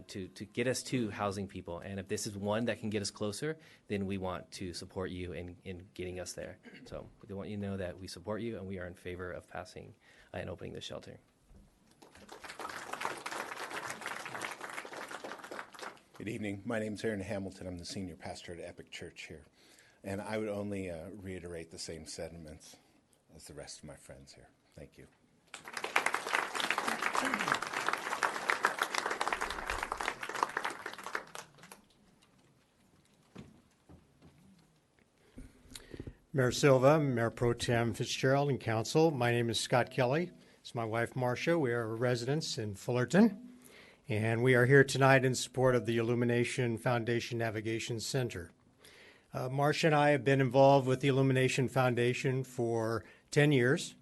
to get us to housing people. And if this is one that can get us closer, then we want to support you in getting us there. So we want you to know that we support you and we are in favor of passing and opening the shelter. Good evening. My name is Aaron Hamilton. I'm the senior pastor at Epic Church here. And I would only reiterate the same sentiments as the rest of my friends here. Thank you. Mayor Silva, Mayor Pro Tem Fitzgerald, and Council. My name is Scott Kelly. It's my wife, Marcia. We are residents in Fullerton, and we are here tonight in support of the Illumination Foundation Navigation Center. Marcia and I have been involved with the Illumination Foundation for 10 years.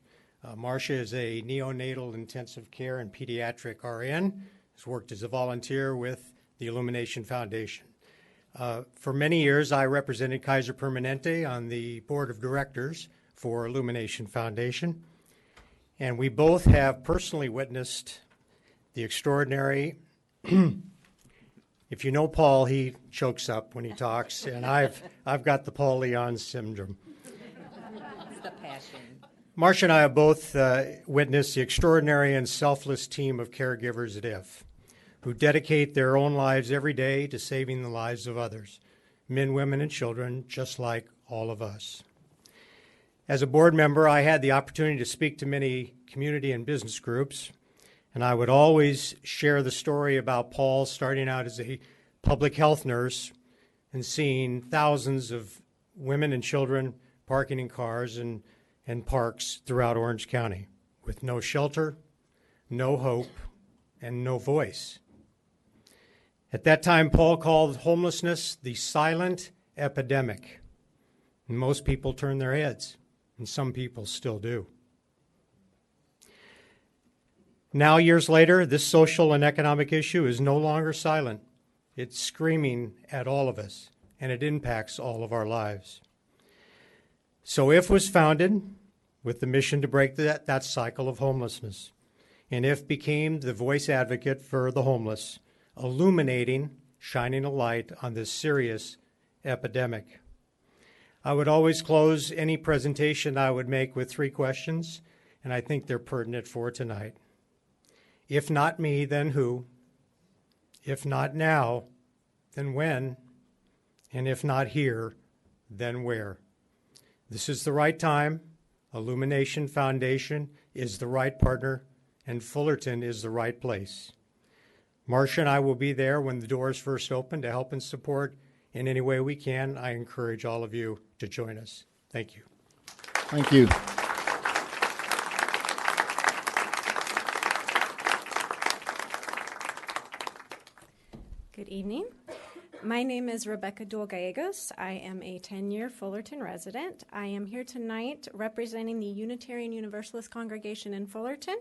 Marcia is a neonatal intensive care and pediatric RN, has worked as a volunteer with the Illumination Foundation. For many years, I represented Kaiser Permanente on the board of directors for Illumination Foundation, and we both have personally witnessed the extraordinary. If you know Paul, he chokes up when he talks, and I've got the Paul Leon syndrome. the passion? Marcia and I have both witnessed the extraordinary and selfless team of caregivers at IF, who dedicate their own lives every day to saving the lives of others, men, women, and children, just like all of us. As a board member, I had the opportunity to speak to many community and business groups, and I would always share the story about Paul starting out as a public health nurse and seeing thousands of women and children parking in cars and parks throughout Orange County with no shelter, no hope, and no voice. At that time, Paul called homelessness the silent epidemic, and most people turned their heads, and some people still do. Now, years later, this social and economic issue is no longer silent. It's screaming at all of us, and it impacts all of our lives. So IF was founded with the mission to break that cycle of homelessness, and IF became the voice advocate for the homeless, illuminating, shining a light on this serious epidemic. I would always close any presentation I would make with 3 questions, and I think they're pertinent for tonight. If not me, then who? If not now, then when? And if not here, then where? This is the right time. Illumination Foundation is the right partner, and Fullerton is the right place. Marcia and I will be there when the doors first open to help and support in any way we can. I encourage all of you to join us. Thank you. Thank you. Good evening. My name is Rebecca Dual Gallegos. I am a 10-year Fullerton resident. I am here tonight representing the Unitarian Universalist congregation in Fullerton.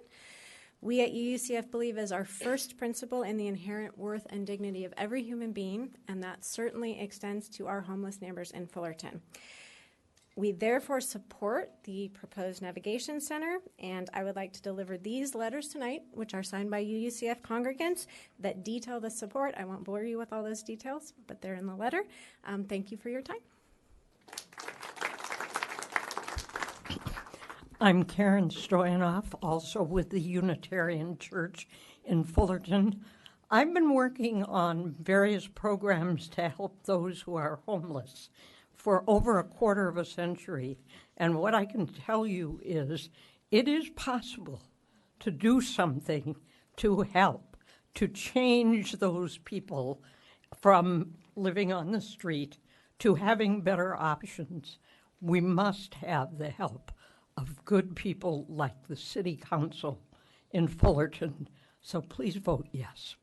We at UUCF believe as our first principle in the inherent worth and dignity of every human being, and that certainly extends to our homeless neighbors in Fullerton. We therefore support the proposed navigation center, and I would like to deliver these letters tonight, which are signed by UUCF congregants that detail the support. I won't bore you with all those details, but they're in the letter. Thank you for your time. I'm Karen Stoyanoff, also with the Unitarian Church in Fullerton. I've been working on various programs to help those who are homeless for over a quarter of a century. And what I can tell you is it is possible to do something to help, to change those people from living on the street to having better options. We must have the help of good people like the City Council in Fullerton. So please vote yes.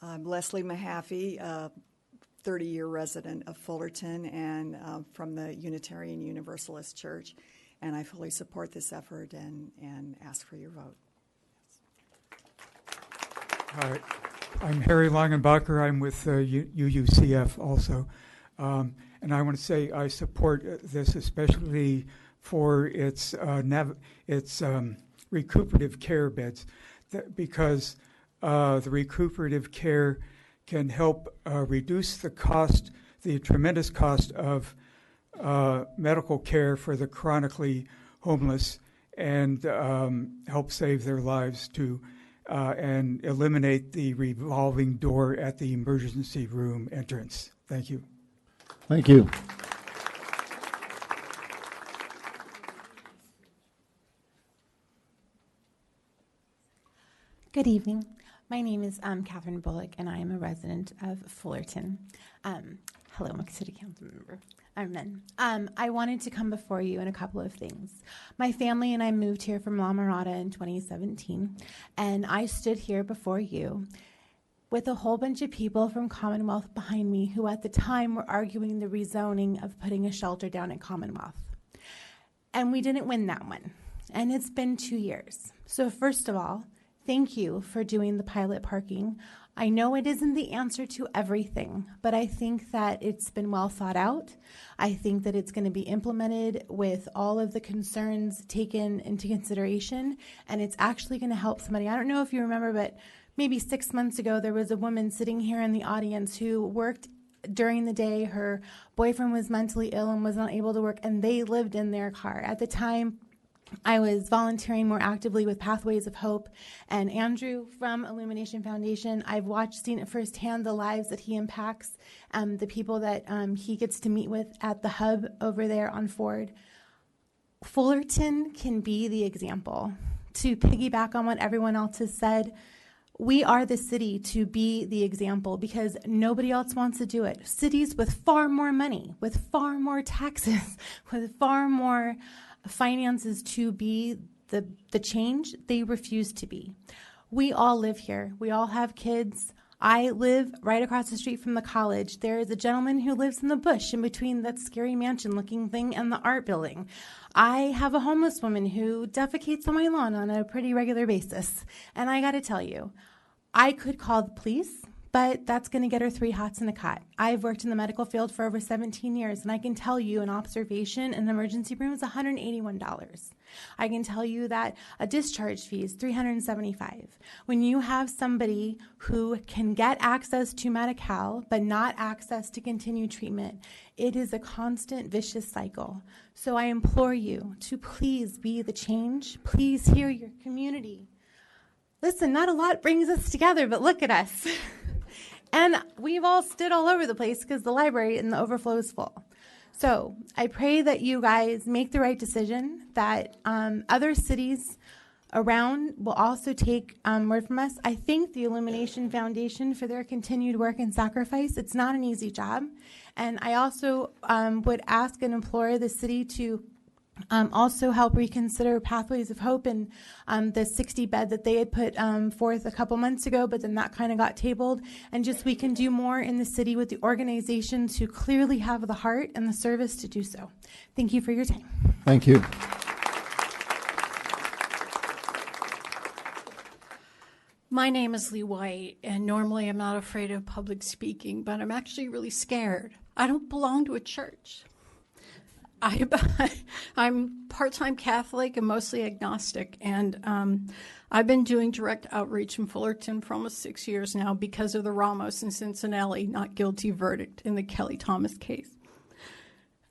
I'm Leslie Mahaffey, 30-year resident of Fullerton and from the Unitarian Universalist Church, and I fully support this effort and ask for your vote. Hi, I'm Harry Langenbacher. I'm with UUCF also, and I want to say I support this especially for its recuperative care beds, because the recuperative care can help reduce the cost, the tremendous cost of medical care for the chronically homeless, and help save their lives too, and eliminate the revolving door at the emergency room entrance. Thank you. Thank you. Good evening. My name is Catherine Bullock, and I am a resident of Fullerton. Hello, I'm a city council member. I wanted to come before you in a couple of things. My family and I moved here from La Mirada in 2017, and I stood here before you with a whole bunch of people from Commonwealth behind me who at the time were arguing the rezoning of putting a shelter down at Commonwealth. And we didn't win that one, and it's been 2 years. So first of all, thank you for doing the pilot parking. I know it isn't the answer to everything, but I think that it's been well thought out. I think that it's going to be implemented with all of the concerns taken into consideration, and it's actually going to help somebody. I don't know if you remember, but maybe 6 months ago, there was a woman sitting here in the audience who worked during the day. Her boyfriend was mentally ill and was not able to work, and they lived in their car. At the time, I was volunteering more actively with Pathways of Hope, and Andrew from Illumination Foundation, I've seen it firsthand, the lives that he impacts, the people that he gets to meet with at the hub over there on Ford. Fullerton can be the example. To piggyback on what everyone else has said, we are the city to be the example because nobody else wants to do it. Cities with far more money, with far more taxes, with far more finances to be the change, they refuse to be. We all live here. We all have kids. I live right across the street from the college. There is a gentleman who lives in the bush in between that scary mansion-looking thing and the art building. I have a homeless woman who defecates on my lawn on a pretty regular basis. And I got to tell you, I could call the police, but that's going to get her 3 hots in a cot. I've worked in the medical field for over 17 years, and I can tell you an observation in an emergency room is $181. I can tell you that a discharge fee is $375. When you have somebody who can get access to Medi-Cal, but not access to continued treatment, it is a constant vicious cycle. So I implore you to please be the change. Please hear your community. Listen, not a lot brings us together, but look at us. And we've all stood all over the place because the library and the overflow is full. So I pray that you guys make the right decision, that other cities around will also take word from us. I thank the Illumination Foundation for their continued work and sacrifice. It's not an easy job. And I also would ask and implore the city to also help reconsider Pathways of Hope and the 60-bed that they had put forth a couple months ago, but then that kind of got tabled. And just we can do more in the city with the organizations who clearly have the heart and the service to do so. Thank you for your time. Thank you. My name is Lee White, and normally I'm not afraid of public speaking, but I'm actually really scared. I don't belong to a church. I'm part-time Catholic and mostly agnostic, and I've been doing direct outreach in Fullerton for almost 6 years now because of the Ramos and Cincinnati not guilty verdict in the Kelly Thomas case.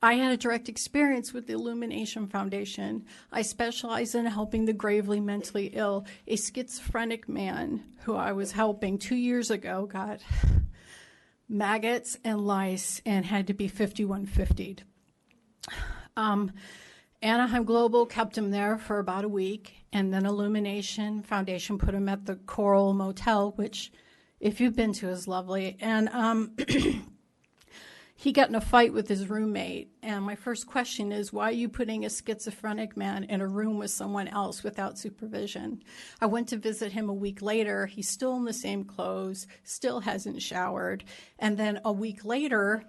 I had a direct experience with the Illumination Foundation. I specialize in helping the gravely mentally ill. A schizophrenic man who I was helping 2 years ago got maggots and lice and had to be 5150'd. Anaheim Global kept him there for about a week, and then Illumination Foundation put him at the Coral Motel, which, if you've been to, is lovely. And he got in a fight with his roommate. And my first question is, why are you putting a schizophrenic man in a room with someone else without supervision? I went to visit him a week later. He's still in the same clothes, still hasn't showered. And then a week later,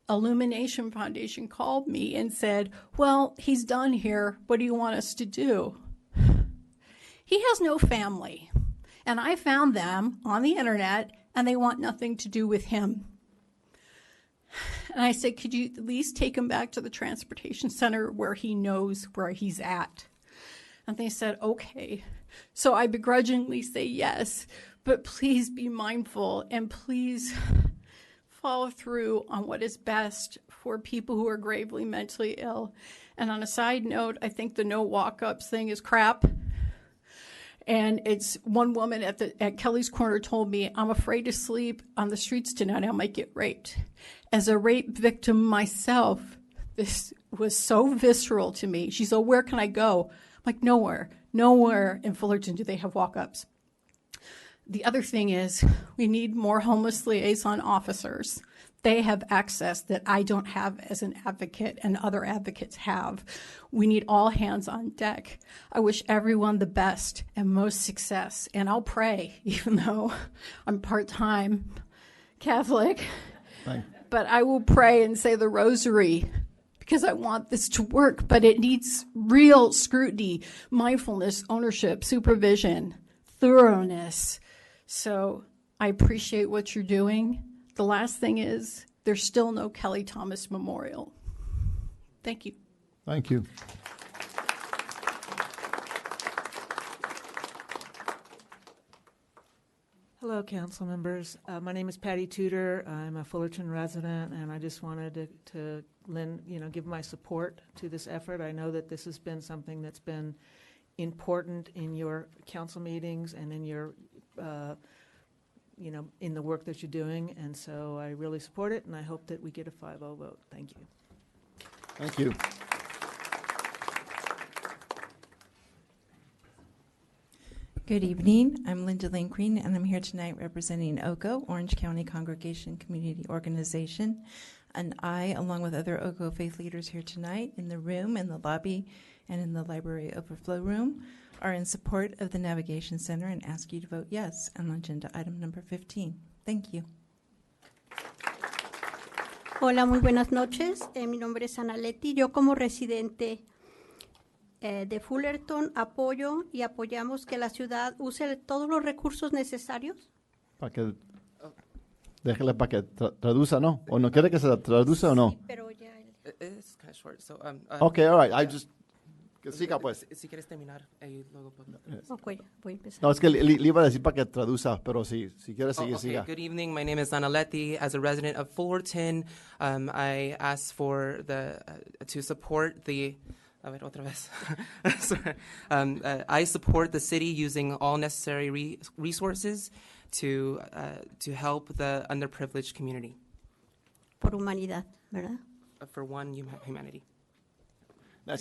Illumination Foundation called me and said, well, he's done here. What do you want us to do? He has no family. And I found them on the internet, and they want nothing to do with him. And I said, could you at least take him back to the transportation center where he knows where he's at? And they said, okay. So I begrudgingly say yes, but please be mindful and please follow through on what is best for people who are gravely mentally ill. And on a side note, I think the no walk-ups thing is crap. And it's one woman at Kelly's Corner told me, I'm afraid to sleep on the streets tonight. I might get raped. As a rape victim myself, this was so visceral to me. She said, where can I go? I'm like, nowhere. Nowhere in Fullerton do they have walk-ups. The other thing is we need more homeless liaison officers. They have access that I don't have as an advocate and other advocates have. We need all hands on deck. I wish everyone the best and most success. And I'll pray, even though I'm part-time Catholic. But I will pray and say the rosary because I want this to work. But it needs real scrutiny, mindfulness, ownership, supervision, thoroughness. So I appreciate what you're doing. The last thing is there's still no Kelly Thomas Memorial. Thank you. Thank you. Hello, council members. My name is Patty Tudor. I'm a Fullerton resident, and I just wanted to lend, give my support to this effort. I know that this has been something that's been important in your council meetings and in your, in the work that you're doing, and so I really support it, and I hope that we get a 5-0 vote. Thank you. Thank you. Good evening. I'm Linda Lane Green, and I'm here tonight representing OCO, Orange County Congregation Community Organization. And I, along with other OCO faith leaders here tonight in the room, in the lobby, and in the library overflow room, are in support of the Navigation Center and ask you to vote yes on agenda item number 15. Thank you. Hola, muy buenas noches. Mi nombre es Ana Leti. Yo como residente de Fullerton apoyo y apoyamos que la ciudad use todos los recursos necesarios. Para que déjale para que traduzca, ¿no? ¿O no quiere que se traduzca o no? Sí, pero ya It's kind of short, so Okay, all right. I just que siga pues. Si quieres terminar, ahí luego puedo. Ok, voy a empezar. No, es que le iba a decir para que traduzca, pero si quiere seguir, Okay. siga. Good evening. My name is Analetti. As a resident of Fullerton, I asked for to support the. A ver, otra vez. Sorry. I support the city using all necessary resources to help the underprivileged community. Por humanidad, ¿verdad? For one humanity. I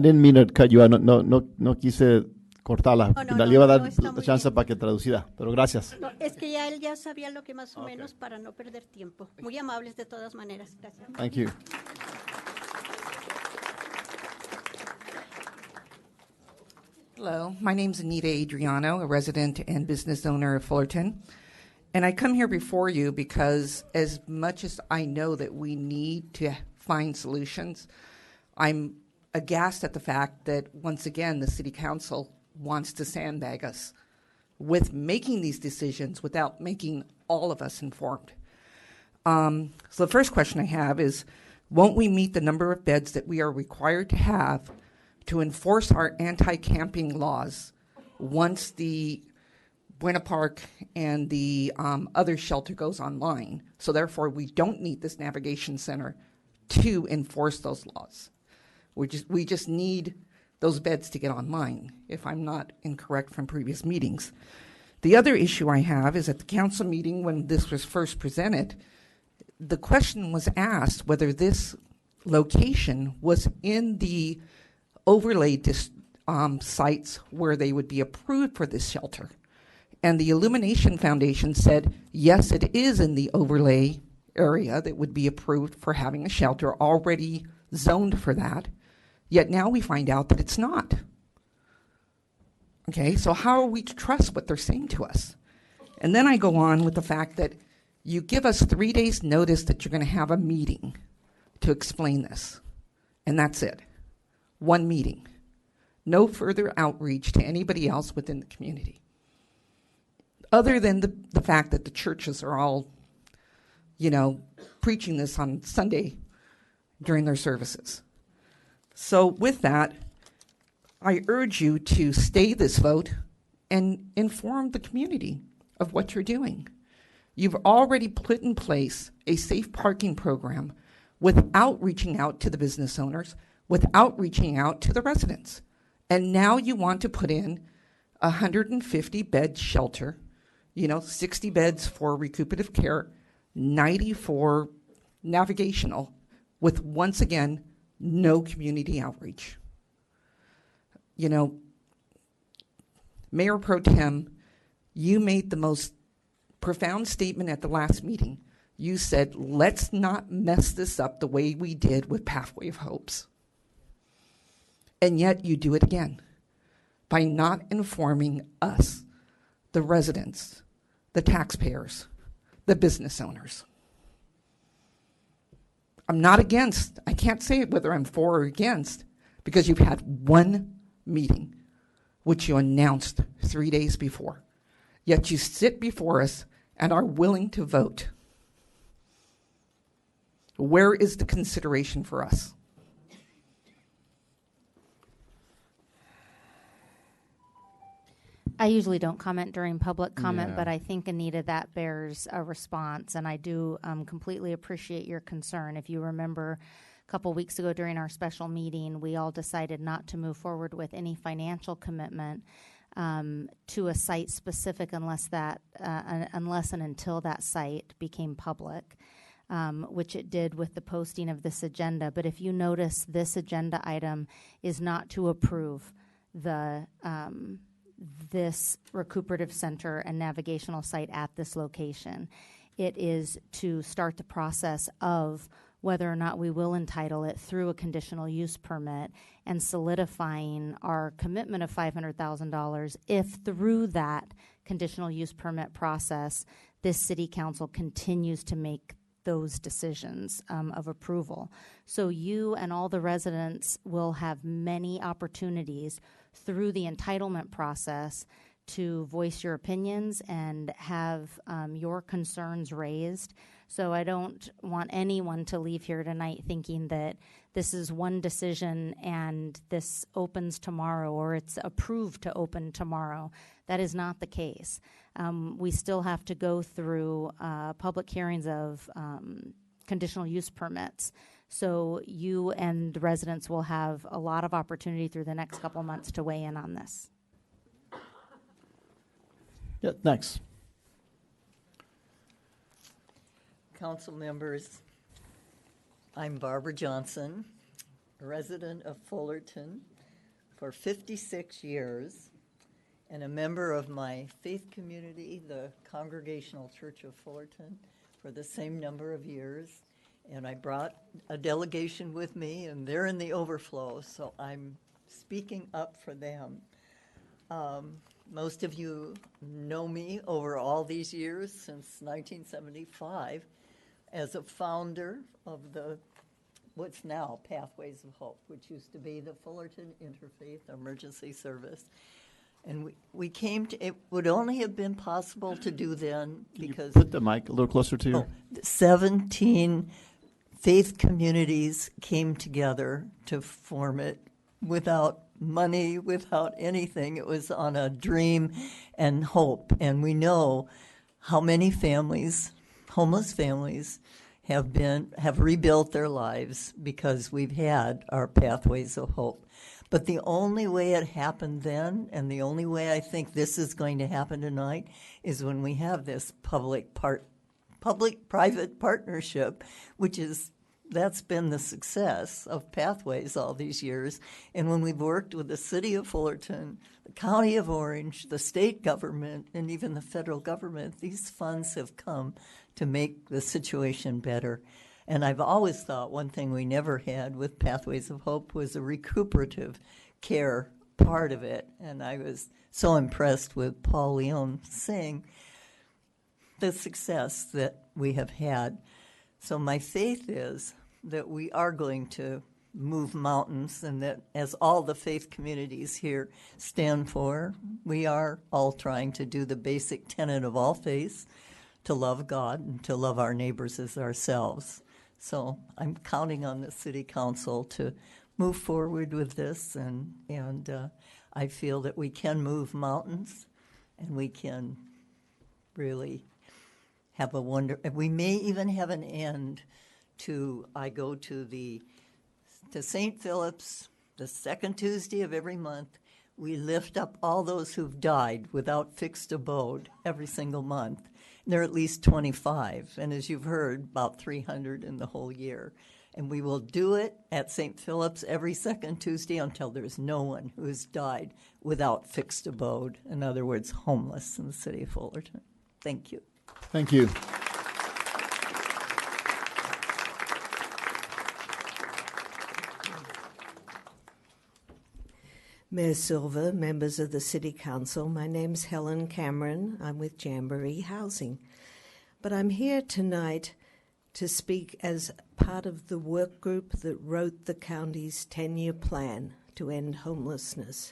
didn't mean to cut you out. No quise cortarla. Le iba a dar chance para que traduciera, pero gracias. No, es que ya él ya sabía lo que más o menos para no perder tiempo. Muy amables de todas maneras. Gracias. Thank you. Hello, my name's Anita Adriano, a resident and business owner of Fullerton. And I come here before you because as much as I know that we need to find solutions, I'm aghast at the fact that, once again, the City Council wants to sandbag us with making these decisions without making all of us informed. So the first question I have is, won't we meet the number of beds that we are required to have to enforce our anti-camping laws once the Buena Park and the other shelter goes online? So therefore, we don't need this navigation center to enforce those laws. We just need those beds to get online, if I'm not incorrect from previous meetings. The other issue I have is at the council meeting when this was first presented, the question was asked whether this location was in the overlay sites where they would be approved for this shelter. And the Illumination Foundation said, yes, it is in the overlay area that would be approved for having a shelter already zoned for that. Yet now we find out that it's not. Okay, so how are we to trust what they're saying to us? And then I go on with the fact that you give us 3 days notice that you're going to have a meeting to explain this. And that's it. One meeting. No further outreach to anybody else within the community. Other than the fact that the churches are all, preaching this on Sunday during their services. So with that, I urge you to stay this vote and inform the community of what you're doing. You've already put in place a safe parking program without reaching out to the business owners, without reaching out to the residents. And now you want to put in a 150-bed shelter, 60 beds for recuperative care, 90 for navigational, with, once again, no community outreach. Mayor Pro Tem, you made the most profound statement at the last meeting. You said, let's not mess this up the way we did with Pathway of Hopes. And yet you do it again by not informing us, the residents, the taxpayers, the business owners. I'm not against, I can't say whether I'm for or against, because you've had one meeting, which you announced 3 days before. Yet you sit before us and are willing to vote. Where is the consideration for us? I usually don't comment during public comment, Yeah. but I think, Anita, that bears a response, and I do completely appreciate your concern. If you remember, a couple weeks ago during our special meeting, we all decided not to move forward with any financial commitment to a site specific unless and until that site became public, which it did with the posting of this agenda. But if you notice, this agenda item is not to approve the this recuperative center and navigational site at this location. It is to start the process of whether or not we will entitle it through a conditional use permit and solidifying our commitment of $500,000 if through that conditional use permit process, this city council continues to make those decisions of approval. So you and all the residents will have many opportunities through the entitlement process to voice your opinions and have your concerns raised. So I don't want anyone to leave here tonight thinking that this is one decision and this opens tomorrow or it's approved to open tomorrow. That is not the case. We still have to go through public hearings of conditional use permits. So you and residents will have a lot of opportunity through the next couple months to weigh in on this. Yeah, next. Council members, I'm Barbara Johnson, a resident of Fullerton for 56 years and a member of my faith community, the Congregational Church of Fullerton, for the same number of years. And I brought a delegation with me, and they're in the overflow, so I'm speaking up for them. Most of you know me over all these years, since 1975, as a founder of what's now Pathways of Hope, which used to be the Fullerton Interfaith Emergency Service. And we came to, it would only have been possible to do then because... Put the mic a little closer to you. 17 faith communities came together to form it without money, without anything. It was on a dream and hope. And we know how many families, homeless families, have rebuilt their lives because we've had our Pathways of Hope. But the only way it happened then, and the only way I think this is going to happen tonight, is when we have this public-private partnership, that's been the success of Pathways all these years. And when we've worked with the city of Fullerton, the county of Orange, the state government, and even the federal government, these funds have come to make the situation better. And I've always thought one thing we never had with Pathways of Hope was a recuperative care part of it. And I was so impressed with Paul Leon saying the success that we have had. So my faith is that we are going to move mountains, and that as all the faith communities here stand for, we are all trying to do the basic tenet of all faiths, to love God and to love our neighbors as ourselves. So I'm counting on the city council to move forward with this, and I feel that we can move mountains, and we can really have we may even have an end to, I go to St. Philip's the second Tuesday of every month. We lift up all those who've died without fixed abode every single month. And there are at least 25, and as you've heard, about 300 in the whole year. And we will do it at St. Philip's every second Tuesday until there's no one who has died without fixed abode. In other words, homeless in the city of Fullerton. Thank you. Thank you. Mayor Silva, members of the City Council, my name's Helen Cameron. I'm with Jamboree Housing. But I'm here tonight to speak as part of the work group that wrote the county's 10-year plan to end homelessness.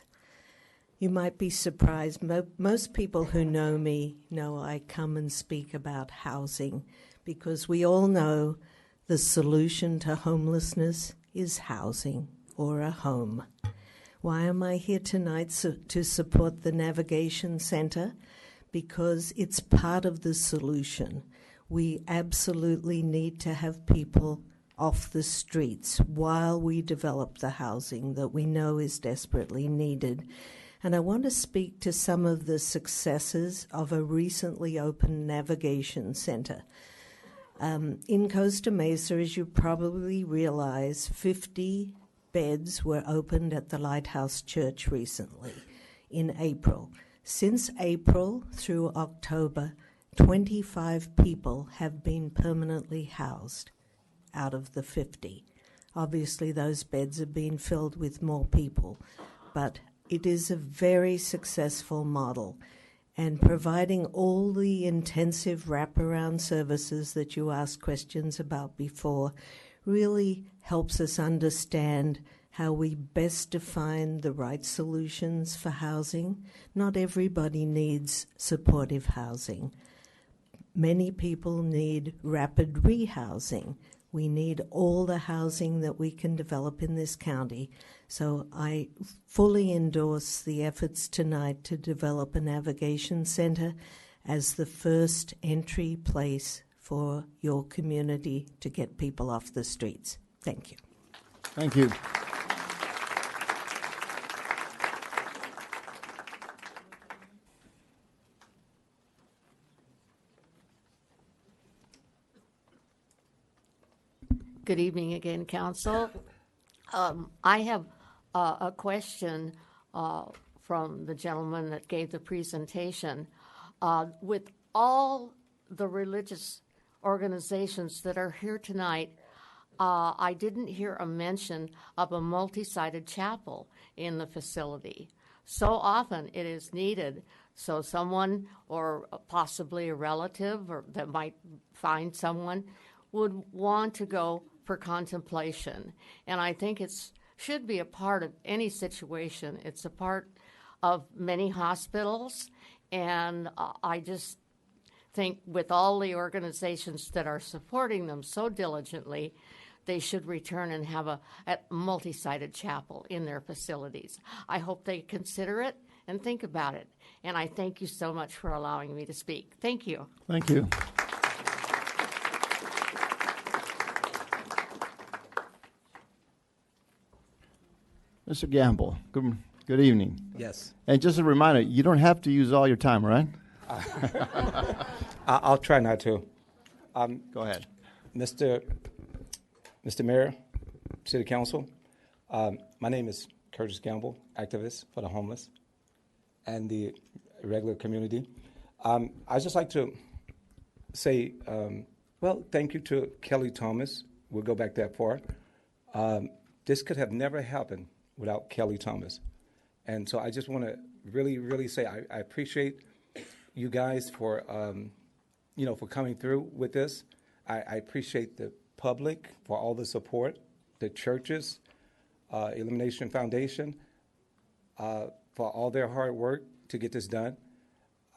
You might be surprised. Most people who know me know I come and speak about housing because we all know the solution to homelessness is housing or a home. Why am I here tonight? To support the Navigation Center, because it's part of the solution. We absolutely need to have people off the streets while we develop the housing that we know is desperately needed. And I want to speak to some of the successes of a recently opened navigation center. In Costa Mesa, as you probably realize, 50 beds were opened at the Lighthouse Church recently in April. Since April through October, 25 people have been permanently housed out of the 50. Obviously, those beds have been filled with more people, but it is a very successful model, and providing all the intensive wraparound services that you asked questions about before really helps us understand how we best define the right solutions for housing. Not everybody needs supportive housing. Many people need rapid rehousing. We need all the housing that we can develop in this county. So I fully endorse the efforts tonight to develop a navigation center as the first entry place for your community to get people off the streets. Thank you. Thank you. Good evening again, Council. I have a question from the gentleman that gave the presentation. With all the religious organizations that are here tonight, I didn't hear a mention of a multi-sided chapel in the facility. So often it is needed, so someone or possibly a relative or that might find someone would want to go for contemplation. And I think it should be a part of any situation. It's a part of many hospitals, and I just think with all the organizations that are supporting them so diligently, they should return and have a multi-sided chapel in their facilities. I hope they consider it and think about it. And I thank you so much for allowing me to speak. Thank you. Thank you. Mr. Gamble, good evening. Yes. And just a reminder, you don't have to use all your time, right? I'll try not to. Go ahead. Mr. Mayor, City Council, my name is Curtis Gamble, activist for the homeless and the regular community. I'd just like to say, well, thank you to Kelly Thomas. We'll go back that far. This could have never happened without Kelly Thomas. And so I just want to really, really say I appreciate you guys for, for coming through with this. I appreciate the public for all the support, the churches, Elimination Foundation, for all their hard work to get this done.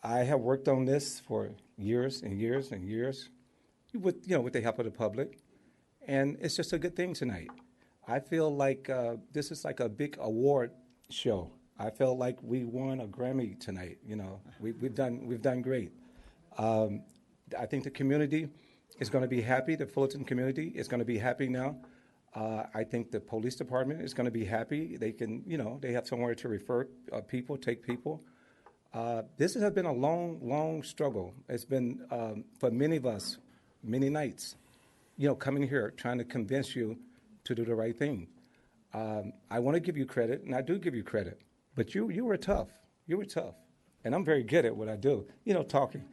I have worked on this for years and years and years with the help of the public. And it's just a good thing tonight. I feel like this is like a big award show. I felt like we won a Grammy tonight. We've done great. I think the community is going to be happy. The Fullerton community is going to be happy now. I think the police department is going to be happy. They can, they have somewhere to refer people, take people. This has been a long, long struggle. It's been for many of us, many nights, coming here trying to convince you to do the right thing. I want to give you credit, and I do give you credit, but you were tough. You were tough. And I'm very good at what I do, talking,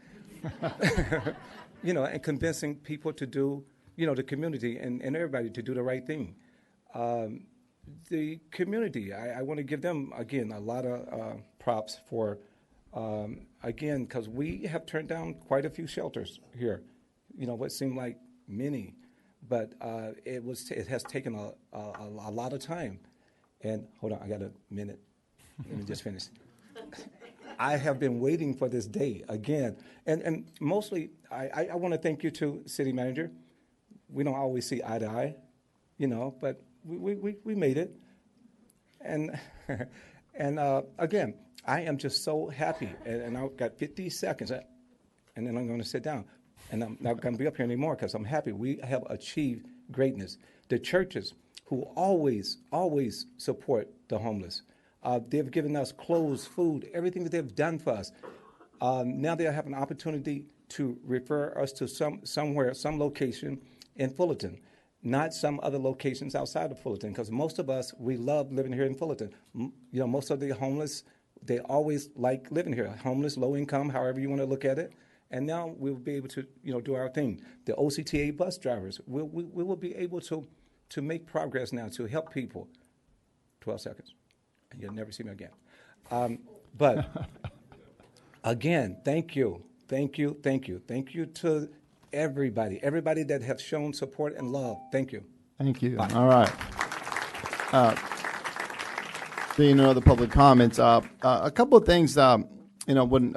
and convincing people to do, the community and everybody to do the right thing. The community, I want to give them, again, a lot of props for, again, because we have turned down quite a few shelters here, what seemed like many. But it has taken a lot of time. And hold on, I got a minute. Let me just finish. I have been waiting for this day again. And mostly, I want to thank you too, City Manager. We don't always see eye to eye, but we made it. And and again, I am just so happy. And I've got 50 seconds, and then I'm going to sit down. And I'm not going to be up here anymore because I'm happy. We have achieved greatness. The churches who always support the homeless, they've given us clothes, food, everything that they've done for us. Now they have an opportunity to refer us to some location in Fullerton, not some other locations outside of Fullerton, because most of us, we love living here in Fullerton. Most of the homeless, they always like living here. Homeless, low income, however you want to look at it. And now we'll be able to, do our thing. The OCTA bus drivers, we will be able to make progress now to help people. 12 seconds, and you'll never see me again. But again, thank you to everybody that have shown support and love. Thank you. Thank you. Bye. All right. Seeing no other public comments, a couple of things, when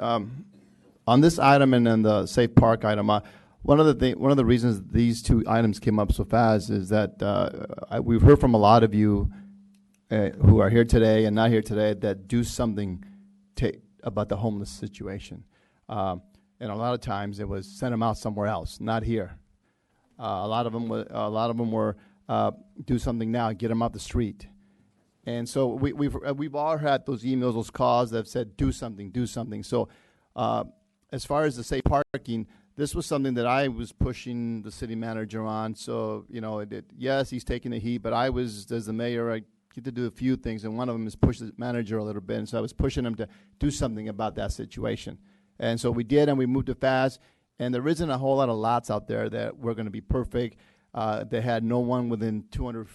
on this item and then the safe park item, one of the reasons these two items came up so fast is that we've heard from a lot of you who are here today and not here today that do something about the homeless situation. And a lot of times it was send them out somewhere else, not here. A lot of them were do something now, get them off the street. And so we've all had those emails, those calls that have said do something. So as far as the safe parking, this was something that I was pushing the city manager on. So yes, he's taking the heat, but I was, as the mayor, I get to do a few things, and one of them is push the manager a little bit. And so I was pushing him to do something about that situation. And so we did, and we moved it fast. And there isn't a whole lot of lots out there that were going to be perfect. They had no one within 200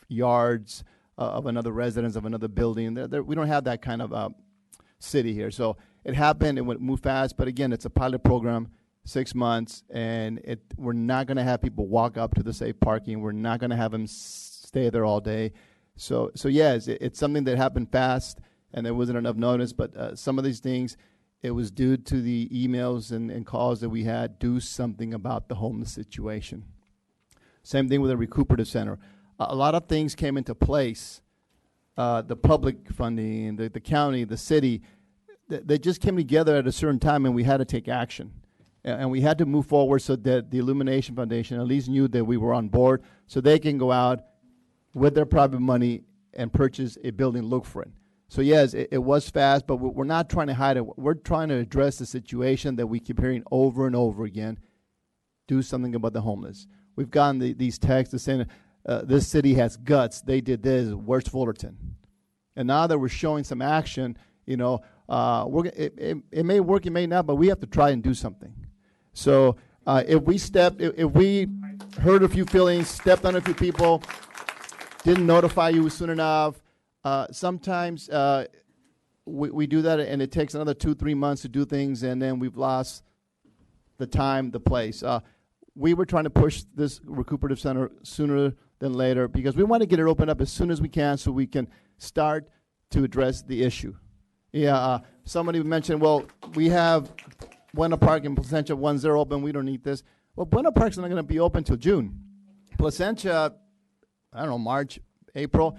yards of another residence, of another building. We don't have that kind of city here. So it happened, it moved fast. But again, it's a pilot program, 6 months, and we're not going to have people walk up to the safe parking. We're not going to have them stay there all day. So yes, it's something that happened fast, and there wasn't enough notice. But some of these things, it was due to the emails and calls that we had. Do something about the homeless situation. Same thing with the recuperative center. A lot of things came into place. The public funding, the county, the city, they just came together at a certain time, and we had to take action. And we had to move forward so that the Illumination Foundation at least knew that we were on board, so they can go out with their private money and purchase a building, look for it. So yes, it was fast, but we're not trying to hide it. We're trying to address the situation that we keep hearing over and over again. Do something about the homeless. We've gotten these texts saying, this city has guts. They did this. Where's Fullerton? And now that we're showing some action, it may work, it may not, but we have to try and do something. So if we hurt a few feelings, stepped on a few people, didn't notify you soon enough, sometimes we do that, and it takes another 2-3 months to do things, and then we've lost the time, the place. We were trying to push this recuperative center sooner than later because we want to get it opened up as soon as we can so we can start to address the issue. Yeah, somebody mentioned, well, we have Buena Park and Placentia, one's there open, we don't need this. Well, Buena Park's not going to be open until June. Placentia, I don't know, March, April.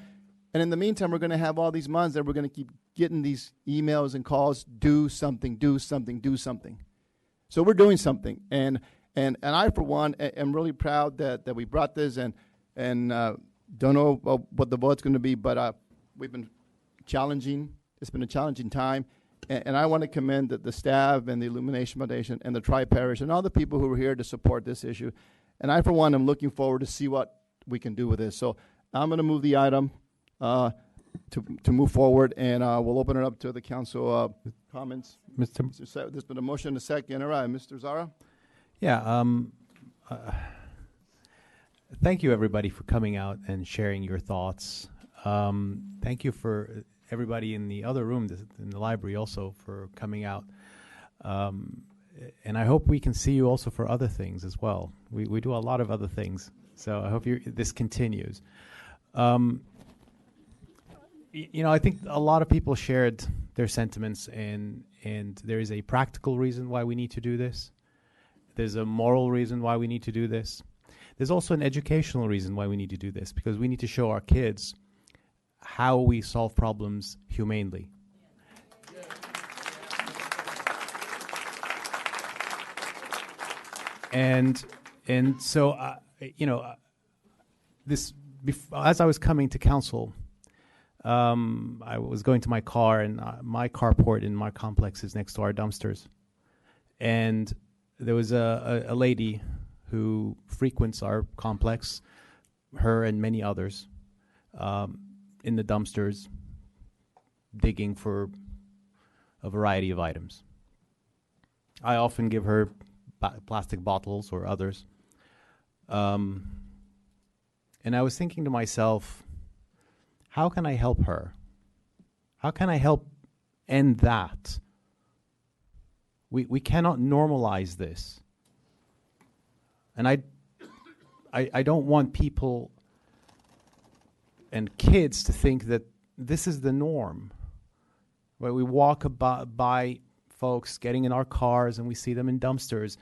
And in the meantime, we're going to have all these months that we're going to keep getting these emails and calls, do something, do something, do something. So we're doing something. And I, for one, am really proud that we brought this and don't know what the vote's going to be, but we've been challenging. It's been a challenging time. And I want to commend the staff and the Illumination Foundation and the Tri-Parish and all the people who are here to support this issue. And I, for one, am looking forward to see what we can do with this. So I'm going to move the item to move forward, and we'll open it up to the council comments. There's been a motion and a second. All right, Mr. Zara? Yeah. Thank you, everybody, for coming out and sharing your thoughts. Thank you for everybody in the other room, in the library, also for coming out. And I hope we can see you also for other things as well. We do a lot of other things, so I hope this continues. I think a lot of people shared their sentiments, and there is a practical reason why we need to do this. There's a moral reason why we need to do this. There's also an educational reason why we need to do this, because we need to show our kids how we solve problems humanely. And so, as I was coming to council, I was going to my car, and my carport in my complex is next to our dumpsters. And there was a lady who frequents our complex, her and many others, in the dumpsters, digging for a variety of items. I often give her plastic bottles or others. And I was thinking to myself, how can I help her? How can I help end that? We cannot normalize this. And I don't want people and kids to think that this is the norm. Where we walk by folks getting in our cars and we see them in dumpsters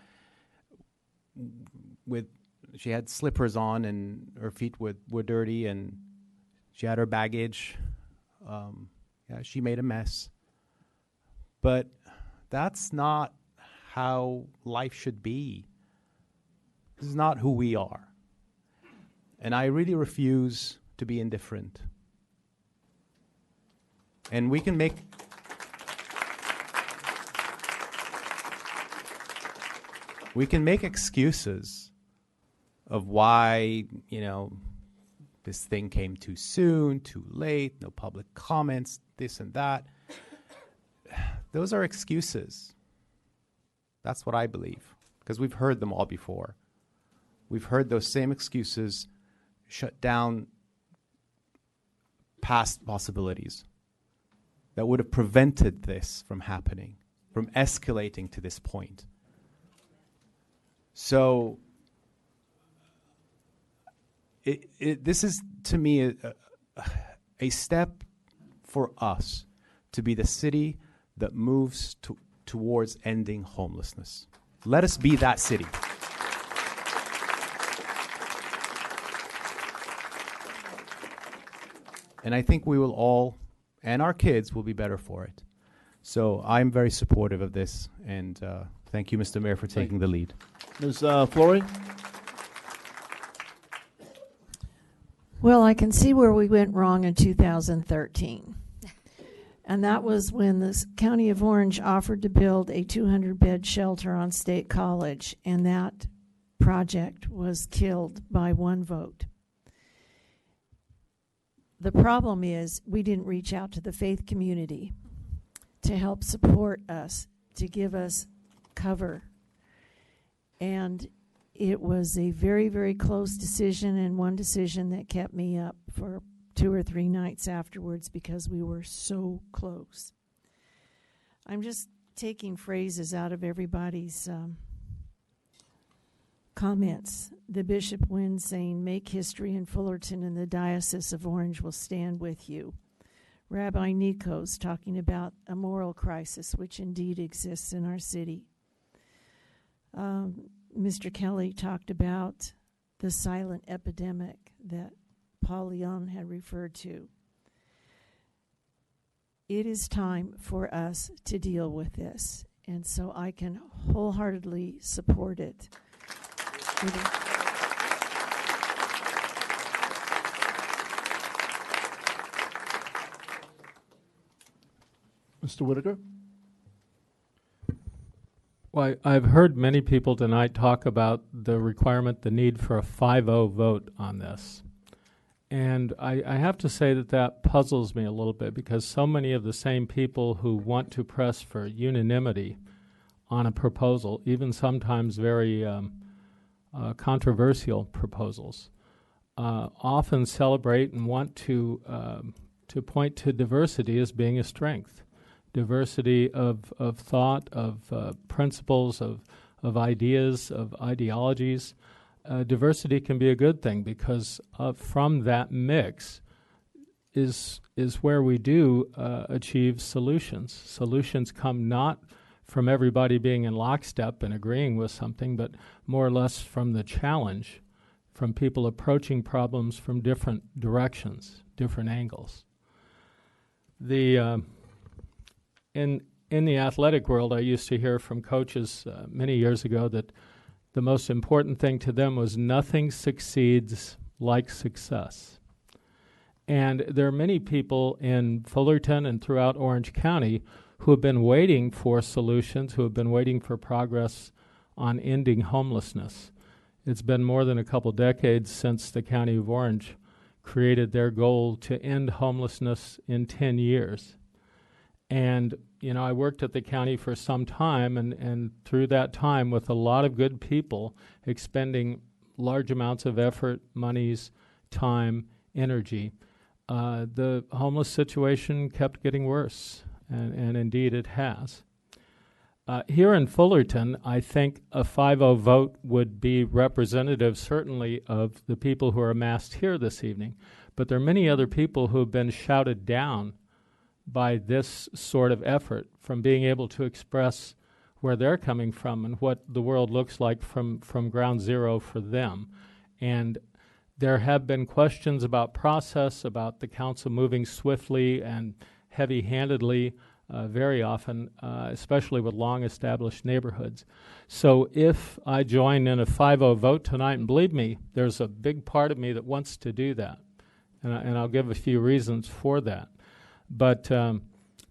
she had slippers on and her feet were dirty and she had her baggage. She made a mess. But that's not how life should be. This is not who we are. And I really refuse to be indifferent. And we can make excuses of why, this thing came too soon, too late, no public comments, this and that. Those are excuses. That's what I believe, because we've heard them all before. We've heard those same excuses shut down past possibilities that would have prevented this from happening, from escalating to this point. So this is, to me, a step for us to be the city that moves towards ending homelessness. Let us be that city. And I think we will all, and our kids, will be better for it. So I'm very supportive of this, and thank you, Mr. Mayor, for taking the lead. Ms. Flory? Well, I can see where we went wrong in 2013. And that was when the County of Orange offered to build a 200-bed shelter on State College, and that project was killed by one vote. The problem is we didn't reach out to the faith community to help support us, to give us cover. And it was a very, very close decision, and one decision that kept me up for 2 or 3 nights afterwards because we were so close. I'm just taking phrases out of everybody's comments. The bishop wins saying, "Make history in Fullerton, and the Diocese of Orange will stand with you." Rabbi Nico's talking about a moral crisis, which indeed exists in our city. Mr. Kelly talked about the silent epidemic that Paul Leon had referred to. It is time for us to deal with this, and so I can wholeheartedly support it. Mr. Whitaker? Well, I've heard many people tonight talk about the requirement, the need for a 5-0 vote on this. And I have to say that puzzles me a little bit, because so many of the same people who want to press for unanimity on a proposal, even sometimes very controversial proposals, often celebrate and want to point to diversity as being a strength. Diversity of thought, of principles, of ideas, of ideologies. Diversity can be a good thing, because from that mix is where we do achieve solutions. Solutions come not from everybody being in lockstep and agreeing with something, but more or less from the challenge, from people approaching problems from different directions, different angles. The in the athletic world, I used to hear from coaches many years ago that the most important thing to them was nothing succeeds like success. And there are many people in Fullerton and throughout Orange County who have been waiting for solutions, who have been waiting for progress on ending homelessness. It's been more than a couple decades since the County of Orange created their goal to end homelessness in 10 years. And, you know, I worked at the county for some time, and through that time with a lot of good people expending large amounts of effort, monies, time, energy, the homeless situation kept getting worse, and indeed it has. Here in Fullerton, I think a 5-0 vote would be representative, certainly, of the people who are amassed here this evening. But there are many other people who have been shouted down by this sort of effort from being able to express where they're coming from and what the world looks like from ground zero for them. And there have been questions about process, about the council moving swiftly and heavy-handedly very often, especially with long-established neighborhoods. So if I join in a 5-0 vote tonight, and believe me, there's a big part of me that wants to do that, and I'll give a few reasons for that. But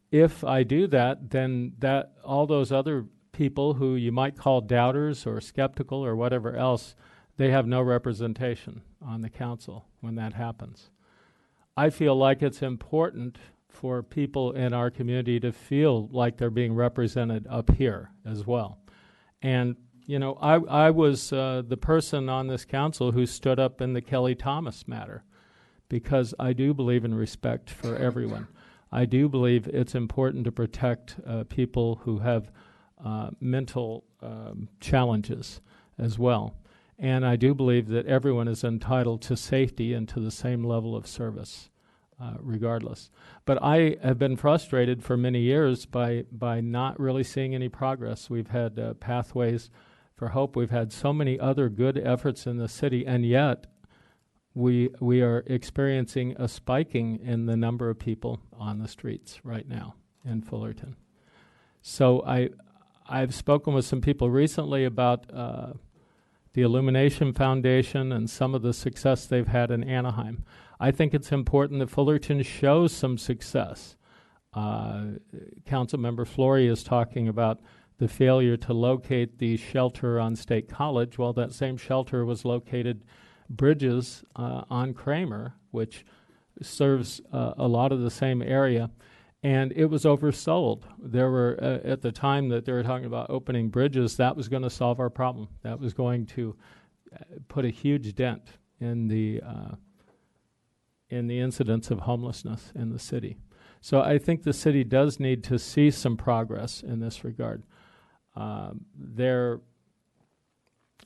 if I do that, then that all those other people who you might call doubters or skeptical or whatever else, they have no representation on the council when that happens. I feel like it's important for people in our community to feel like they're being represented up here as well. And, you know, I was the person on this council who stood up in the Kelly Thomas matter because I do believe in respect for everyone. I do believe it's important to protect people who have mental challenges as well. And I do believe that everyone is entitled to safety and to the same level of service. Regardless. But I have been frustrated for many years by not really seeing any progress. We've had Pathways for Hope. We've had so many other good efforts in the city, and yet we are experiencing a spiking in the number of people on the streets right now in Fullerton. So I've spoken with some people recently about the Illumination Foundation and some of the success they've had in Anaheim. I think it's important that Fullerton shows some success. Councilmember Flory is talking about the failure to locate the shelter on State College. Well, that same shelter was located Bridges on Kramer, which serves a lot of the same area, and it was oversold. There were, at the time that they were talking about opening Bridges, that was going to solve our problem. That was going to put a huge dent in the incidence of homelessness in the city. So I think the city does need to see some progress in this regard.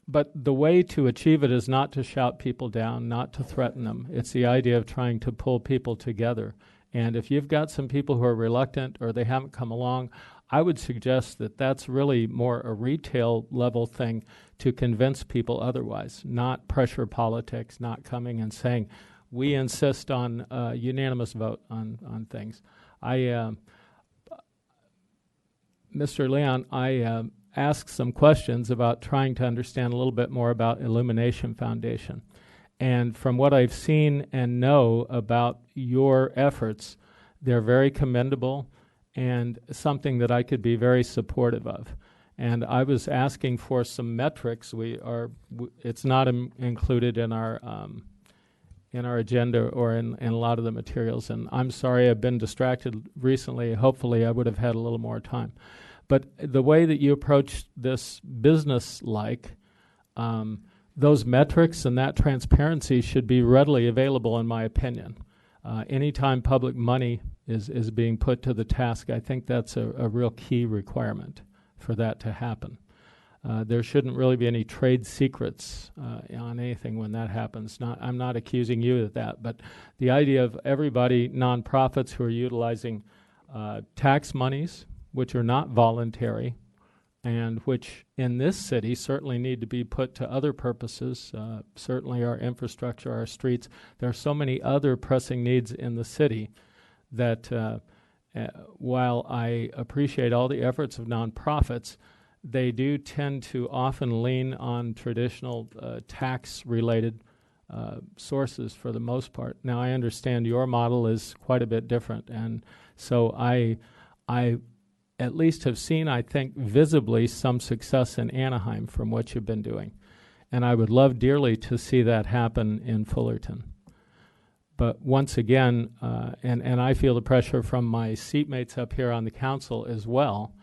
But the way to achieve it is not to shout people down, not to threaten them. It's the idea of trying to pull people together. And if you've got some people who are reluctant or they haven't come along, I would suggest that that's really more a retail level thing to convince people otherwise, not pressure politics, not coming and saying, we insist on a unanimous vote on things. Mr. Leon, I asked some questions about trying to understand a little bit more about Illumination Foundation. And from what I've seen and know about your efforts, they're very commendable and something that I could be very supportive of. And I was asking for some metrics. It's not included in our agenda or in a lot of the materials. And I'm sorry I've been distracted recently. Hopefully I would have had a little more time. But the way that you approach this business-like, those metrics and that transparency should be readily available, in my opinion. Anytime public money is being put to the task, I think that's a real key requirement for that to happen. There shouldn't really be any trade secrets on anything when that happens. I'm not accusing you of that, but the idea of everybody, nonprofits who are utilizing tax monies, which are not voluntary, and which in this city certainly need to be put to other purposes, certainly our infrastructure, our streets. There are so many other pressing needs in the city that while I appreciate all the efforts of nonprofits, they do tend to often lean on traditional tax-related sources for the most part. Now, I understand your model is quite a bit different, and so I at least have seen, I think, visibly some success in Anaheim from what you've been doing. And I would love dearly to see that happen in Fullerton. But once again, and I feel the pressure from my seatmates up here on the council as well,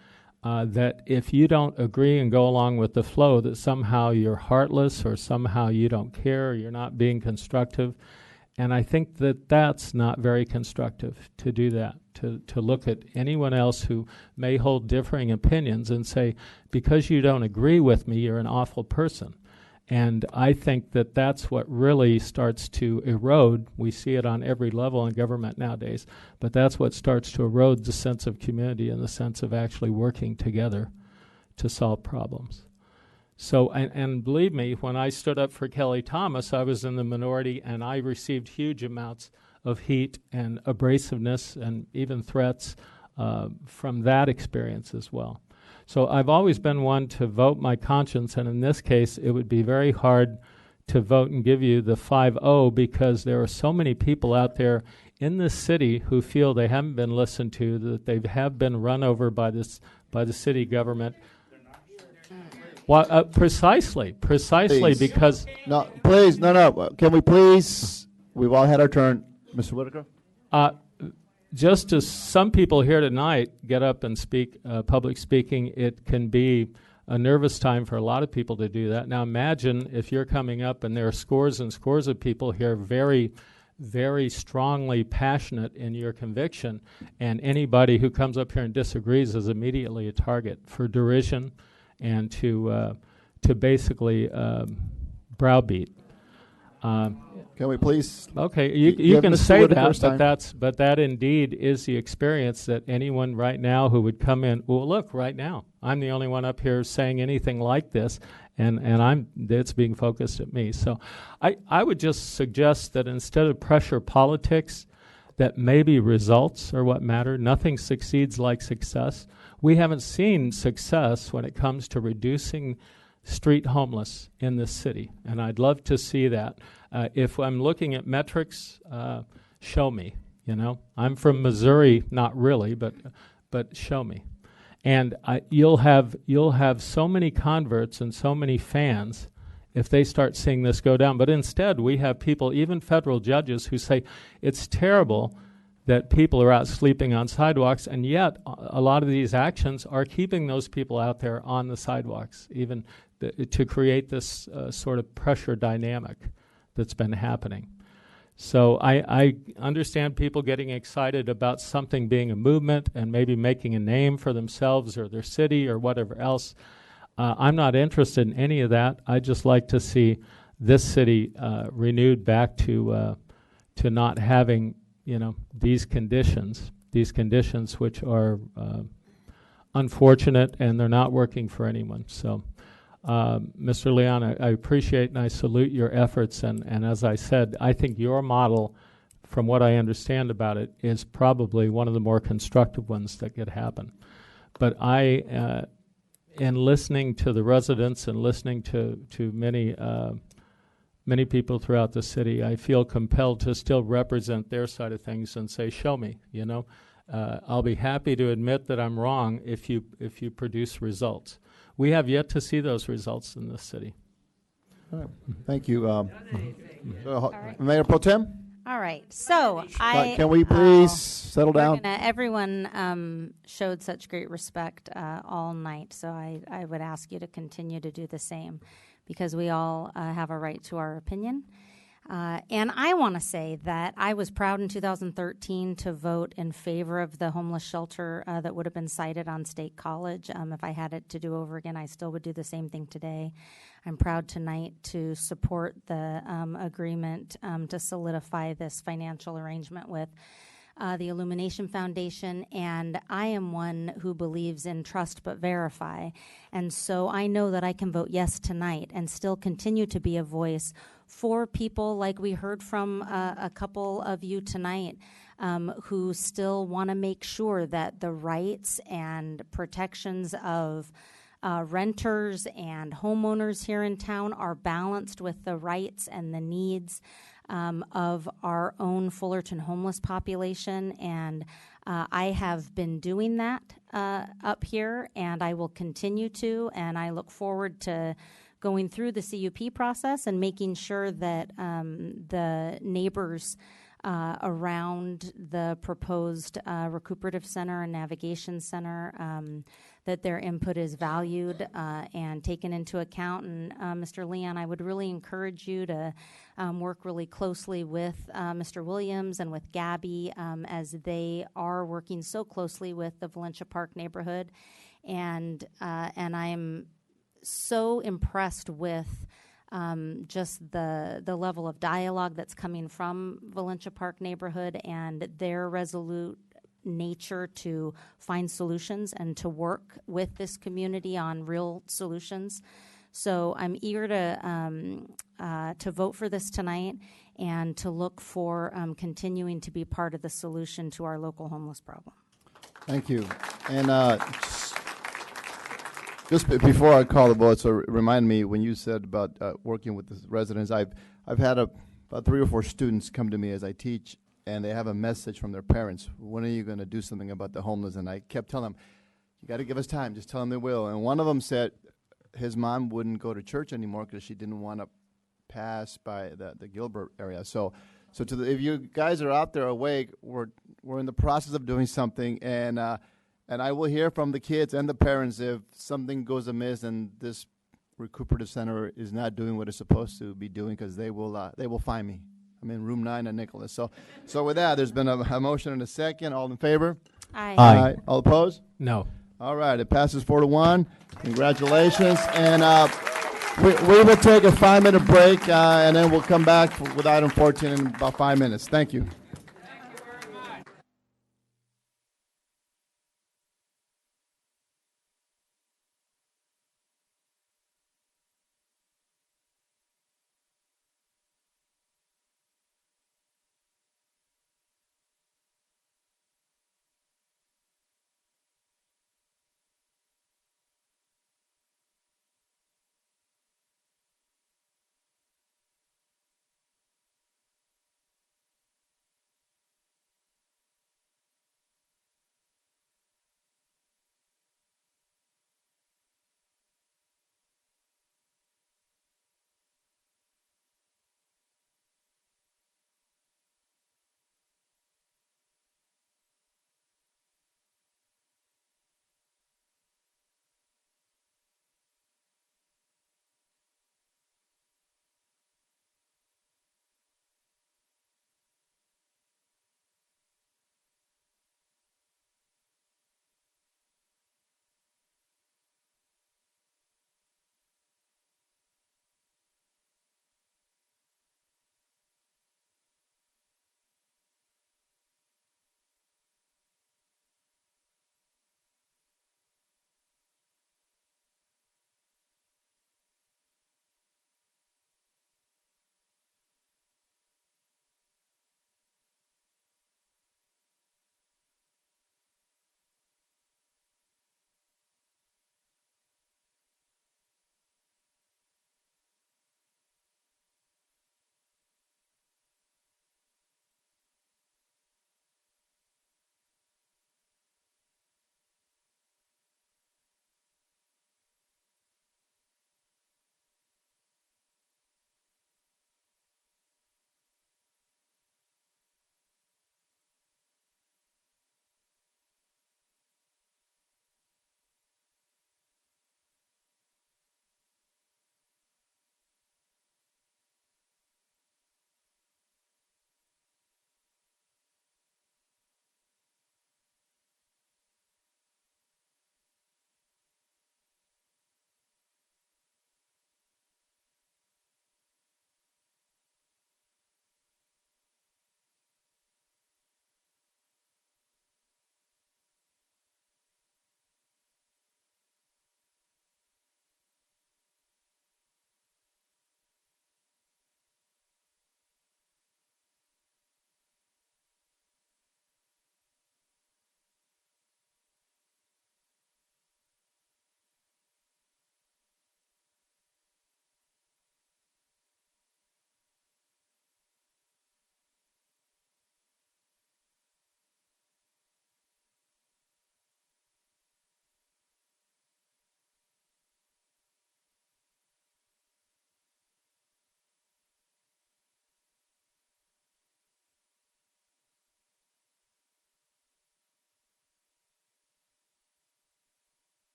that if you don't agree and go along with the flow, that somehow you're heartless or somehow you don't care, or you're not being constructive. And I think that that's not very constructive to do that, to look at anyone else who may hold differing opinions and say, because you don't agree with me, you're an awful person. And I think that that's what really starts to erode. We see it on every level in government nowadays, but that's what starts to erode the sense of community and the sense of actually working together to solve problems. So, and believe me, when I stood up for Kelly Thomas, I was in the minority, and I received huge amounts of heat and abrasiveness and even threats from that experience as well. So I've always been one to vote my conscience, and in this case, it would be very hard to vote and give you the 5-0 because there are so many people out there in this city who feel they haven't been listened to, that they have been run over by the city government. Well, precisely, Please. because... No, please, no. Can we please? We've all had our turn. Mr. Whitaker? Just as some people here tonight get up and speak, public speaking, it can be a nervous time for a lot of people to do that. Now imagine if you're coming up and there are scores and scores of people here very, very strongly passionate in your conviction, and anybody who comes up here and disagrees is immediately a target for derision and to basically browbeat. Can we please? Okay, you can say that, but that indeed is the experience that anyone right now who would come in. Well, look, right now I'm the only one up here saying anything like this, and it's being focused at me. So, I would just suggest that instead of pressure politics, that maybe results are what matter. Nothing succeeds like success. We haven't seen success when it comes to reducing street homeless in this city, and I'd love to see that. If I'm looking at metrics, show me. You know, I'm from Missouri, not really, but show me. And you'll have so many converts and so many fans if they start seeing this go down. But instead, we have people, even federal judges, who say it's terrible that people are out sleeping on sidewalks, and yet a lot of these actions are keeping those people out there on the sidewalks, even to create this sort of pressure dynamic that's been happening. So I understand people getting excited about something being a movement and maybe making a name for themselves or their city or whatever else. I'm not interested in any of that. I just like to see this city renewed back to not having, these conditions which are unfortunate, and they're not working for anyone. So, Mr. Leon, I appreciate and I salute your efforts, and as I said, I think your model, from what I understand about it, is probably one of the more constructive ones that could happen. But in listening to the residents and listening to many people throughout the city, I feel compelled to still represent their side of things and say, show me, I'll be happy to admit that I'm wrong if you produce results. We have yet to see those results in this city. All right. Thank you. Mayor Pro Tem? All right. So can we please settle down? Everyone showed such great respect all night, so I would ask you to continue to do the same, because we all have a right to our opinion. And I want to say that I was proud in 2013 to vote in favor of the homeless shelter that would have been sited on State College. If I had it to do over again, I still would do the same thing today. I'm proud tonight to support the agreement to solidify this financial arrangement with the Illumination Foundation, and I am one who believes in trust but verify. And so I know that I can vote yes tonight and still continue to be a voice for people like we heard from a couple of you tonight who still want to make sure that the rights and protections of renters and homeowners here in town are balanced with the rights and the needs of our own Fullerton homeless population. And I have been doing that up here, and I will continue to, and I look forward to going through the CUP process and making sure that the neighbors around the proposed recuperative center and navigation center, that their input is valued and taken into account. And Mr. Leon, I would really encourage you to work really closely with Mr. Williams and with Gabby as they are working so closely with the Valencia Park neighborhood. And I'm so impressed with just the level of dialogue that's coming from Valencia Park neighborhood and their resolute nature to find solutions and to work with this community on real solutions. So I'm eager to vote for this tonight and to look for continuing to be part of the solution to our local homeless problem. Thank you. And just before I call the vote, so remind me when you said about working with the residents, I've had about 3 or 4 students come to me as I teach, and they have a message from their parents. When are you going to do something about the homeless? And I kept telling them, you got to give us time. Just tell them they will. And one of them said his mom wouldn't go to church anymore because she didn't want to pass by the Gilbert area. So if you guys are out there awake, we're in the process of doing something, and I will hear from the kids and the parents if something goes amiss and this recuperative center is not doing what it's supposed to be doing, because they will find me. I'm in room 9 at Nicholas. So with that, there's been a motion and a second. All in favor? Aye. Aye. All opposed? No. All right. It passes 4-1. Congratulations. And we will take a 5-minute break, and then we'll come back with item 14 in about 5 minutes. Thank you.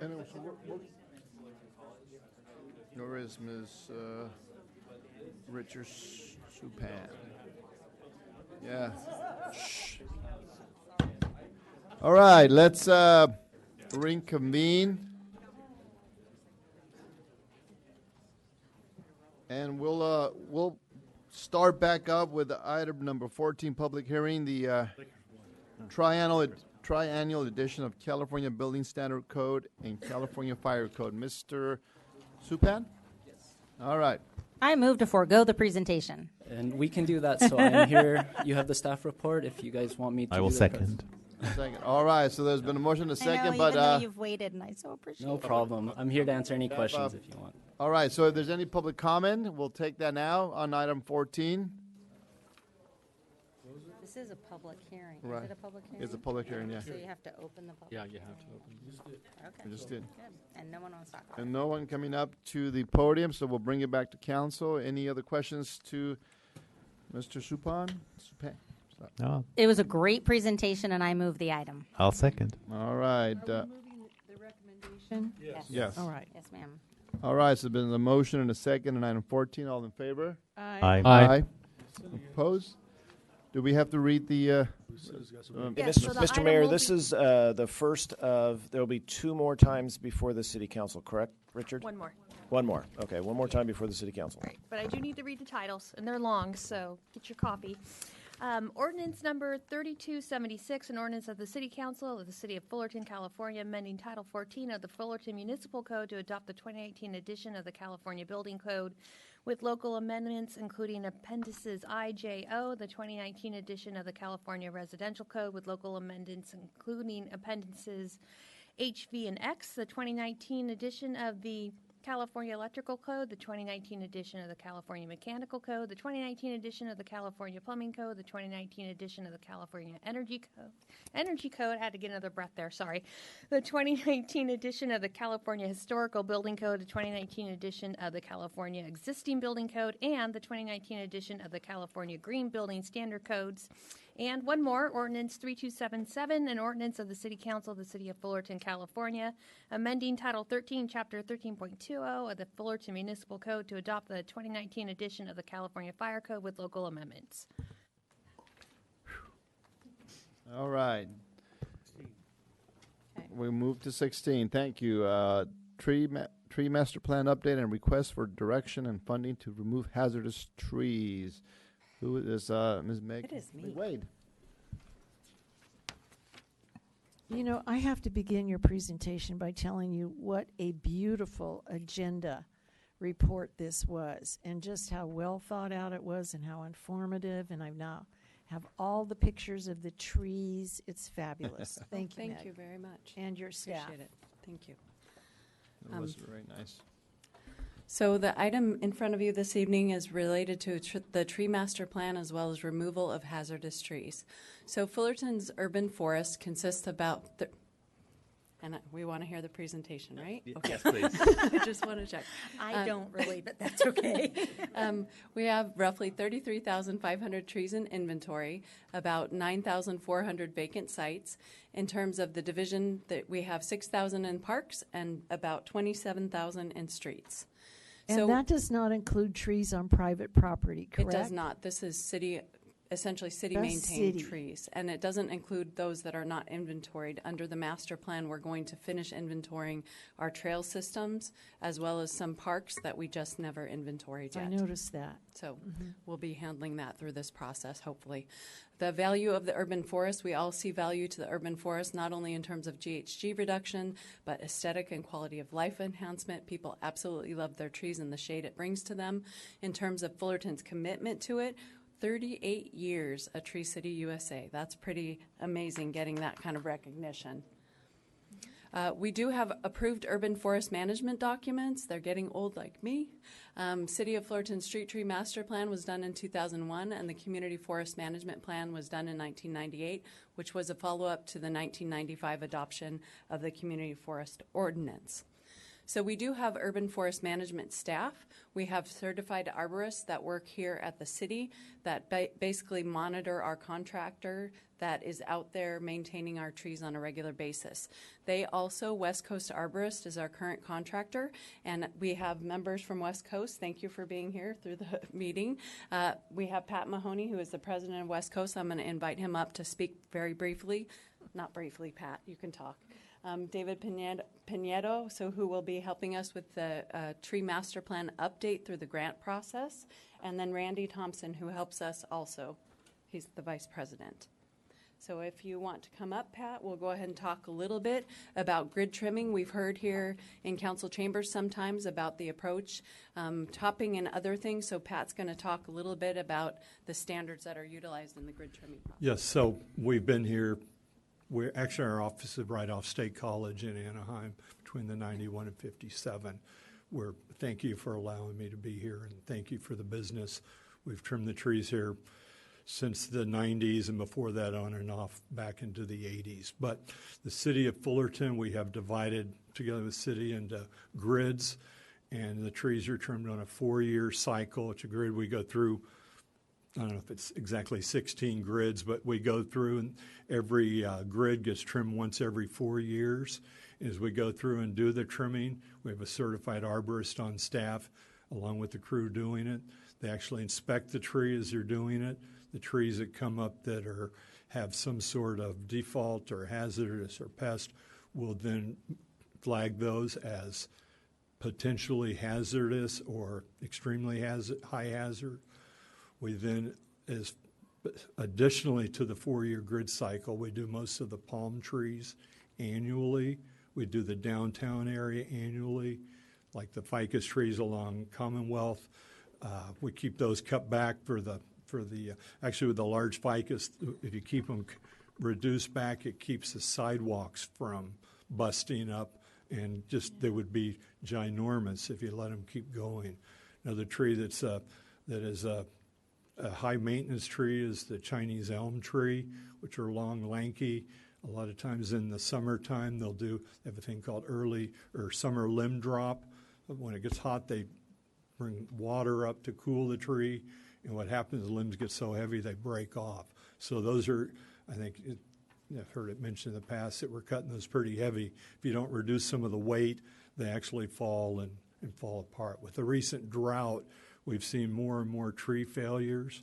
And also, where is Ms. Richard Supan? Yeah. Shh. All right, let's reconvene. And we'll start back up with item number 14, public hearing, the triannual edition of California Building Standard Code and California Fire Code. Mr. Supan? Yes. All right. I move to forego the presentation. And we can do that. So I'm here. You have the staff report. If you guys want me to I will do the second. Second. All right, so there's been a motion to second, I know, but even though you've waited, and I so appreciate No it. problem. I'm here to answer any questions if you want. all right, so if there's any public comment, we'll take that now on item 14. This is a public hearing. Right. Is it a public hearing? It's a public hearing, yeah. So you have to open the public Yeah, you have to open. Okay. We just did. Good. And no one wants to talk about And no one coming up to the podium, so we'll bring it back to council. Any other questions to Mr. Supan? No, it. It was a great presentation, and I move the item. I'll second. All right. Are we moving the recommendation? Yes. Yes. All right. Yes, ma'am. All right, so there's been a motion and a second on item 14. All in favor? Aye. Aye. Opposed? Do we have to read the? Yes, so the Mr. Mayor, this is the first of, there will be two more times before the city council, correct, Richard? One more. One more. Okay, one more time before the city council. Right, but I do need to read the titles, and they're long, so get your copy. Ordinance number 3276, an ordinance of the City Council of the City of Fullerton, California, amending Title 14 of the Fullerton Municipal Code to adopt the 2019 edition of the California Building Code with local amendments, including appendices I, J, O, the 2019 edition of the California Residential Code with local amendments, including appendices H, V, and X, the 2019 edition of the California Electrical Code, the 2019 edition of the California Mechanical Code, the 2019 edition of the California Plumbing Code, the 2019 edition of the California Energy Code, I had to get another breath there, sorry. The 2019 edition of the California Historical Building Code, the 2019 edition of the California Existing Building Code, and the 2019 edition of the California Green Building Standard Codes. And one more, Ordinance 3277, an ordinance of the City Council of the City of Fullerton, California, amending Title 13, Chapter 13.20 of the Fullerton Municipal Code to adopt the 2019 edition of the California Fire Code with local amendments. All right. We move to 16. Thank you. Tree master plan update and request for direction and funding to remove hazardous trees. Who is Ms. Meg? It is me. Wade. You know, I have to begin your presentation by telling you what a beautiful agenda report this was, and just how well thought out it was, and how informative. And I now have all the pictures of the trees. It's fabulous. Thank you, Thank Meg. you very much. And your staff. Appreciate it. Thank you. That was very nice. So the item in front of you this evening is related to the tree master plan as well as removal of hazardous trees. So Fullerton's urban forest consists about, and we want to hear the presentation, right? Okay. Yes, please. I just want to check. I don't really, but that's okay. We have roughly 33,500 trees in inventory, about 9,400 vacant sites. In terms of the division, that we have 6,000 in parks and about 27,000 in streets. And So that does not include trees on private property, correct? It does not. This is essentially Just city-maintained city. trees. And it doesn't include those that are not inventoried. Under the master plan, we're going to finish inventorying our trail systems as well as some parks that we just never inventoried yet. I noticed that. So we'll be handling that through this process, hopefully. The value of the urban forest, we all see value to the urban forest, not only in terms of GHG reduction, but aesthetic and quality of life enhancement. People absolutely love their trees and the shade it brings to them. In terms of Fullerton's commitment to it, 38 years, a Tree City USA. That's pretty amazing getting that kind of recognition. We do have approved urban forest management documents. They're getting old like me. City of Fullerton Street Tree Master Plan was done in 2001, and the Community Forest Management Plan was done in 1998, which was a follow-up to the 1995 adoption of the Community Forest Ordinance. So we do have urban forest management staff. We have certified arborists that work here at the city that basically monitor our contractor that is out there maintaining our trees on a regular basis. They also, West Coast Arborist is our current contractor, and we have members from West Coast. Thank you for being here through the meeting. We have Pat Mahoney, who is the president of West Coast. I'm going to invite him up to speak very briefly. Not briefly, Pat, you can talk. David Pinedo, who will be helping us with the tree master plan update through the grant process, and then Randy Thompson, who helps us also. He's the vice president. So if you want to come up, Pat, we'll go ahead and talk a little bit about grid trimming. We've heard here in council chambers sometimes about the approach, topping and other things. So Pat's going to talk a little bit about the standards that are utilized in the grid trimming process. Yes, so we've been here. We're actually, our office is right off State College in Anaheim between the 91 and 57. Thank you for allowing me to be here, and thank you for the business. We've trimmed the trees here since the 90s, and before that on and off back into the 80s. But the city of Fullerton, we have divided together with the city into grids, and the trees are trimmed on a 4-year cycle. It's a grid we go through. I don't know if it's exactly 16 grids, but we go through, and every grid gets trimmed once every 4 years. As we go through and do the trimming, we have a certified arborist on staff along with the crew doing it. They actually inspect the tree as they're doing it. The trees that come up that have some sort of default or hazardous or pest, will then flag those as potentially hazardous or extremely high hazard. We then, additionally to the 4-year grid cycle, we do most of the palm trees annually. We do the downtown area annually, like the ficus trees along Commonwealth. We keep those cut back actually with the large ficus, if you keep them reduced back, it keeps the sidewalks from busting up, and just they would be ginormous if you let them keep going. Another tree that is a high maintenance tree is the Chinese elm tree, which are long, lanky. A lot of times in the summertime, they have a thing called early or summer limb drop. When it gets hot, they bring water up to cool the tree, and what happens, the limbs get so heavy they break off. So those are, I've heard it mentioned in the past that we're cutting those pretty heavy. If you don't reduce some of the weight, they actually fall and fall apart. With the recent drought, we've seen more and more tree failures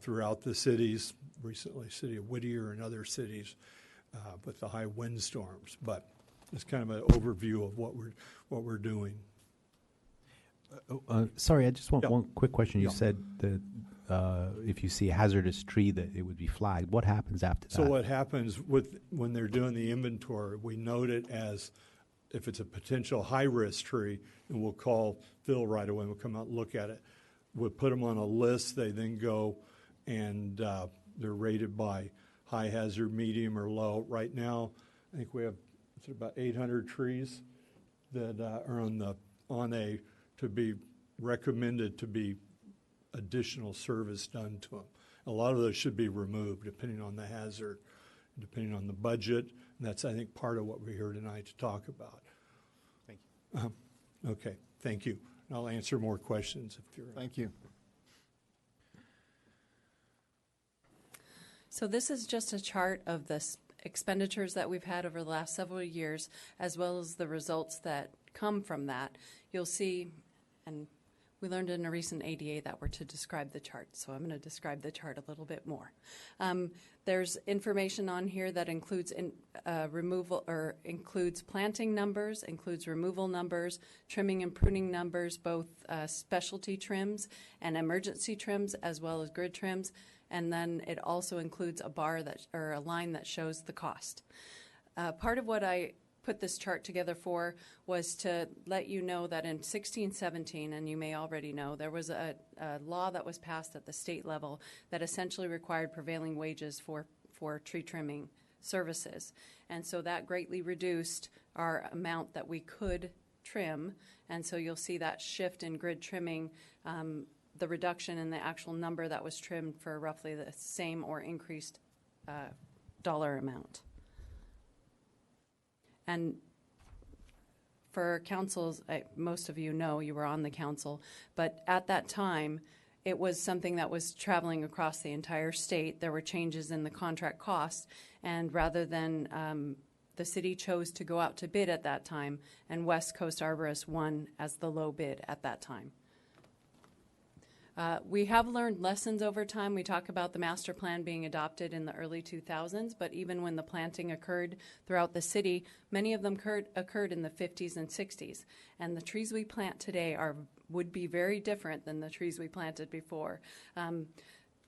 throughout the cities, recently city of Whittier and other cities with the high windstorms. But it's kind of an overview of what we're doing. Sorry, I just want one quick question. You Yeah. said that if you see a hazardous tree, that it would be flagged. What happens after that? So what happens when they're doing the inventory, we note it as if it's a potential high-risk tree, and we'll call Phil right away, and we'll come out and look at it. We'll put them on a list. They then go and they're rated by high hazard, medium, or low. Right now, I think we have about 800 trees that are to be recommended to be additional service done to them. A lot of those should be removed depending on the hazard, depending on the budget. And that's, I think, part of what we're here tonight to talk about. Thank you. Okay, thank you. I'll answer more questions if you're. Thank you. So this is just a chart of the expenditures that we've had over the last several years, as well as the results that come from that. You'll see, and we learned in a recent ADA that we're to describe the chart, so I'm going to describe the chart a little bit more. There's information on here that includes includes planting numbers, includes removal numbers, trimming and pruning numbers, both specialty trims and emergency trims, as well as grid trims, and then it also includes a bar or a line that shows the cost. Part of what I put this chart together for was to let you know that in 1617, and you may already know, there was a law that was passed at the state level that essentially required prevailing wages for tree trimming services. And so that greatly reduced our amount that we could trim. And so you'll see that shift in grid trimming, the reduction in the actual number that was trimmed for roughly the same or increased dollar amount. And for councils, most of you know, you were on the council, but at that time, it was something that was traveling across the entire state. There were changes in the contract cost, and rather than the city chose to go out to bid at that time, and West Coast Arborists won as the low bid at that time. We have learned lessons over time. We talk about the master plan being adopted in the early 2000s, but even when the planting occurred throughout the city, many of them occurred in the 50s and 60s. And the trees we plant today would be very different than the trees we planted before.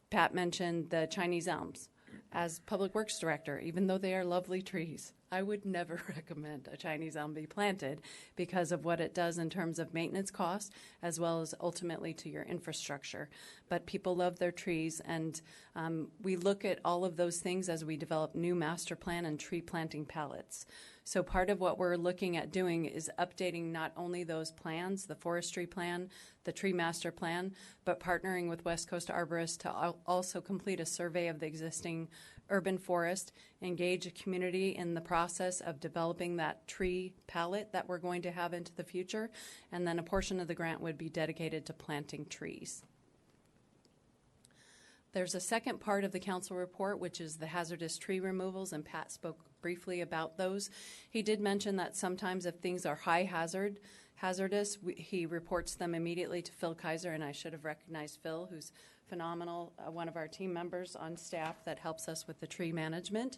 Pat mentioned the Chinese elms. As Public Works Director, even though they are lovely trees, I would never recommend a Chinese elm be planted because of what it does in terms of maintenance costs as well as ultimately to your infrastructure. But people love their trees, and we look at all of those things as we develop new master plan and tree planting palettes. So part of what we're looking at doing is updating not only those plans, the forestry plan, the tree master plan, but partnering with West Coast Arborists to also complete a survey of the existing urban forest, engage a community in the process of developing that tree palette that we're going to have into the future, and then a portion of the grant would be dedicated to planting trees. There's a second part of the council report, which is the hazardous tree removals, and Pat spoke briefly about those. He did mention that sometimes if things are hazardous, he reports them immediately to Phil Kaiser, and I should have recognized Phil, who's phenomenal, one of our team members on staff that helps us with the tree management.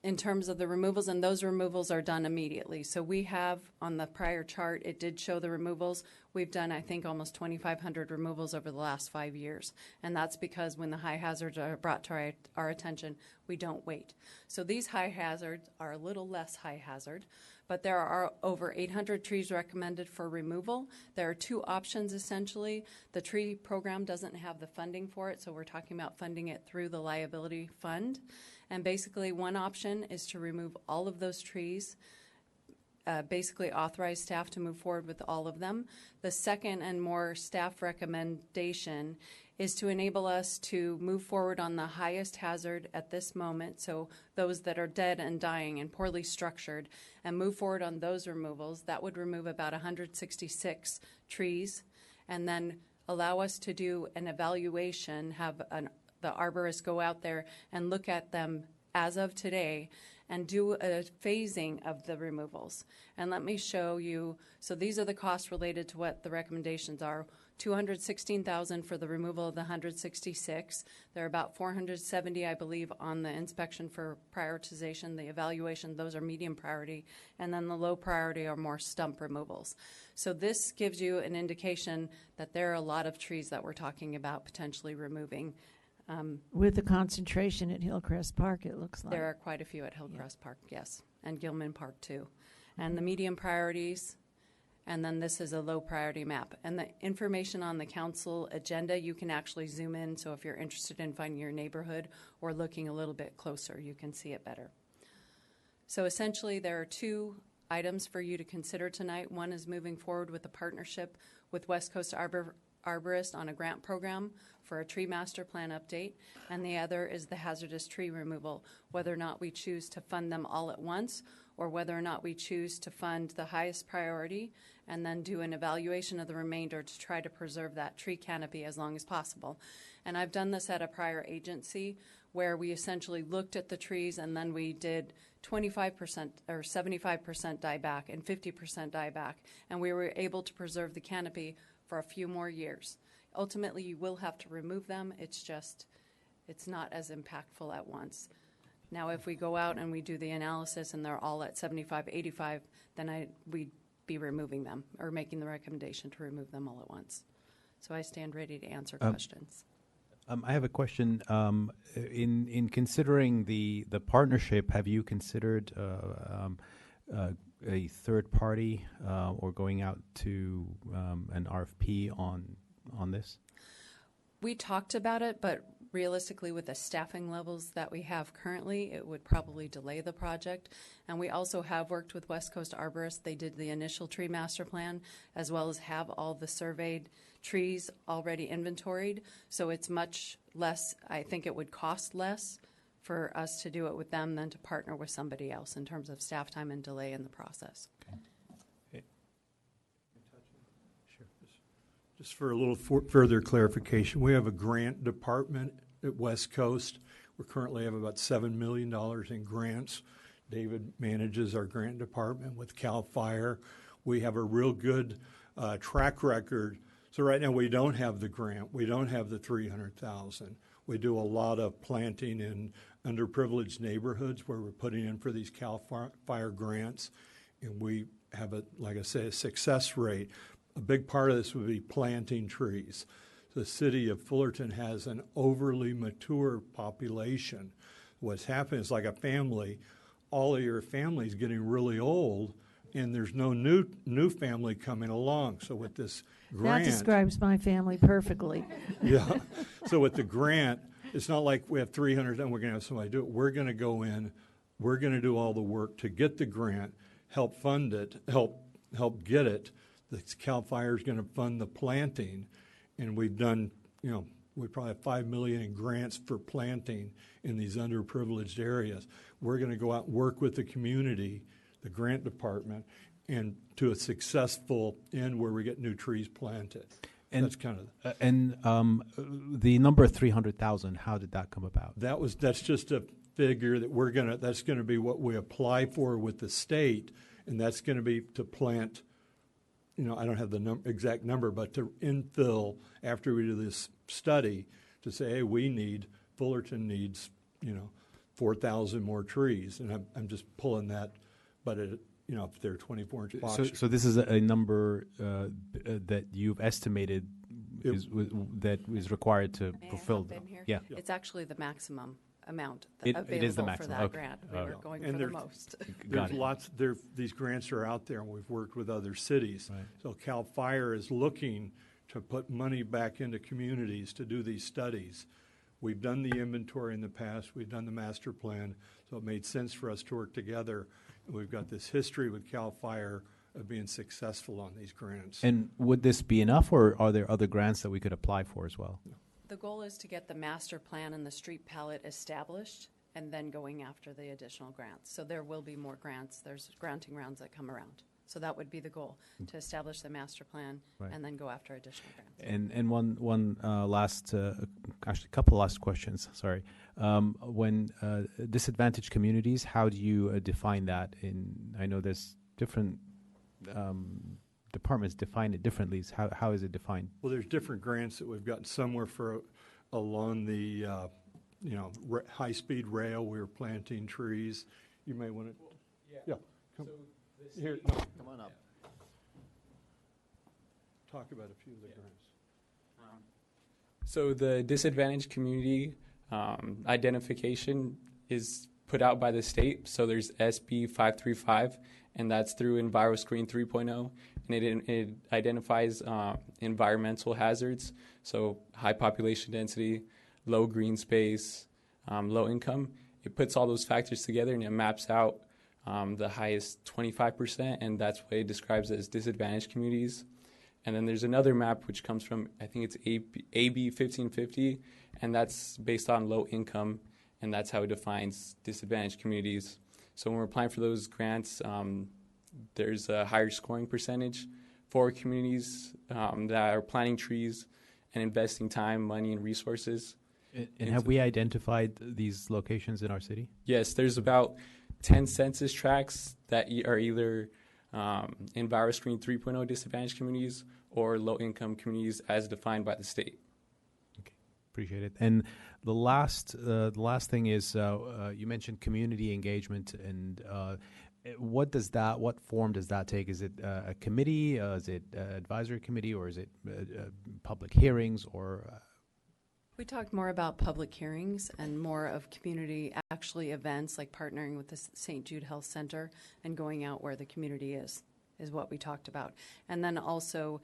In terms of the removals, and those removals are done immediately. So we have, on the prior chart, it did show the removals. We've done, I think, almost 2,500 removals over the last 5 years. And that's because when the high hazards are brought to our attention, we don't wait. So these high hazards are a little less high hazard, but there are over 800 trees recommended for removal. There are two options, essentially. The tree program doesn't have the funding for it, so we're talking about funding it through the liability fund. And basically, one option is to remove all of those trees, basically authorize staff to move forward with all of them. The second and more staff recommendation is to enable us to move forward on the highest hazard at this moment, so those that are dead and dying and poorly structured, and move forward on those removals. That would remove about 166 trees, and then allow us to do an evaluation, have the arborists go out there and look at them as of today and do a phasing of the removals. And let me show you, so these are the costs related to what the recommendations are. $216,000 for the removal of the 166. There are about 470, I believe, on the inspection for prioritization, the evaluation. Those are medium priority. And then the low priority are more stump removals. So this gives you an indication that there are a lot of trees that we're talking about potentially removing. With the concentration at Hillcrest Park, it looks like. There are quite a few at Hillcrest Park, yes, and Gilman Park too. And the medium priorities, and then this is a low priority map. And the information on the council agenda, you can actually zoom in, so if you're interested in finding your neighborhood or looking a little bit closer, you can see it better. So essentially, there are two items for you to consider tonight. One is moving forward with a partnership with West Coast Arborist on a grant program for a tree master plan update, and the other is the hazardous tree removal, whether or not we choose to fund them all at once or whether or not we choose to fund the highest priority and then do an evaluation of the remainder to try to preserve that tree canopy as long as possible. And I've done this at a prior agency where we essentially looked at the trees and then we did 25% or 75% dieback and 50% dieback, and we were able to preserve the canopy for a few more years. Ultimately, you will have to remove them. It's not as impactful at once. Now, if we go out and we do the analysis and they're all at 75, 85, then we'd be removing them or making the recommendation to remove them all at once. So I stand ready to answer questions. I have a question. In considering the partnership, have you considered a third party or going out to an RFP on this? We talked about it, but realistically with the staffing levels that we have currently, it would probably delay the project. And we also have worked with West Coast Arborists. They did the initial tree master plan as well as have all the surveyed trees already inventoried. So it's much less, I think it would cost less for us to do it with them than to partner with somebody else in terms of staff time and delay in the process. Just for a little further clarification, we have a grant department at West Coast. We currently have about $7 million in grants. David manages our grant department with CAL FIRE. We have a real good track record. So right now we don't have the grant. We don't have the $300,000. We do a lot of planting in underprivileged neighborhoods where we're putting in for these CAL FIRE grants. And we have, like I say, a success rate. A big part of this would be planting trees. The city of Fullerton has an overly mature population. What's happening is like a family, all of your family's getting really old, and there's no new family coming along. So with this grant... That describes my family perfectly. Yeah. So with the grant, it's not like we have 300 and we're going to have somebody do it. We're going to go in, we're going to do all the work to get the grant, help fund it, help get it. The CAL FIRE is going to fund the planting, and we've done, we probably have $5 million in grants for planting in these underprivileged areas. We're going to go out and work with the community, the grant department, and to a successful end where we get new trees planted. And that's kind of the number 300,000. How did that come about? That's just a figure that that's gonna be what we apply for with the state, and that's gonna be to plant. I don't have the exact number, but to infill after we do this study to say, hey, Fullerton needs, 4,000 more trees, and I'm just pulling that, but if they're 24-inch box. So this is a number that you've estimated that is required to fulfill. Yeah, it's actually the maximum amount available it is the maximum. For that Okay. grant. We were going for the most. There's these grants are out there, and we've worked with other cities. Right. So CAL FIRE is looking to put money back into communities to do these studies. We've done the inventory in the past. We've done the master plan, so it made sense for us to work together. And we've got this history with CAL FIRE of being successful on these grants. And would this be enough, or are there other grants that we could apply for as well? The goal is to get the master plan and the street palette established and then going after the additional grants. So there will be more grants. There's granting rounds that come around. So that would be the goal, to establish the master plan and then go after additional grants. And one last, actually a couple last questions, sorry. When disadvantaged communities, how do you define that? I know there's different departments define it differently. How is it defined? Well, there's different grants that we've got. Some were for along the high-speed rail. We were planting trees. You may want to. Yeah. Come here. No, come on up. Talk about a few of the grants. So the disadvantaged community identification is put out by the state. So there's SB 535, and that's through EnviroScreen 3.0, and it identifies environmental hazards, so high population density, low green space, low income. It puts all those factors together, and it maps out the highest 25%, and that's what it describes as disadvantaged communities. And then there's another map which comes from, I think it's AB 1550, and that's based on low income, and that's how it defines disadvantaged communities. So when we're applying for those grants, there's a higher scoring percentage for communities that are planting trees and investing time, money, and resources. And have we identified these locations in our city? Yes, there's about 10 census tracts that are either EnviroScreen 3.0 disadvantaged communities or low-income communities as defined by the state. Okay, appreciate it. And the last thing is you mentioned community engagement, and what form does that take? Is it a committee? Is it advisory committee, or is it public hearings, or? We talked more about public hearings and more of community events, like partnering with the St. Jude Health Center and going out where the community is what we talked about. And then also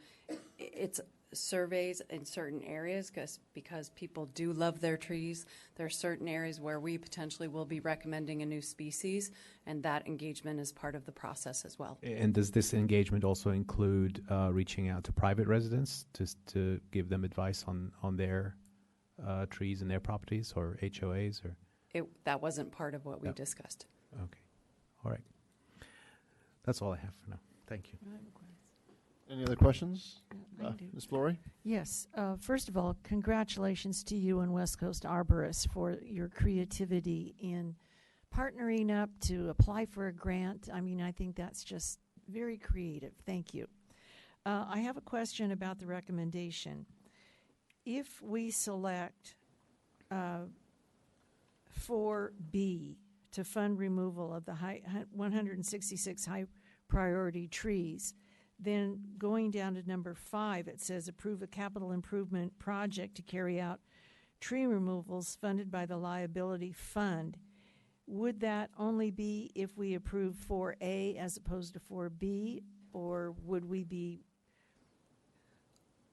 it's surveys in certain areas because people do love their trees. There are certain areas where we potentially will be recommending a new species, and that engagement is part of the process as well. And does this engagement also include reaching out to private residents to give them advice on their trees and their properties, or HOAs, or? That wasn't part of what we discussed. Okay. All right. That's all I have for now. Thank you. Any other questions? I do. Ms. Flory? Yes. First of all, congratulations to you and West Coast Arborists for your creativity in partnering up to apply for a grant. I mean, I think that's just very creative. Thank you. I have a question about the recommendation. If we select 4B to fund removal of the 166 high priority trees, then going down to number 5, it says approve a capital improvement project to carry out tree removals funded by the liability fund. Would that only be if we approve 4A as opposed to 4B, or would we be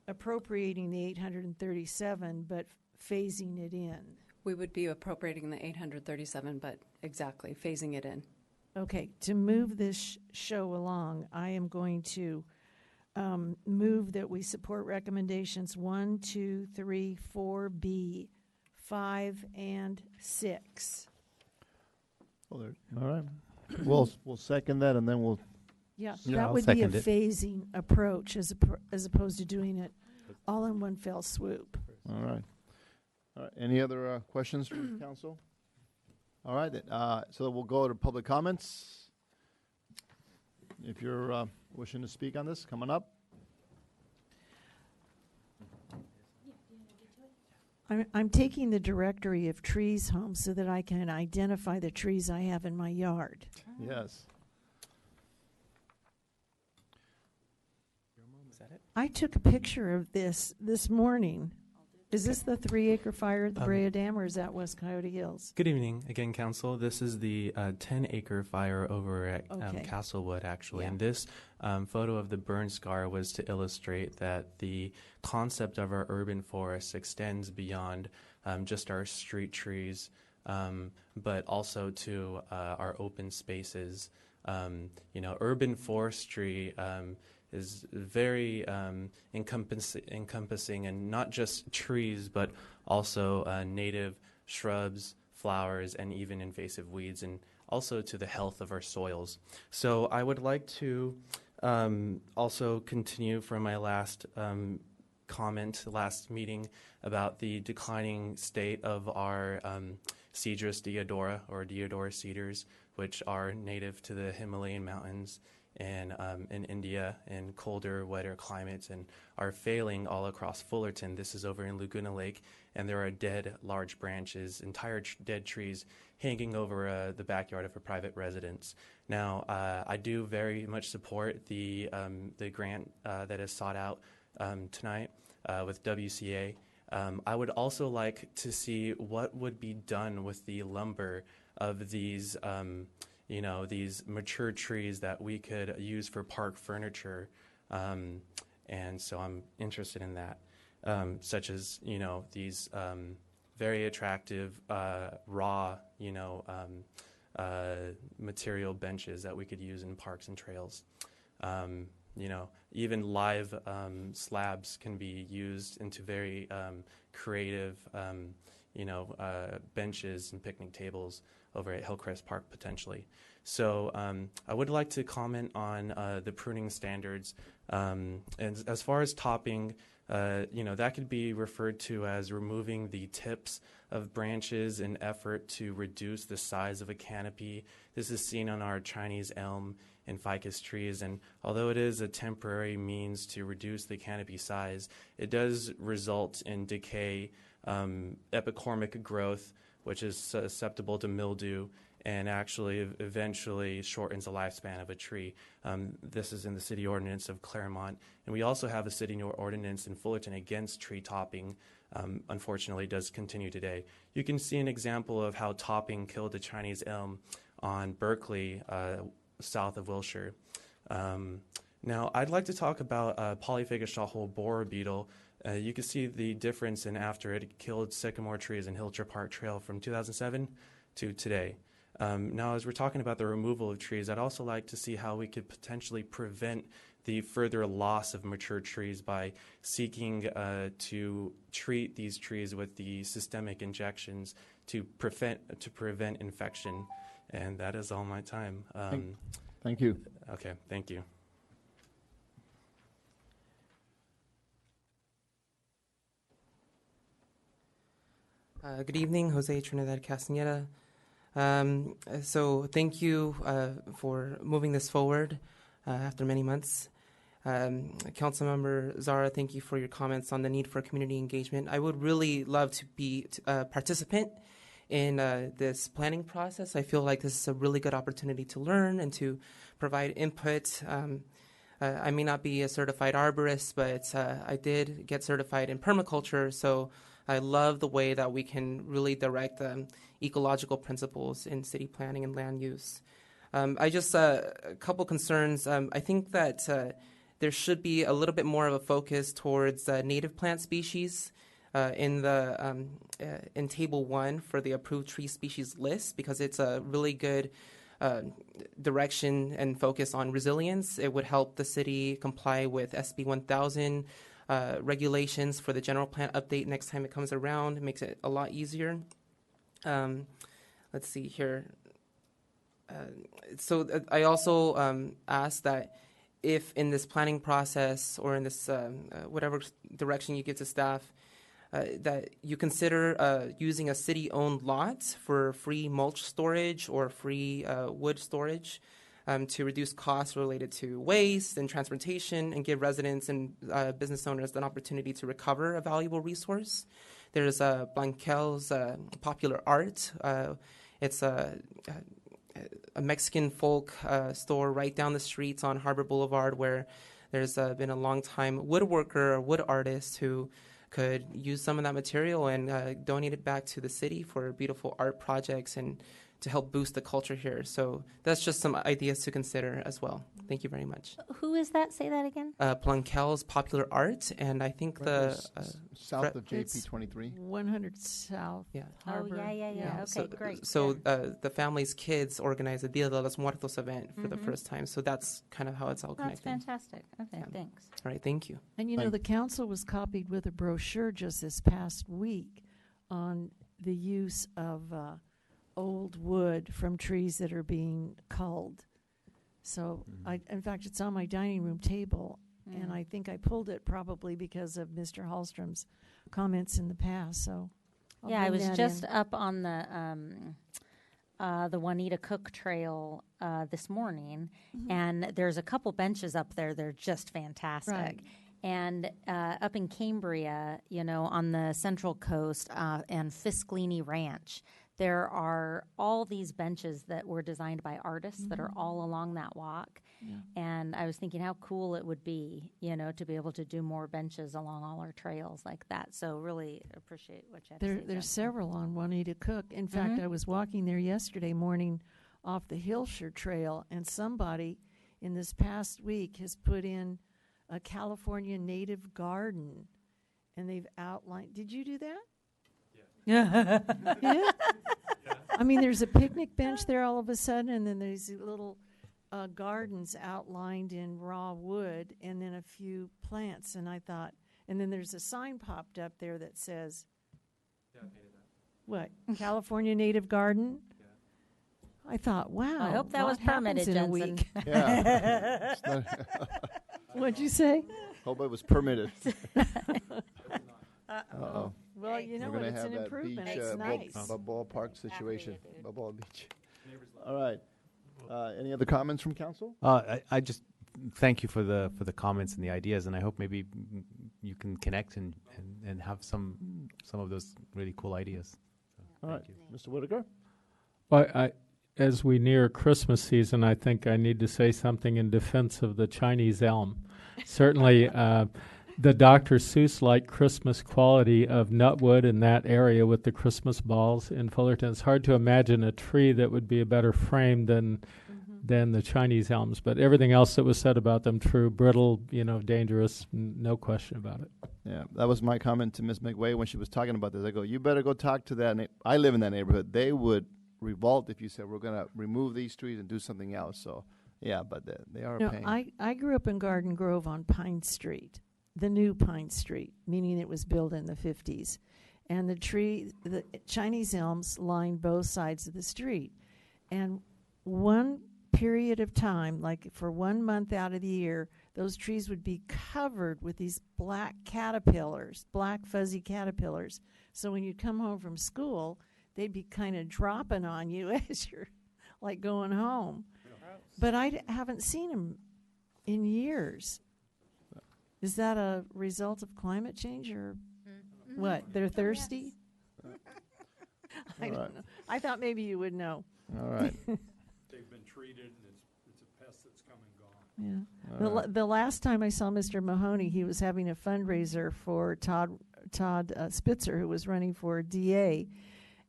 appropriating the 837 but phasing it in? We would be appropriating the 837, but exactly, phasing it in. Okay, to move this show along, I am going to move that we support recommendations 1, 2, 3, 4B, 5, and 6. All right. We'll second that, and then we'll. Yeah, Yeah, that I'll would be a second it. phasing approach as opposed to doing it all in one fell swoop. All right. All right. Any other questions from council? All right. So we'll go to public comments. If you're wishing to speak on this, coming up. I'm taking the directory of trees home so that I can identify the trees I have in my yard. Yes. Is that it? I took a picture of this morning. Is this the 3-acre fire at the Brea Dam, or is that West Coyote Hills? Good evening again, Council. This is the 10-acre fire over at Castlewood, actually. Yeah. And this photo of the burn scar was to illustrate that the concept of our urban forest extends beyond just our street trees, but also to our open spaces. Urban forestry is very encompassing, and not just trees, but also native shrubs, flowers, and even invasive weeds, and also to the health of our soils. So I would like to also continue from my last meeting about the declining state of our Cedrus deodora, or deodora cedars, which are native to the Himalayan mountains and in India and colder, wetter climates, and are failing all across Fullerton. This is over in Laguna Lake, and there are dead large branches, entire dead trees hanging over the backyard of a private residence. Now, I do very much support the grant that is sought out tonight with WCA. I would also like to see what would be done with the lumber of these these mature trees that we could use for park furniture. And so I'm interested in that, such as, these very attractive raw, material benches that we could use in parks and trails. Even live slabs can be used into very creative, benches and picnic tables over at Hillcrest Park potentially. So I would like to comment on the pruning standards. And as far as topping, that could be referred to as removing the tips of branches in effort to reduce the size of a canopy. This is seen on our Chinese elm and ficus trees, and although it is a temporary means to reduce the canopy size, it does result in decay, epicormic growth, which is susceptible to mildew, and actually eventually shortens the lifespan of a tree. This is in the city ordinance of Claremont. And we also have a city ordinance in Fullerton against tree topping, unfortunately does continue today. You can see an example of how topping killed the Chinese elm on Berkeley, south of Wilshire. Now, I'd like to talk about polyphagous shawhole borer beetle. You can see the difference in after it killed sycamore trees in Hillsborough Park Trail from 2007 to today. Now, as we're talking about the removal of trees, I'd also like to see how we could potentially prevent the further loss of mature trees by seeking to treat these trees with the systemic injections to prevent infection. And that is all my time. Thank you. Okay, thank you. Good evening, Jose Trinidad Castaneda. So thank you for moving this forward after many months. Councilmember Zara, thank you for your comments on the need for community engagement. I would really love to be a participant in this planning process. I feel like this is a really good opportunity to learn and to provide input. I may not be a certified arborist, but I did get certified in permaculture, so I love the way that we can really direct ecological principles in city planning and land use. I just, a couple concerns. I think that there should be a little bit more of a focus towards native plant species in Table 1 for the approved tree species list, because it's a really good direction and focus on resilience. It would help the city comply with SB 1000 regulations for the general plan update next time it comes around. It makes it a lot easier. Let's see here. I also asked that if in this planning process or in this whatever direction you give to staff, that you consider using a city-owned lot for free mulch storage or free wood storage to reduce costs related to waste and transportation and give residents and business owners an opportunity to recover a valuable resource. There's Blanquel's Popular Art. It's a Mexican folk store right down the streets on Harbor Boulevard, where there's been a long-time woodworker or wood artist who could use some of that material and donate it back to the city for beautiful art projects and to help boost the culture here. So that's just some ideas to consider as well. Thank you very much. Who is that? Say that again. Blanquel's Popular Art, and I think south of JP 23. 100 South. Yeah. Harbor. Oh, yeah. Okay, great. So the family's kids organized a Dia de los Muertos event for the first time. So that's kind of how it's all connected. That's fantastic. Okay, thanks. All right, thank you. And the council was copied with a brochure just this past week on the use of old wood from trees that are being culled. So, in fact, it's on my dining room table, and I think I pulled it probably because of Mr. Hallstrom's comments in the past. So, I was just up on the Juanita Cook Trail this morning, and there's a couple benches up there. They're just fantastic. Right. And up in Cambria, on the Central Coast and Fiscalini Ranch, there are all these benches that were designed by artists that are all along that walk. Yeah. And I was thinking how cool it would be, to be able to do more benches along all our trails like that. So really appreciate what you had to say. There's several on Juanita Cook. In fact, I was walking there yesterday morning off the Hillshire Trail, and somebody in this past week has put in a California native garden, and they've outlined. Did you do that? Yeah. Yeah. I mean, there's a picnic bench there all of a sudden, and then there's little gardens outlined in raw wood, and then a few plants. And I thought, and then there's a sign popped up there that says, what? California Native Garden? I thought, wow. I hope that was permitted, in Jensen. a week. Yeah. What'd you say? Hope it was permitted. Uh-oh. Well, you know what? It's an improvement. Beach, it's nice. ballpark situation. Balboa Beach. All right. Any other comments from council? I just thank you for the comments and the ideas, and I hope maybe you can connect and have some of those really cool ideas. So, all right, Mr. Whitaker. Well, as we near Christmas season, I think I need to say something in defense of the Chinese elm. Certainly, the Dr. Seuss-like Christmas quality of nutwood in that area with the Christmas balls in Fullerton. It's hard to imagine a tree that would be a better frame than the Chinese elms. But everything else that was said about them, true, brittle, dangerous, no question about it. Yeah, that was my comment to Ms. McWay when she was talking about this. I go, you better go talk to that. I live in that neighborhood. They would revolt if you said we're going to remove these trees and do something else. So, yeah, but they are a pain. I grew up in Garden Grove on Pine Street. The new Pine Street, meaning it was built in the 50s. And the Chinese elms lined both sides of the street. And one period of time, like for 1 month out of the year, those trees would be covered with these black caterpillars, black fuzzy caterpillars. So when you come home from school, they'd be kind of dropping on you as you're like going home. But I haven't seen them in years. Is that a result of climate change or what? They're thirsty? I don't know. I thought maybe you would know. All right. They've been treated, and it's a pest that's come and gone. Yeah. The last time I saw Mr. Mahoney, he was having a fundraiser for Todd Spitzer, who was running for DA.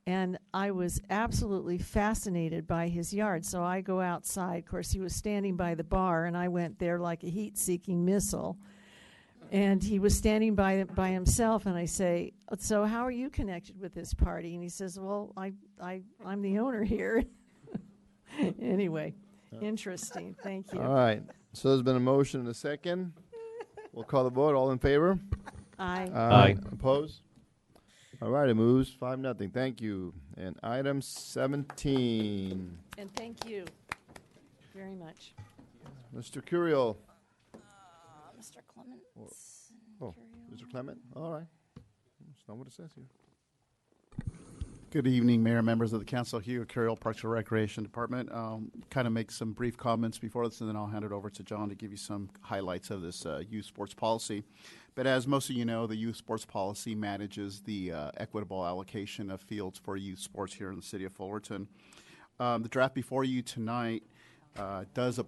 And I was absolutely fascinated by his yard. So I go outside. Of course, he was standing by the bar, and I went there like a heat-seeking missile. And he was standing by himself, and I say, "So how are you connected with this party?" And he says, "Well, I'm the owner here." Anyway, interesting. Thank you. All right. So there's been a motion and a second. We'll call the vote. All in favor? Aye. Aye. Opposed? All right. It moves 5-0. Thank you. And item 17. And thank you very much. Mr. Curiel. Mr. Clements. Oh, Mr. Clement? All right. That's not what it says here. Good evening, Mayor, members of the council. Hugh Carroll, Parks and Recreation Department. Kind of make some brief comments before this, and then I'll hand it over to John to give you some highlights of this youth sports policy. But as most of you know, the youth sports policy manages the equitable allocation of fields for youth sports here in the city of Fullerton. The draft before you tonight does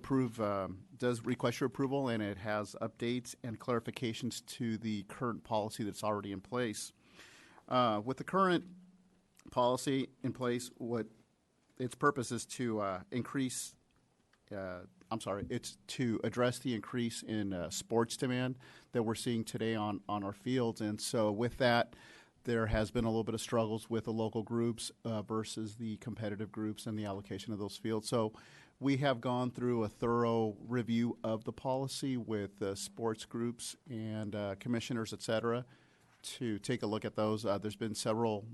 request your approval, and it has updates and clarifications to the current policy that's already in place. With the current policy in place, what its purpose is to it's to address the increase in sports demand that we're seeing today on our fields. And so with that, there has been a little bit of struggles with the local groups versus the competitive groups and the allocation of those fields. So we have gone through a thorough review of the policy with sports groups and commissioners, et cetera, to take a look at those. There's been several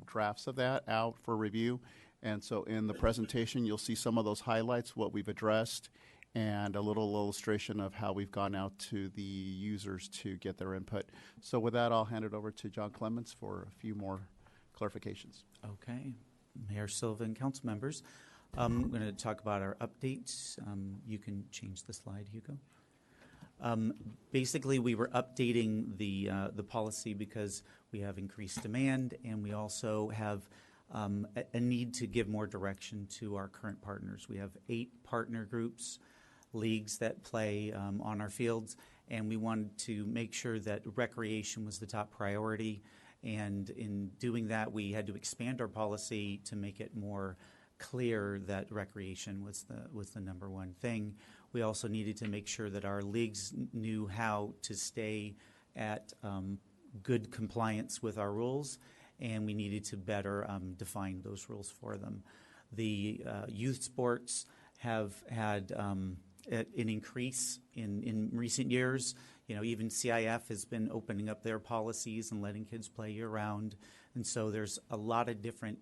drafts of that out for review. And so in the presentation, you'll see some of those highlights, what we've addressed, and a little illustration of how we've gone out to the users to get their input. So with that, I'll hand it over to John Clements for a few more clarifications. Okay. Mayor Silva and council members, I'm going to talk about our updates. You can change the slide, Hugo. Basically, we were updating the policy because we have increased demand, and we also have a need to give more direction to our current partners. We have 8 partner groups, leagues that play on our fields, and we wanted to make sure that recreation was the top priority. And in doing that, we had to expand our policy to make it more clear that recreation was the number one thing. We also needed to make sure that our leagues knew how to stay at good compliance with our rules, and we needed to better define those rules for them. The youth sports have had an increase in recent years. You know, even CIF has been opening up their policies and letting kids play year-round. And so there's a lot of different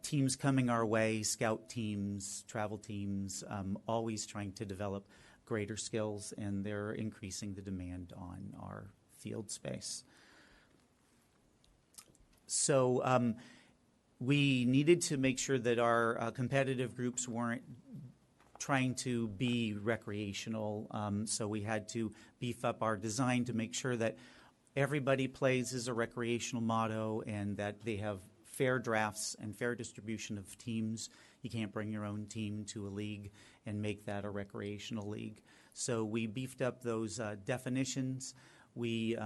teams coming our way, scout teams, travel teams, always trying to develop greater skills, and they're increasing the demand on our field space. So we needed to make sure that our competitive groups weren't trying to be recreational, so we had to beef up our design to make sure that everybody plays as a recreational motto and that they have fair drafts and fair distribution of teams. You can't bring your own team to a league and make that a recreational league. So we beefed up those definitions. We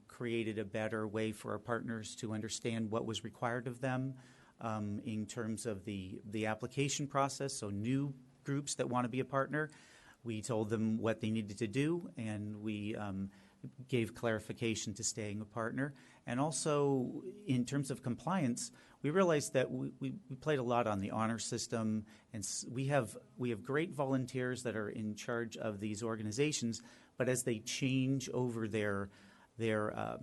created a better way for our partners to understand what was required of them in terms of the application process. So new groups that want to be a partner, we told them what they needed to do, and we gave clarification to staying a partner. And also, in terms of compliance, we realized that we played a lot on the honor system, and we have great volunteers that are in charge of these organizations, but as they change over their their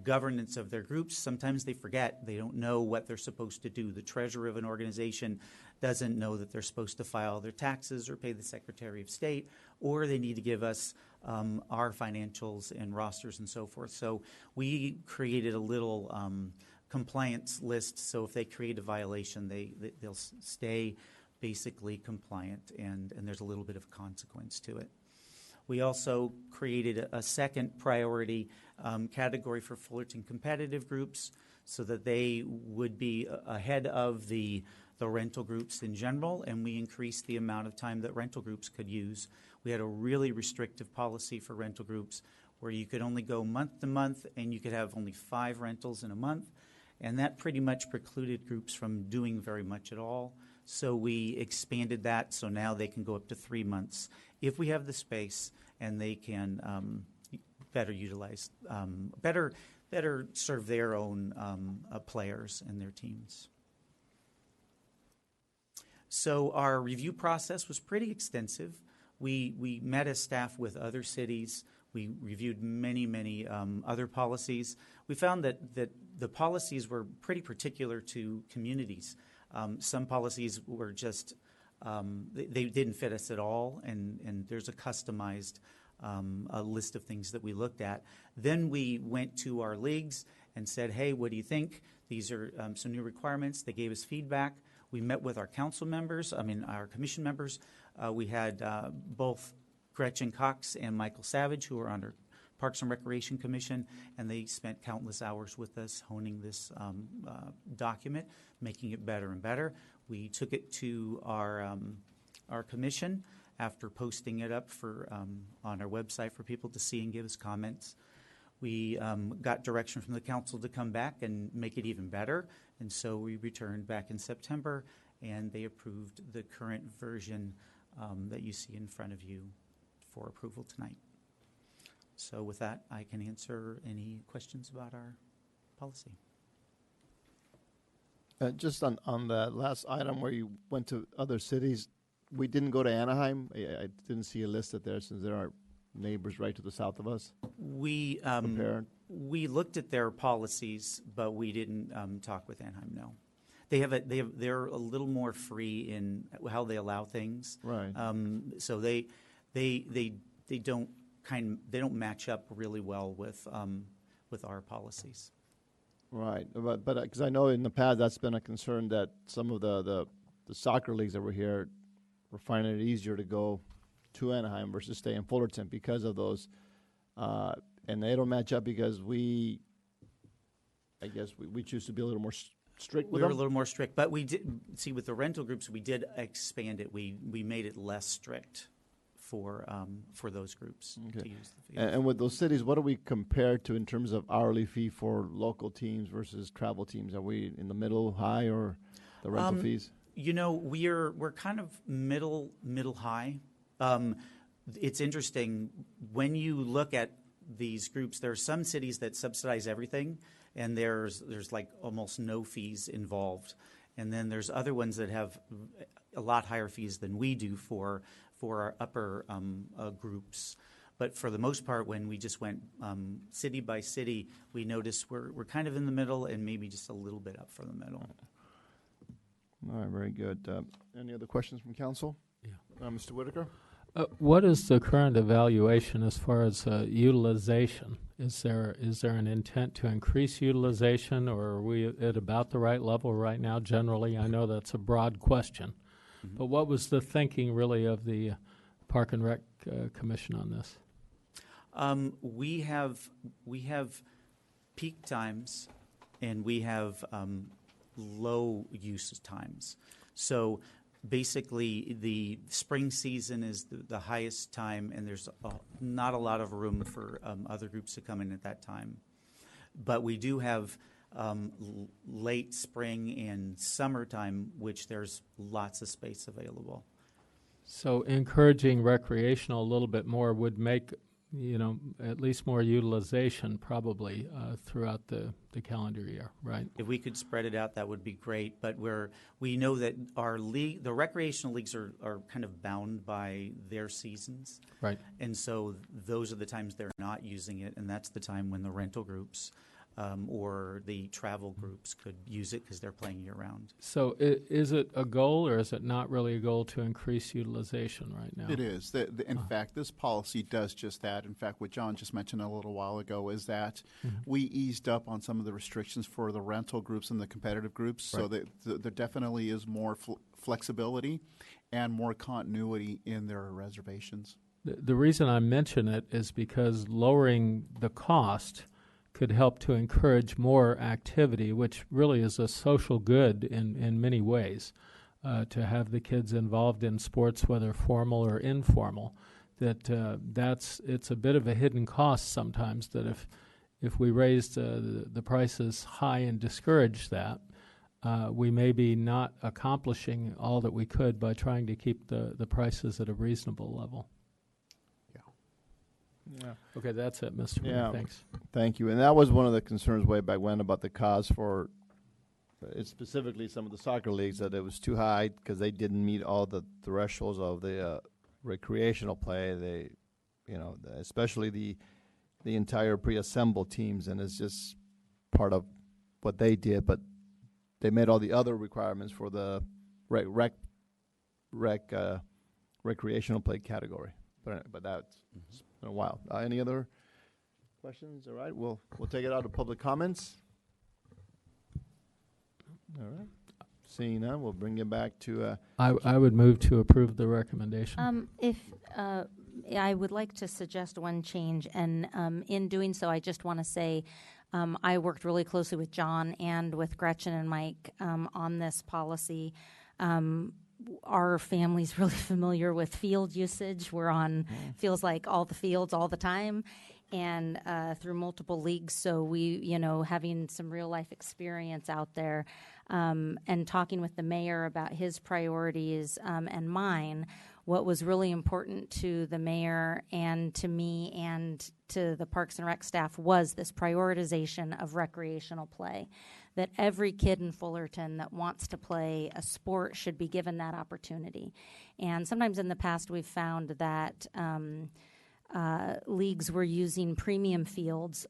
governance of their groups. Sometimes they forget. They don't know what they're supposed to do. The treasurer of an organization doesn't know that they're supposed to file their taxes or pay the Secretary of State, or they need to give us our financials and rosters and so forth. So we created a little compliance list, so if they create a violation, they'll stay basically compliant, and there's a little bit of consequence to it. We also created a second priority category for Fullerton competitive groups so that they would be ahead of the rental groups in general, and we increased the amount of time that rental groups could use. We had a really restrictive policy for rental groups where you could only go month to month and you could have only 5 rentals in a month, and that pretty much precluded groups from doing very much at all. So we expanded that, so now they can go up to 3 months if we have the space, and they can better utilize, better serve their own players and their teams. So our review process was pretty extensive. We met as staff with other cities. We reviewed many other policies. We found that the policies were pretty particular to communities. Some policies were just, they didn't fit us at all, and there's a customized a list of things that we looked at. Then we went to our leagues and said, hey, what do you think? These are some new requirements. They gave us feedback. We met with our council members, our commission members. We had both Gretchen Cox and Michael Savage, who are on our Parks and Recreation Commission, and they spent countless hours with us honing this document, making it better and better. We took it to our commission after posting it up on our website for people to see and give us comments. We got direction from the council to come back and make it even better, and so we returned back in September, and they approved the current version that you see in front of you for approval tonight. So with that, I can answer any questions about our policy. Just on that last item where you went to other cities, we didn't go to Anaheim. I didn't see a list there since there are neighbors right to the south of us. We looked at their policies, but we didn't talk with Anaheim. No, they're a little more free in how they allow things. Right. So they don't match up really well with our policies. Right, but because I know in the past that's been a concern that some of the soccer leagues that were here were finding it easier to go to Anaheim versus stay in Fullerton because of those, and they don't match up because we choose to be a little more strict with them. We were a little more strict, but we did see with the rental groups we did expand it. We made it less strict for those groups to use the field. And with those cities, what do we compare to in terms of hourly fee for local teams versus travel teams? Are we in the middle, high, or the rental fees? We're kind of middle high. It's interesting when you look at these groups. There are some cities that subsidize everything, and there's like almost no fees involved. And then there's other ones that have a lot higher fees than we do for our upper groups. But for the most part, when we just went city by city, we noticed we're kind of in the middle and maybe just a little bit up from the middle. All right, very good. Any other questions from council? Yeah. Mr. Whitaker? What is the current evaluation as far as utilization? Is there an intent to increase utilization, or are we at about the right level right now generally? I know that's a broad question. But what was the thinking really of the Park and Rec Commission on this? We have peak times and we have low use times. So basically the spring season is the highest time, and there's not a lot of room for other groups to come in at that time. But we do have late spring and summertime, which there's lots of space available. So encouraging recreational a little bit more would make at least more utilization probably throughout the calendar year, right? If we could spread it out, that would be great. But we know that our league, the recreational leagues are kind of bound by their seasons. Right. And so those are the times they're not using it, and that's the time when the rental groups or the travel groups could use it because they're playing year-round. So is it a goal, or is it not really a goal to increase utilization right now? It is. In fact, this policy does just that. In fact, what John just mentioned a little while ago is that we eased up on some of the restrictions for the rental groups and the competitive groups, so that there definitely is more flexibility and more continuity in their reservations. The reason I mention it is because lowering the cost could help to encourage more activity, which really is a social good in many ways, to have the kids involved in sports, whether formal or informal. It's a bit of a hidden cost sometimes, that if we raised the prices high and discourage that, we may be not accomplishing all that we could by trying to keep the prices at a reasonable level. Yeah. Okay, that's it, Mr. Mayor. Thanks. Thank you. And that was one of the concerns way back when about the cost for specifically some of the soccer leagues, that it was too high because they didn't meet all the thresholds of the recreational play. They, especially the entire pre-assembled teams, and it's just part of what they did. But they met all the other requirements for the recreational play category. But that's been a while. Any other questions? All right, we'll take it out of public comments. All right. Seeing none, we'll bring it back to. I would move to approve the recommendation. I would like to suggest one change, and in doing so, I just want to say I worked really closely with John and with Gretchen and Mike on this policy. Our family's really familiar with field usage. We're on feels like all the fields all the time, and through multiple leagues. So we, having some real life experience out there, and talking with the mayor about his priorities and mine. What was really important to the mayor and to me and to the Parks and Rec staff was this prioritization of recreational play, that every kid in Fullerton that wants to play a sport should be given that opportunity. And sometimes in the past we've found that leagues were using premium fields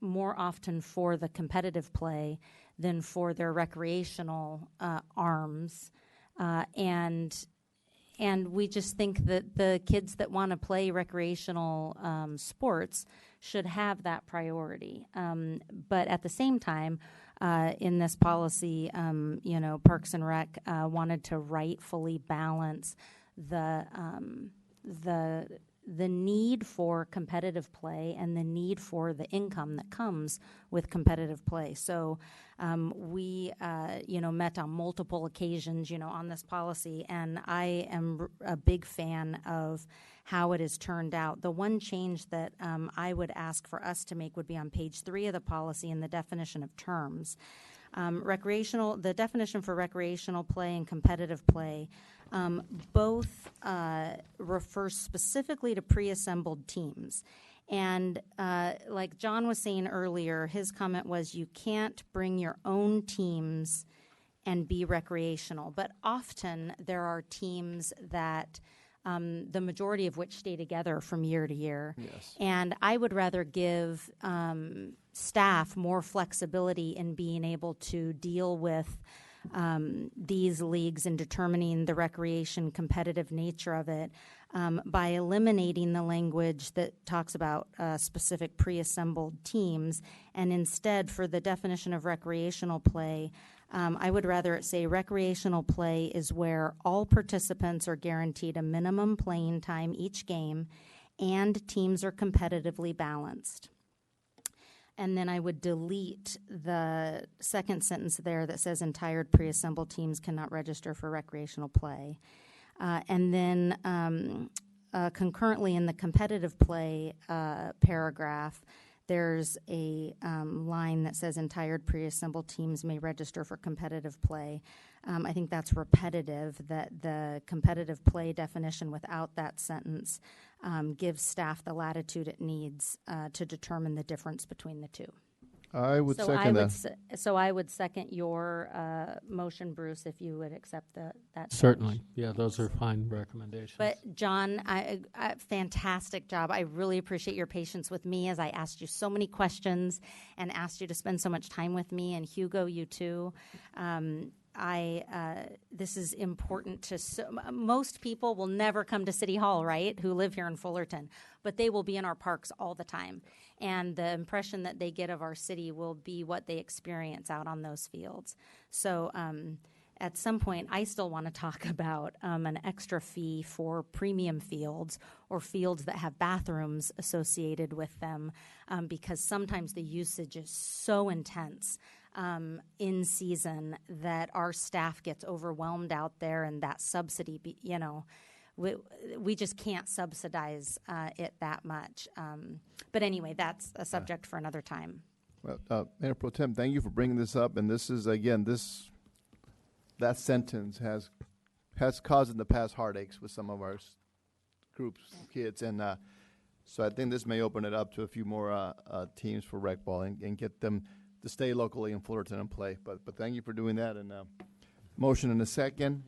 more often for the competitive play than for their recreational arms. And we just think that the kids that want to play recreational sports should have that priority. But at the same time, in this policy, Parks and Rec wanted to rightfully balance the need for competitive play and the need for the income that comes with competitive play. So we, met on multiple occasions, on this policy, and I am a big fan of how it has turned out. The one change that I would ask for us to make would be on page 3 of the policy in the definition of terms. The definition for recreational play and competitive play both refers specifically to pre-assembled teams. And like John was saying earlier, his comment was you can't bring your own teams and be recreational. But often there are teams that the majority of which stay together from year to year. Yes. And I would rather give staff more flexibility in being able to deal with these leagues and determining the recreation competitive nature of it by eliminating the language that talks about specific pre-assembled teams, and instead for the definition of recreational play, I would rather it say recreational play is where all participants are guaranteed a minimum playing time each game and teams are competitively balanced. And then I would delete the second sentence there that says entire pre-assembled teams cannot register for recreational play. And then concurrently in the competitive play paragraph, there's a line that says entire pre-assembled teams may register for competitive play. I think that's repetitive, that the competitive play definition without that sentence gives staff the latitude it needs to determine the difference between the two. I would So second that. So I would second your motion, Bruce, if you would accept that. Certainly. change. Yeah, those are fine recommendations. But John, fantastic job. I really appreciate your patience with me as I asked you so many questions and asked you to spend so much time with me. And Hugo, you too. This is important to most people will never come to City Hall, right, who live here in Fullerton, but they will be in our parks all the time. And the impression that they get of our city will be what they experience out on those fields. So at some point, I still want to talk about an extra fee for premium fields or fields that have bathrooms associated with them because sometimes the usage is so intense in season that our staff gets overwhelmed out there, and that subsidy, we just can't subsidize it that much. But anyway, that's a subject for another time. Well, Mayor Pro Tem, thank you for bringing this up. And this is, again, that sentence has caused in the past heartaches with some of our groups, kids. And so I think this may open it up to a few more teams for rec ball and get them to stay locally in Fullerton and play. But thank you for doing that. And motion in a second.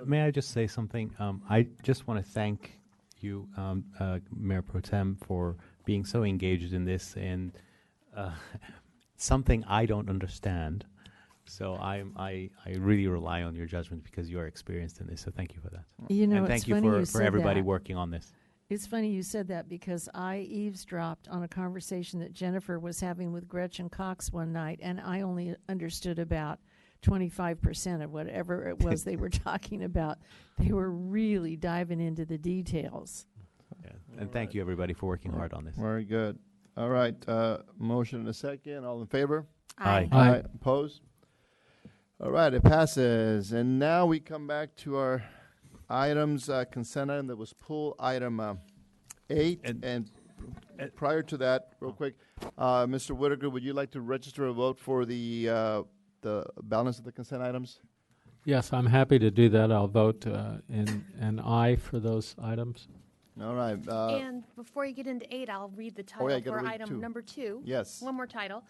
May I just say something? I just want to thank you, Mayor Pro Tem, for being so engaged in this and something I don't understand. So I really rely on your judgment because you are experienced in this. So thank you for that. And thank you for everybody working on this. It's funny you said that because I eavesdropped on a conversation that Jennifer was having with Gretchen Cox one night, and I only understood about 25% of whatever it was they were talking about. They were really diving into the details. Yeah. And thank you, everybody, for working hard on this. Very good. All right. Motion in a second. All in favor? Aye. Aye. Opposed? All right. It passes. And now we come back to our items, consent item that was pulled, item 8. And prior to that, real quick, Mr. Whitaker, would you like to register a vote for the balance of the consent items? Yes, I'm happy to do that. I'll vote in an aye for those items. All right. And before you get into 8, I'll read the title for item number 2. Yes. One more title.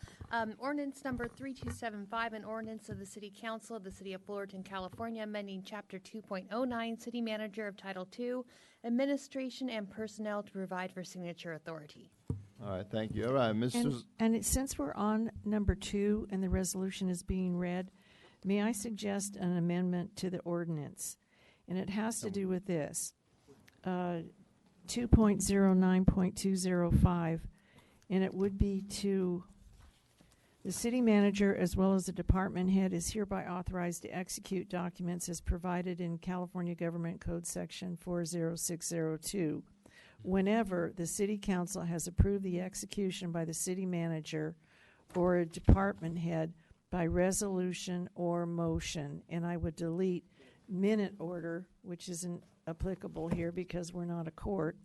Ordinance number 3275, an ordinance of the City Council of the City of Fullerton, California, amending Chapter 2.09, City Manager of Title II, Administration and Personnel to provide for signature authority. All right. Thank you. All right, Mr. Since we're on number 2 and the resolution is being read, may I suggest an amendment to the ordinance? And it has to do with this. 2.09.205, and it would be to the city manager as well as the department head is hereby authorized to execute documents as provided in California Government Code Section 40602 whenever the city council has approved the execution by the city manager or a department head by resolution or motion. And I would delete minute order, which isn't applicable here because we're not a court,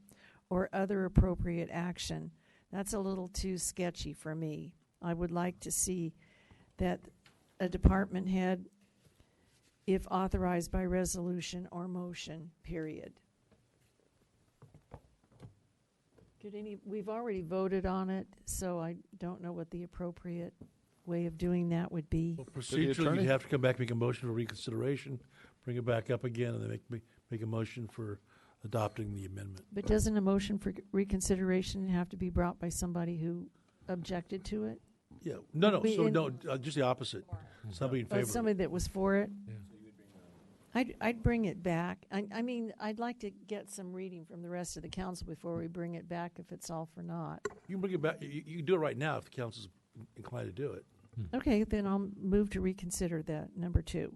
or other appropriate action. That's a little too sketchy for me. I would like to see that a department head, if authorized by resolution or motion, period. We've already voted on it, so I don't know what the appropriate way of doing that would be. Well, procedurally, you'd have to come back, make a motion for reconsideration, bring it back up again, and then make a motion for adopting the amendment. But doesn't a motion for reconsideration have to be brought by somebody who objected to it? Yeah, just the opposite. Somebody in favor. Somebody that was for it? Yeah. I'd bring it back. I mean, I'd like to get some reading from the rest of the council before we bring it back if it's all for naught. You can bring it back. You can do it right now if the council's inclined to do it. Okay, then I'll move to reconsider that, number 2,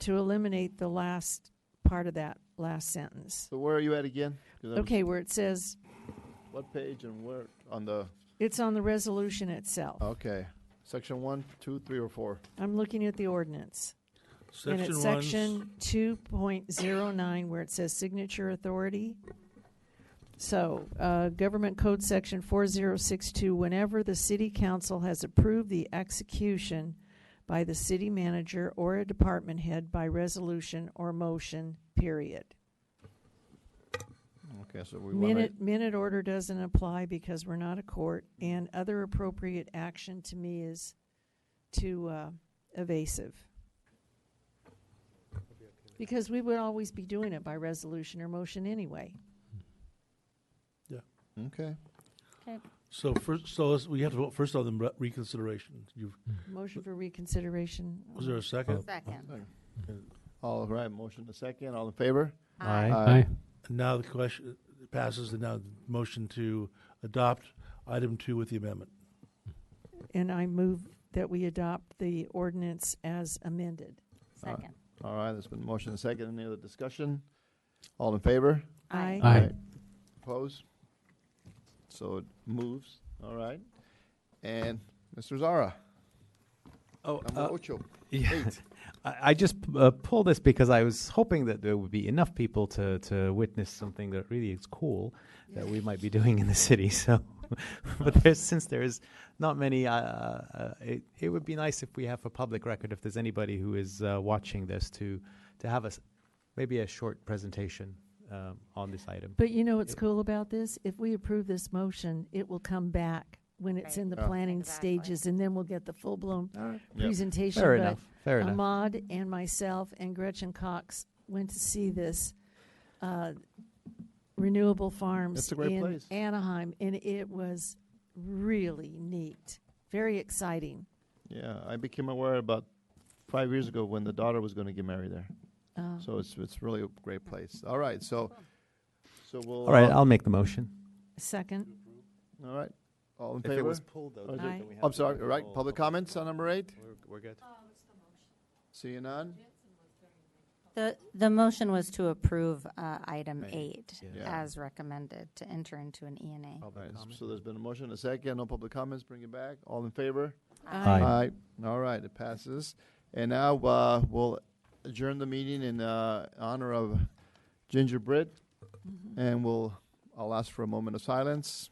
to eliminate the last part of that last sentence. So where are you at again? Okay, where it says... What page and where on the... It's on the resolution itself. Okay. Section 1, 2, 3, or 4? I'm looking at the ordinance. Section and it's section 2.09 where it says signature authority. So, Government Code Section 4062, whenever the City Council has approved the execution by the city manager or a department head by resolution or motion, period. Okay, so we want Minute order doesn't apply because we're not a court, and other appropriate action to me is too evasive. Because we would always be doing it by resolution or motion anyway. Yeah. Okay. Okay. So we have to vote first on the reconsideration. Motion for reconsideration. Was there a second? Second. All right, motion to second. All in favor? Aye. Aye. And now the question passes, and now the motion to adopt item 2 with the amendment. And I move that we adopt the ordinance as amended. Second. All right, there's been a motion to second. Any other discussion? All in favor? Aye. Aye. Opposed? So it moves. All right. And Mr. Zara. Oh, Number ocho. Yeah. 8. I just pulled this because I was hoping that there would be enough people to witness something that really is cool that we might be doing in the city. So, but since there is not many, it would be nice if we have a public record, if there's anybody who is watching this, to have maybe a short presentation on this item. But you know what's cool about this? If we approve this motion, it will come back when it's in the planning stages, and then we'll get the full-blown presentation. Fair but enough. Fair enough. Ahmad and myself and Gretchen Cox went to see this Renewable Farms It's a great in place. Anaheim, and it was really neat, very exciting. Yeah, I became aware about 5 years ago when the daughter was going to get married there. So it's really a great place. All right, so we'll. All right, I'll make the motion. Second. All right, all in If favor? it was pulled, though, Or is Aye. it- I'm sorry. All right, public comments on number 8. We're good. Seeing none. The motion was to approve item 8 Yeah. as recommended to enter into an ENA. All right, so there's been a motion, a second, no public comments. Bring it back. All in favor? Aye. All right, it passes. And now we'll adjourn the meeting in honor of Ginger Britt, and I'll ask for a moment of silence.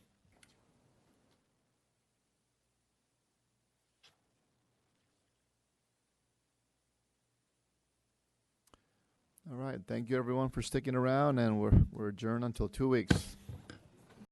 All right, thank you everyone for sticking around, and we're adjourned until 2 weeks.